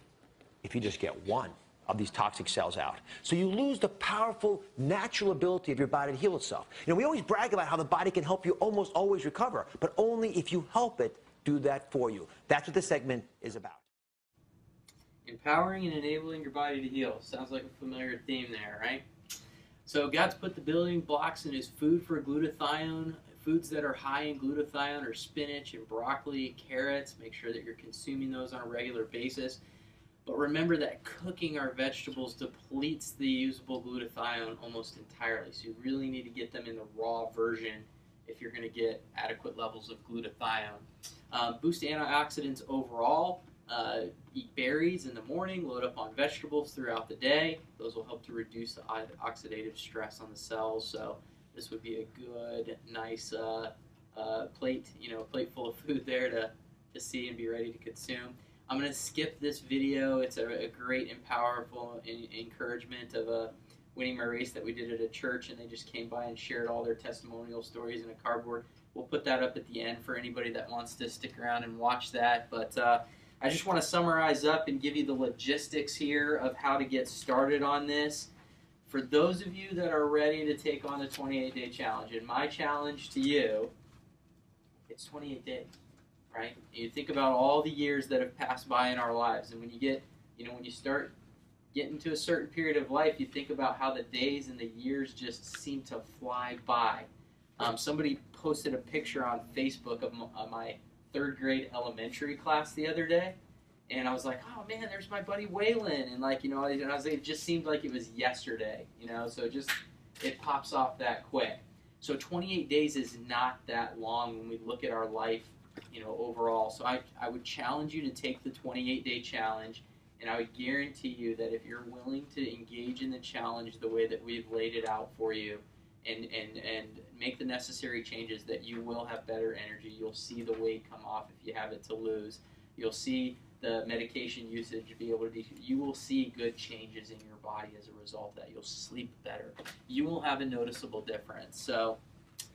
if you just get one of these toxic cells out. So you lose the powerful natural ability of your body to heal itself. You know, we always brag about how the body can help you almost always recover, but only if you help it do that for you. That's what this segment is about. Empowering and enabling your body to heal. Sounds like a familiar theme there, right? So God's put the building blocks in his food for glutathione. Foods that are high in glutathione are spinach and broccoli, carrots. Make sure that you're consuming those on a regular basis. But remember that cooking our vegetables depletes the usable glutathione almost entirely. So you really need to get them in the raw version if you're going to get adequate levels of glutathione. Boost antioxidants overall. Eat berries in the morning, load up on vegetables throughout the day. Those will help to reduce the oxidative stress on the cells. So this would be a good, nice plate full of food there to see and be ready to consume. I'm going to skip this video. It's a great and powerful encouragement of winning my race that we did at a church, and they just came by and shared all their testimonial stories in a cardboard. We'll put that up at the end for anybody that wants to stick around and watch that. But I just want to summarize up and give you the logistics here of how to get started on this. For those of you that are ready to take on the 28-day challenge, and my challenge to you, it's 28 days, right? You think about all the years that have passed by in our lives, and when you get, when you start getting to a certain period of life, you think about how the days and the years just seem to fly by. Somebody posted a picture on Facebook of my third grade elementary class the other day, and I was like, oh man, there's my buddy Waylon, and and I was like, it just seemed like it was yesterday, so it pops off that quick. So 28 days is not that long when we look at our life, overall. So I would challenge you to take the 28-day challenge, and I would guarantee you that if you're willing to engage in the challenge the way that we've laid it out for you, and make the necessary changes, that you will have better energy. You'll see the weight come off if you have it to lose. You'll see the medication usage be able to decrease. You will see good changes in your body as a result of that. You'll sleep better. You will have a noticeable difference. So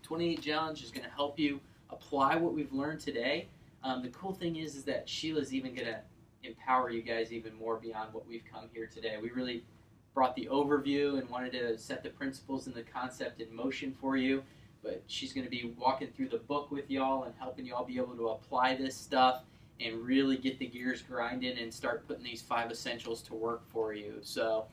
28 challenge is going to help you apply what we've learned today. The cool thing is that Sheila's even going to empower you guys even more beyond what we've come here today. We really brought the overview and wanted to set the principles and the concept in motion for you, but she's going to be walking through the book with y'all and helping y'all be able to apply this stuff and really get the gears grinding and start putting these 5 essentials to work for you. So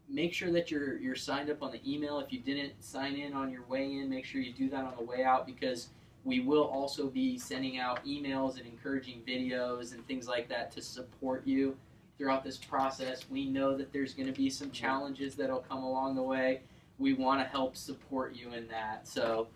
make sure that you're signed up on the email. If you didn't sign in on your way in, make sure you do that on the way out, because we will also be sending out emails and encouraging videos and things like that to support you throughout this process. We know that there's going to be some challenges that'll come along the way. We want to help support you in that. So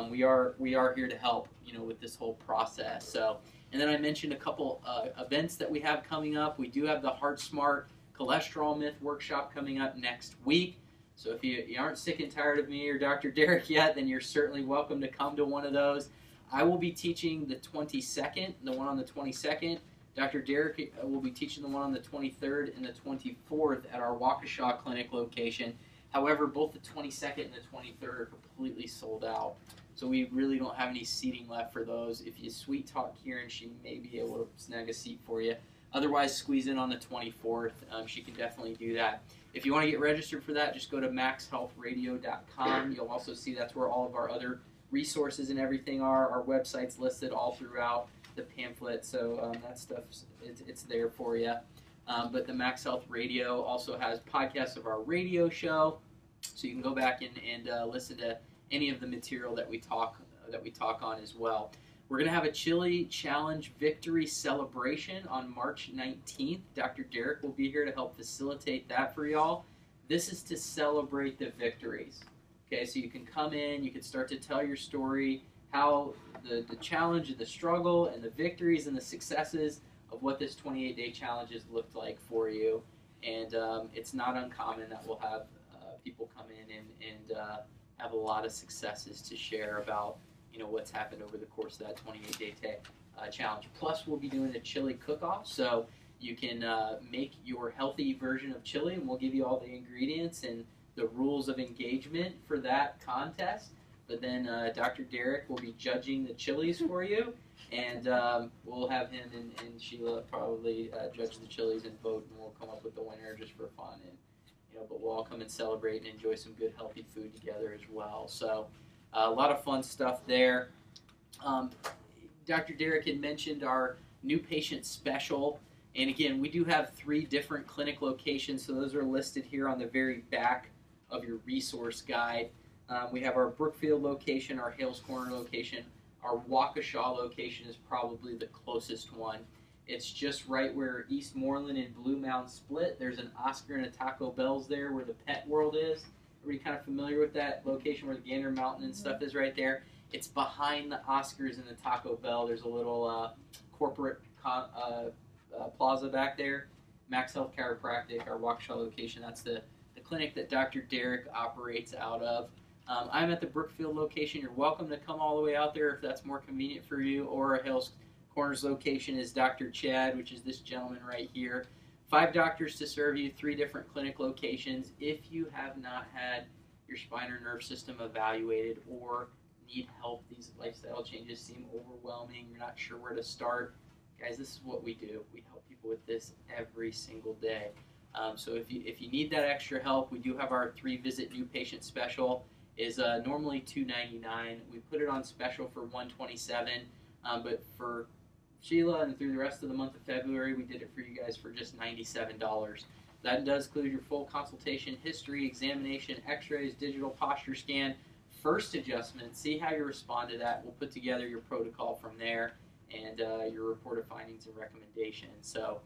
we are here to help, with this whole process. So, and then I mentioned a couple events that we have coming up. We do have the Heart Smart Cholesterol Myth Workshop coming up next week. So if you aren't sick and tired of me or Dr. Derek yet, then you're certainly welcome to come to one of those. I will be teaching the 22nd, the one on the 22nd. Dr. Derek will be teaching the one on the 23rd and the 24th at our Waukesha Clinic location. However, both the 22nd and the 23rd are completely sold out. So we really don't have any seating left for those. If you sweet talk Kieran, she may be able to snag a seat for you. Otherwise, squeeze in on the 24th. She can definitely do that. If you want to get registered for that, just go to maxhealthradio.com. You'll also see that's where all of our other resources and everything are. Our website's listed all throughout the pamphlet, so that stuff's it's there for you. But the Max Health Radio also has podcasts of our radio show, so you can go back and listen to any of the material that we talk on as well. We're going to have a Chili Challenge Victory Celebration on March 19th. Dr. Derek will be here to help facilitate that for y'all. This is to celebrate the victories. Okay, so you can come in, you can start to tell your story, how the challenge and the struggle and the victories and the successes of what this 28-day challenge has looked like for you. And it's not uncommon that we'll have people come in and have a lot of successes to share about what's happened over the course of that 28-day challenge. Plus, we'll be doing a chili cook-off, so you can make your healthy version of chili, and we'll give you all the ingredients and the rules of engagement for that contest. But then Dr. Derek will be judging the chilies for you, and we'll have him and Sheila probably judge the chilies and vote, and we'll come up with the winner just for fun. And but we'll all come and celebrate and enjoy some good, healthy food together as well. So a lot of fun stuff there. Dr. Derek had mentioned our new patient special. And again, we do have 3 different clinic locations, so those are listed here on the very back of your resource guide. We have our Brookfield location, our Hales Corner location. Our Waukesha location is probably the closest one. It's just right where Eastmoreland and Blue Mound split. There's an Oscar and a Taco Bell's there where the Pet World is. Everybody kind of familiar with that location where the Gander Mountain and stuff is right there? It's behind the Oscars and the Taco Bell. There's a little corporate plaza back there. Max Health Chiropractic, our Waukesha location. That's the clinic that Dr. Derek operates out of. I'm at the Brookfield location. You're welcome to come all the way out there if that's more convenient for you, or a Hales Corners location is Dr. Chad, which is this gentleman right here. 5 doctors to serve you, 3 different clinic locations. If you have not had your spine or nerve system evaluated or need help, these lifestyle changes seem overwhelming, you're not sure where to start, guys, this is what we do. We help people with this every single day. So if you need that extra help, we do have our 3-visit new patient special. Is normally $299. We put it on special for $127, but for Sheila and through the rest of the month of February, we did it for you guys for just $97. That does include your full consultation, history, examination, x-rays, digital posture scan, first adjustment, see how you respond to that. We'll put together your protocol from there and your report of findings and recommendations. So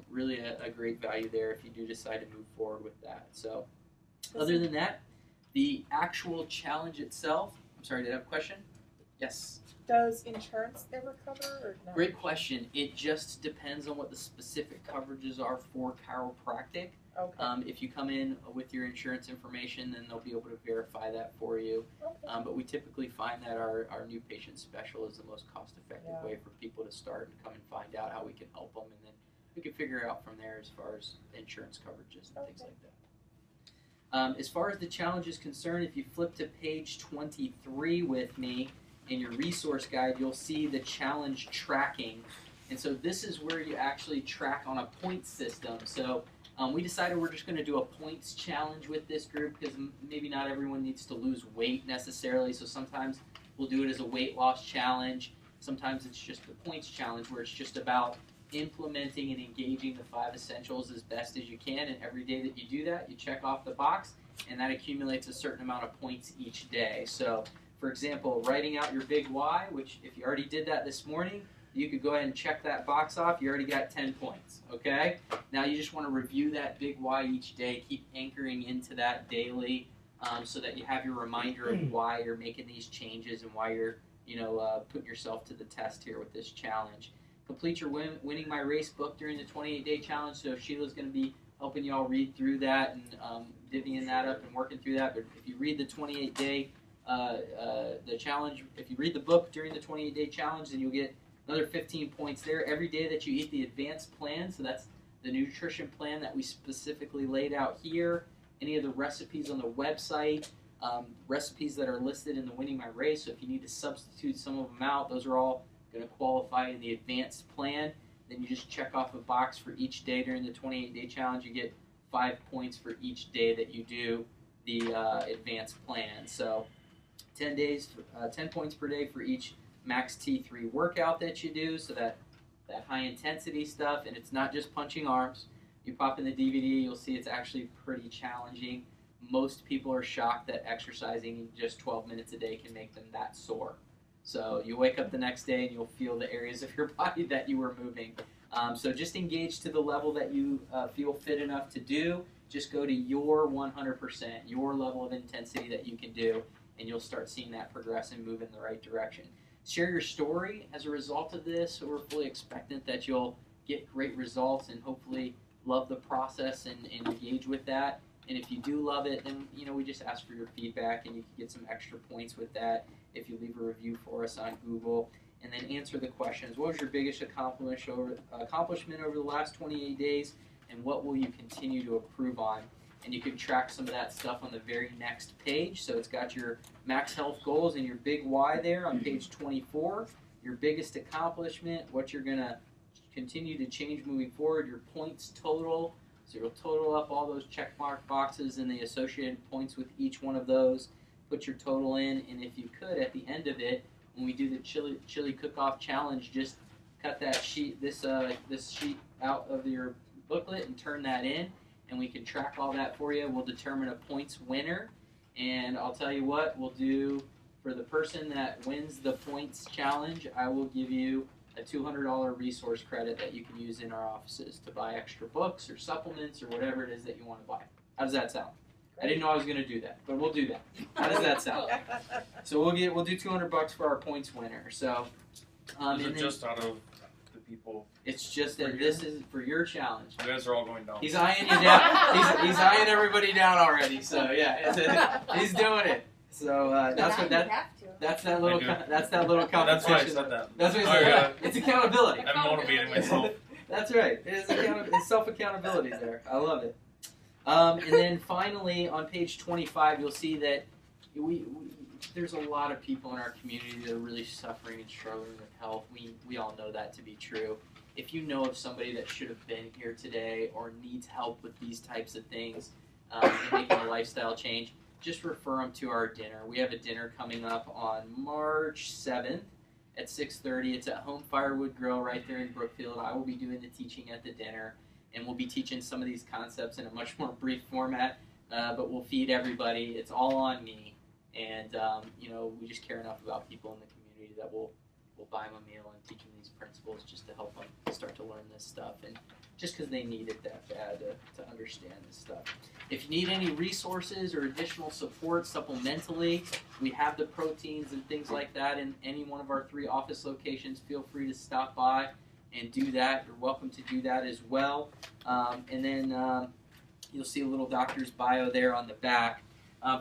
really a great value there if you do decide to move forward with that. So other than that, the actual challenge itself, I'm sorry, did I have a question? Yes. Does insurance ever cover or not? Great question. It just depends on what the specific coverages are for chiropractic. Okay. If you come in with your insurance information, then they'll be able to verify that for you. Okay. But we typically find that our new patient special is the most cost-effective way for people to start and come and find out how we can help them, and then we can figure out from there as far as insurance coverages and things like that. As far as the challenge is concerned, if you flip to page 23 with me in your resource guide, you'll see the challenge tracking. And so this is where you actually track on a point system. So we decided we're just going to do a points challenge with this group because maybe not everyone needs to lose weight necessarily. So sometimes we'll do it as a weight loss challenge. Sometimes it's just the points challenge where it's just about implementing and engaging the 5 essentials as best as you can. And every day that you do that, you check off the box, and that accumulates a certain amount of points each day. So for example, writing out your big why, which if you already did that this morning, you could go ahead and check that box off. You already got 10 points, okay? Now you just want to review that big why each day, keep anchoring into that daily so that you have your reminder of why you're making these changes and why you're putting yourself to the test here with this challenge. Complete your Winning My Race book during the 28-day challenge. So Sheila's going to be helping you all read through that and divvying that up and working through that. But if you read the 28-day the challenge, if you read the book during the 28-day challenge, then you'll get another 15 points there. Every day that you eat the advanced plan, so that's the nutrition plan that we specifically laid out here, any of the recipes on the website, recipes that are listed in the Winning My Race, so if you need to substitute some of them out, those are all going to qualify in the advanced plan. Then you just check off a box for each day during the 28-day challenge. You get 5 points for each day that you do the advanced plan. So 10 points per day for each max T3 workout that you do, so that high intensity stuff, and it's not just punching arms. You pop in the DVD, you'll see it's actually pretty challenging. Most people are shocked that exercising in just 12 minutes a day can make them that sore. So you wake up the next day and you'll feel the areas of your body that you were moving. So just engage to the level that you feel fit enough to do. Just go to your 100%, your level of intensity that you can do, and you'll start seeing that progress and move in the right direction. Share your story as a result of this. We're fully expectant that you'll get great results and hopefully love the process and engage with that. And if you do love it, then we just ask for your feedback, and you can get some extra points with that if you leave a review for us on Google. And then answer the questions. What was your biggest accomplishment over the last 28 days, and what will you continue to improve on? And you can track some of that stuff on the very next page. So it's got your max health goals and your big why there on page 24, your biggest accomplishment, what you're going to continue to change moving forward, your points total. So you'll total up all those check mark boxes and the associated points with each one of those. Put your total in, and if you could, at the end of it, when we do the chili cook-off challenge, just cut that sheet, this sheet out of your booklet and turn that in, and we can track all that for you. We'll determine a points winner, and I'll tell you what we'll do for the person that wins the points challenge. I will give you a $200 resource credit that you can use in our offices to buy extra books or supplements or whatever it is that you want to buy. How does that sound? I didn't know I was going to do that, but we'll do that. How does that sound? So we'll do $200 for our points winner. So is it just out of the people? It's just that this is for your challenge. You guys are all going down. He's eyeing you down. He's eyeing everybody down already. So yeah, he's doing it. So that's what that. You have to. That's that little competition. That's why I said that. That's what he said. It's accountability. I'm motivating myself. That's right. It's self-accountability there. I love it. And then finally, on page 25, you'll see that there's a lot of people in our community that are really suffering and struggling with health. We all know that to be true. If you know of somebody that should have been here today or needs help with these types of things and making a lifestyle change, just refer them to our dinner. We have a dinner coming up on March 7th at 6:30. It's at Home Firewood Grill right there in Brookfield. I will be doing the teaching at the dinner, and we'll be teaching some of these concepts in a much more brief format, but we'll feed everybody. It's all on me, and we just care enough about people in the community that we'll buy them a meal and teach them these principles just to help them start to learn this stuff, and just because they need it that bad to understand this stuff. If you need any resources or additional support supplementally, we have the proteins and things like that in any one of our 3 office locations. Feel free to stop by and do that. You're welcome to do that as well. And then you'll see a little doctor's bio there on the back.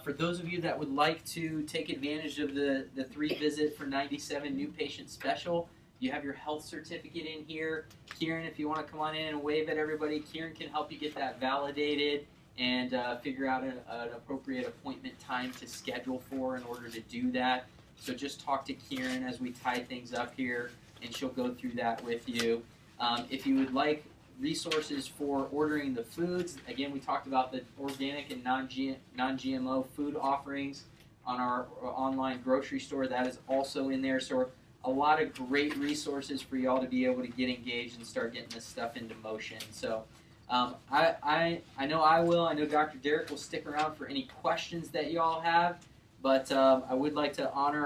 For those of you that would like to take advantage of the 3-visit for 97 new patient special, you have your health certificate in here. Kieran, if you want to come on in and wave at everybody, Kieran can help you get that validated and figure out an appropriate appointment time to schedule for in order to do that. So just talk to Kieran as we tie things up here, and she'll go through that with you. If you would like resources for ordering the foods, again, we talked about the organic and non-GMO food offerings on our online grocery store. That is also in there. So a lot of great resources for y'all to be able to get engaged and start getting this stuff into motion. So I know I will. I know Dr. Derek will stick around for any questions that y'all have, but I would like to honor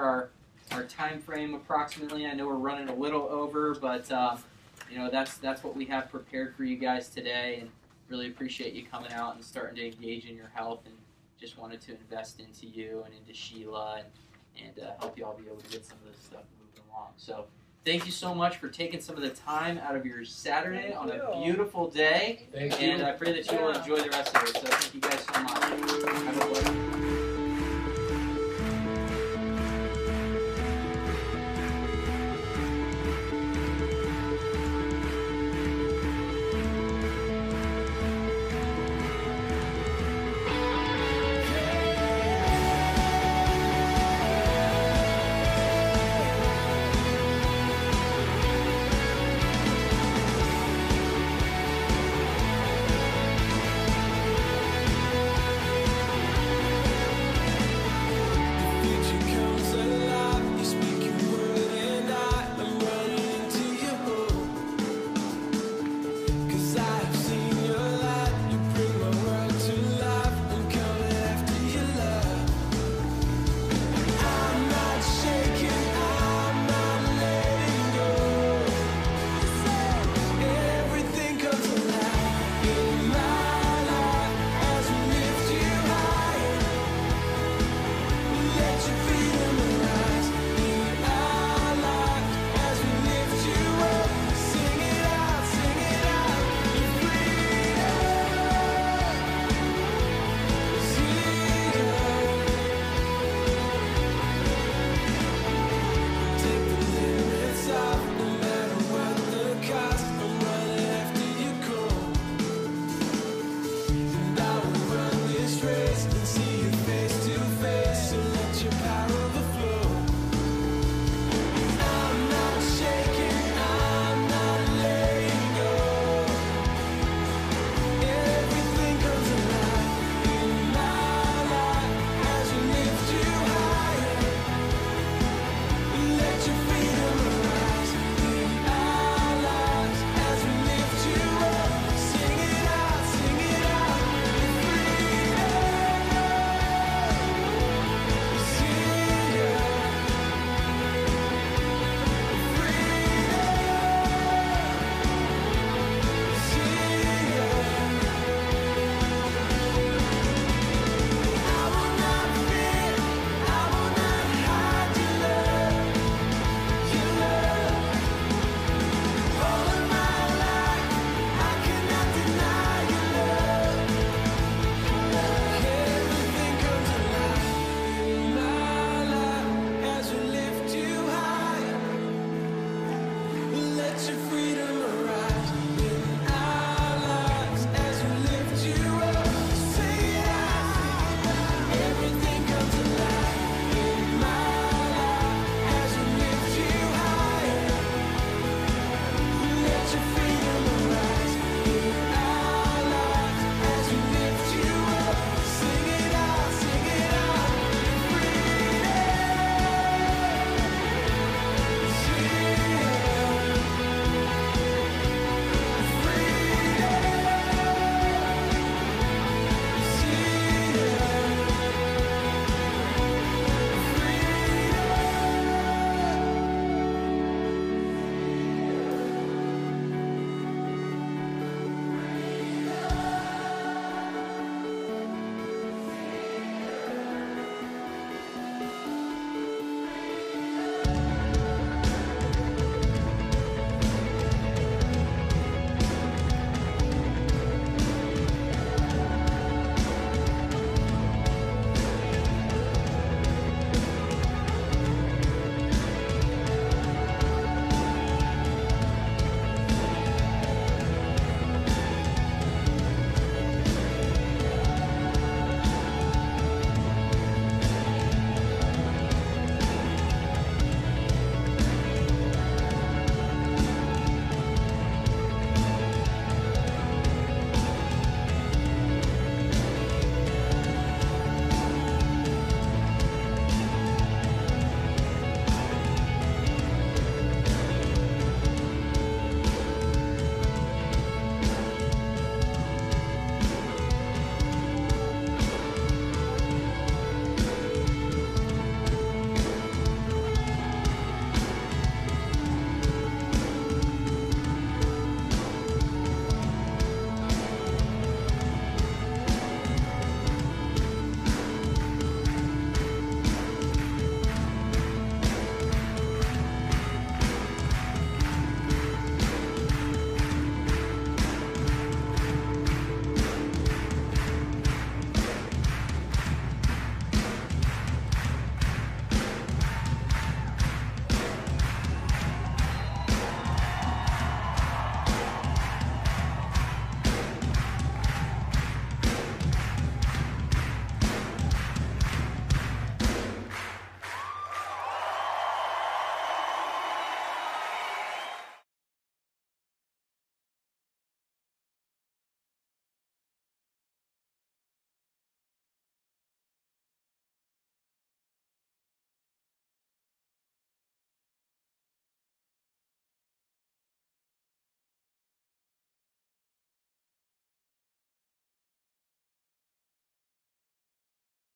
our time frame approximately. I know we're running a little over, but that's what we have prepared for you guys today, and really appreciate you coming out and starting to engage in your health, and just wanted to invest into you and into Sheila and help you all be able to get some of this stuff moving along. So thank you so much for taking some of the time out of your Saturday on a beautiful day. Thank and you. I pray that you will enjoy the rest of it. So thank you guys so much. Have a blessed day.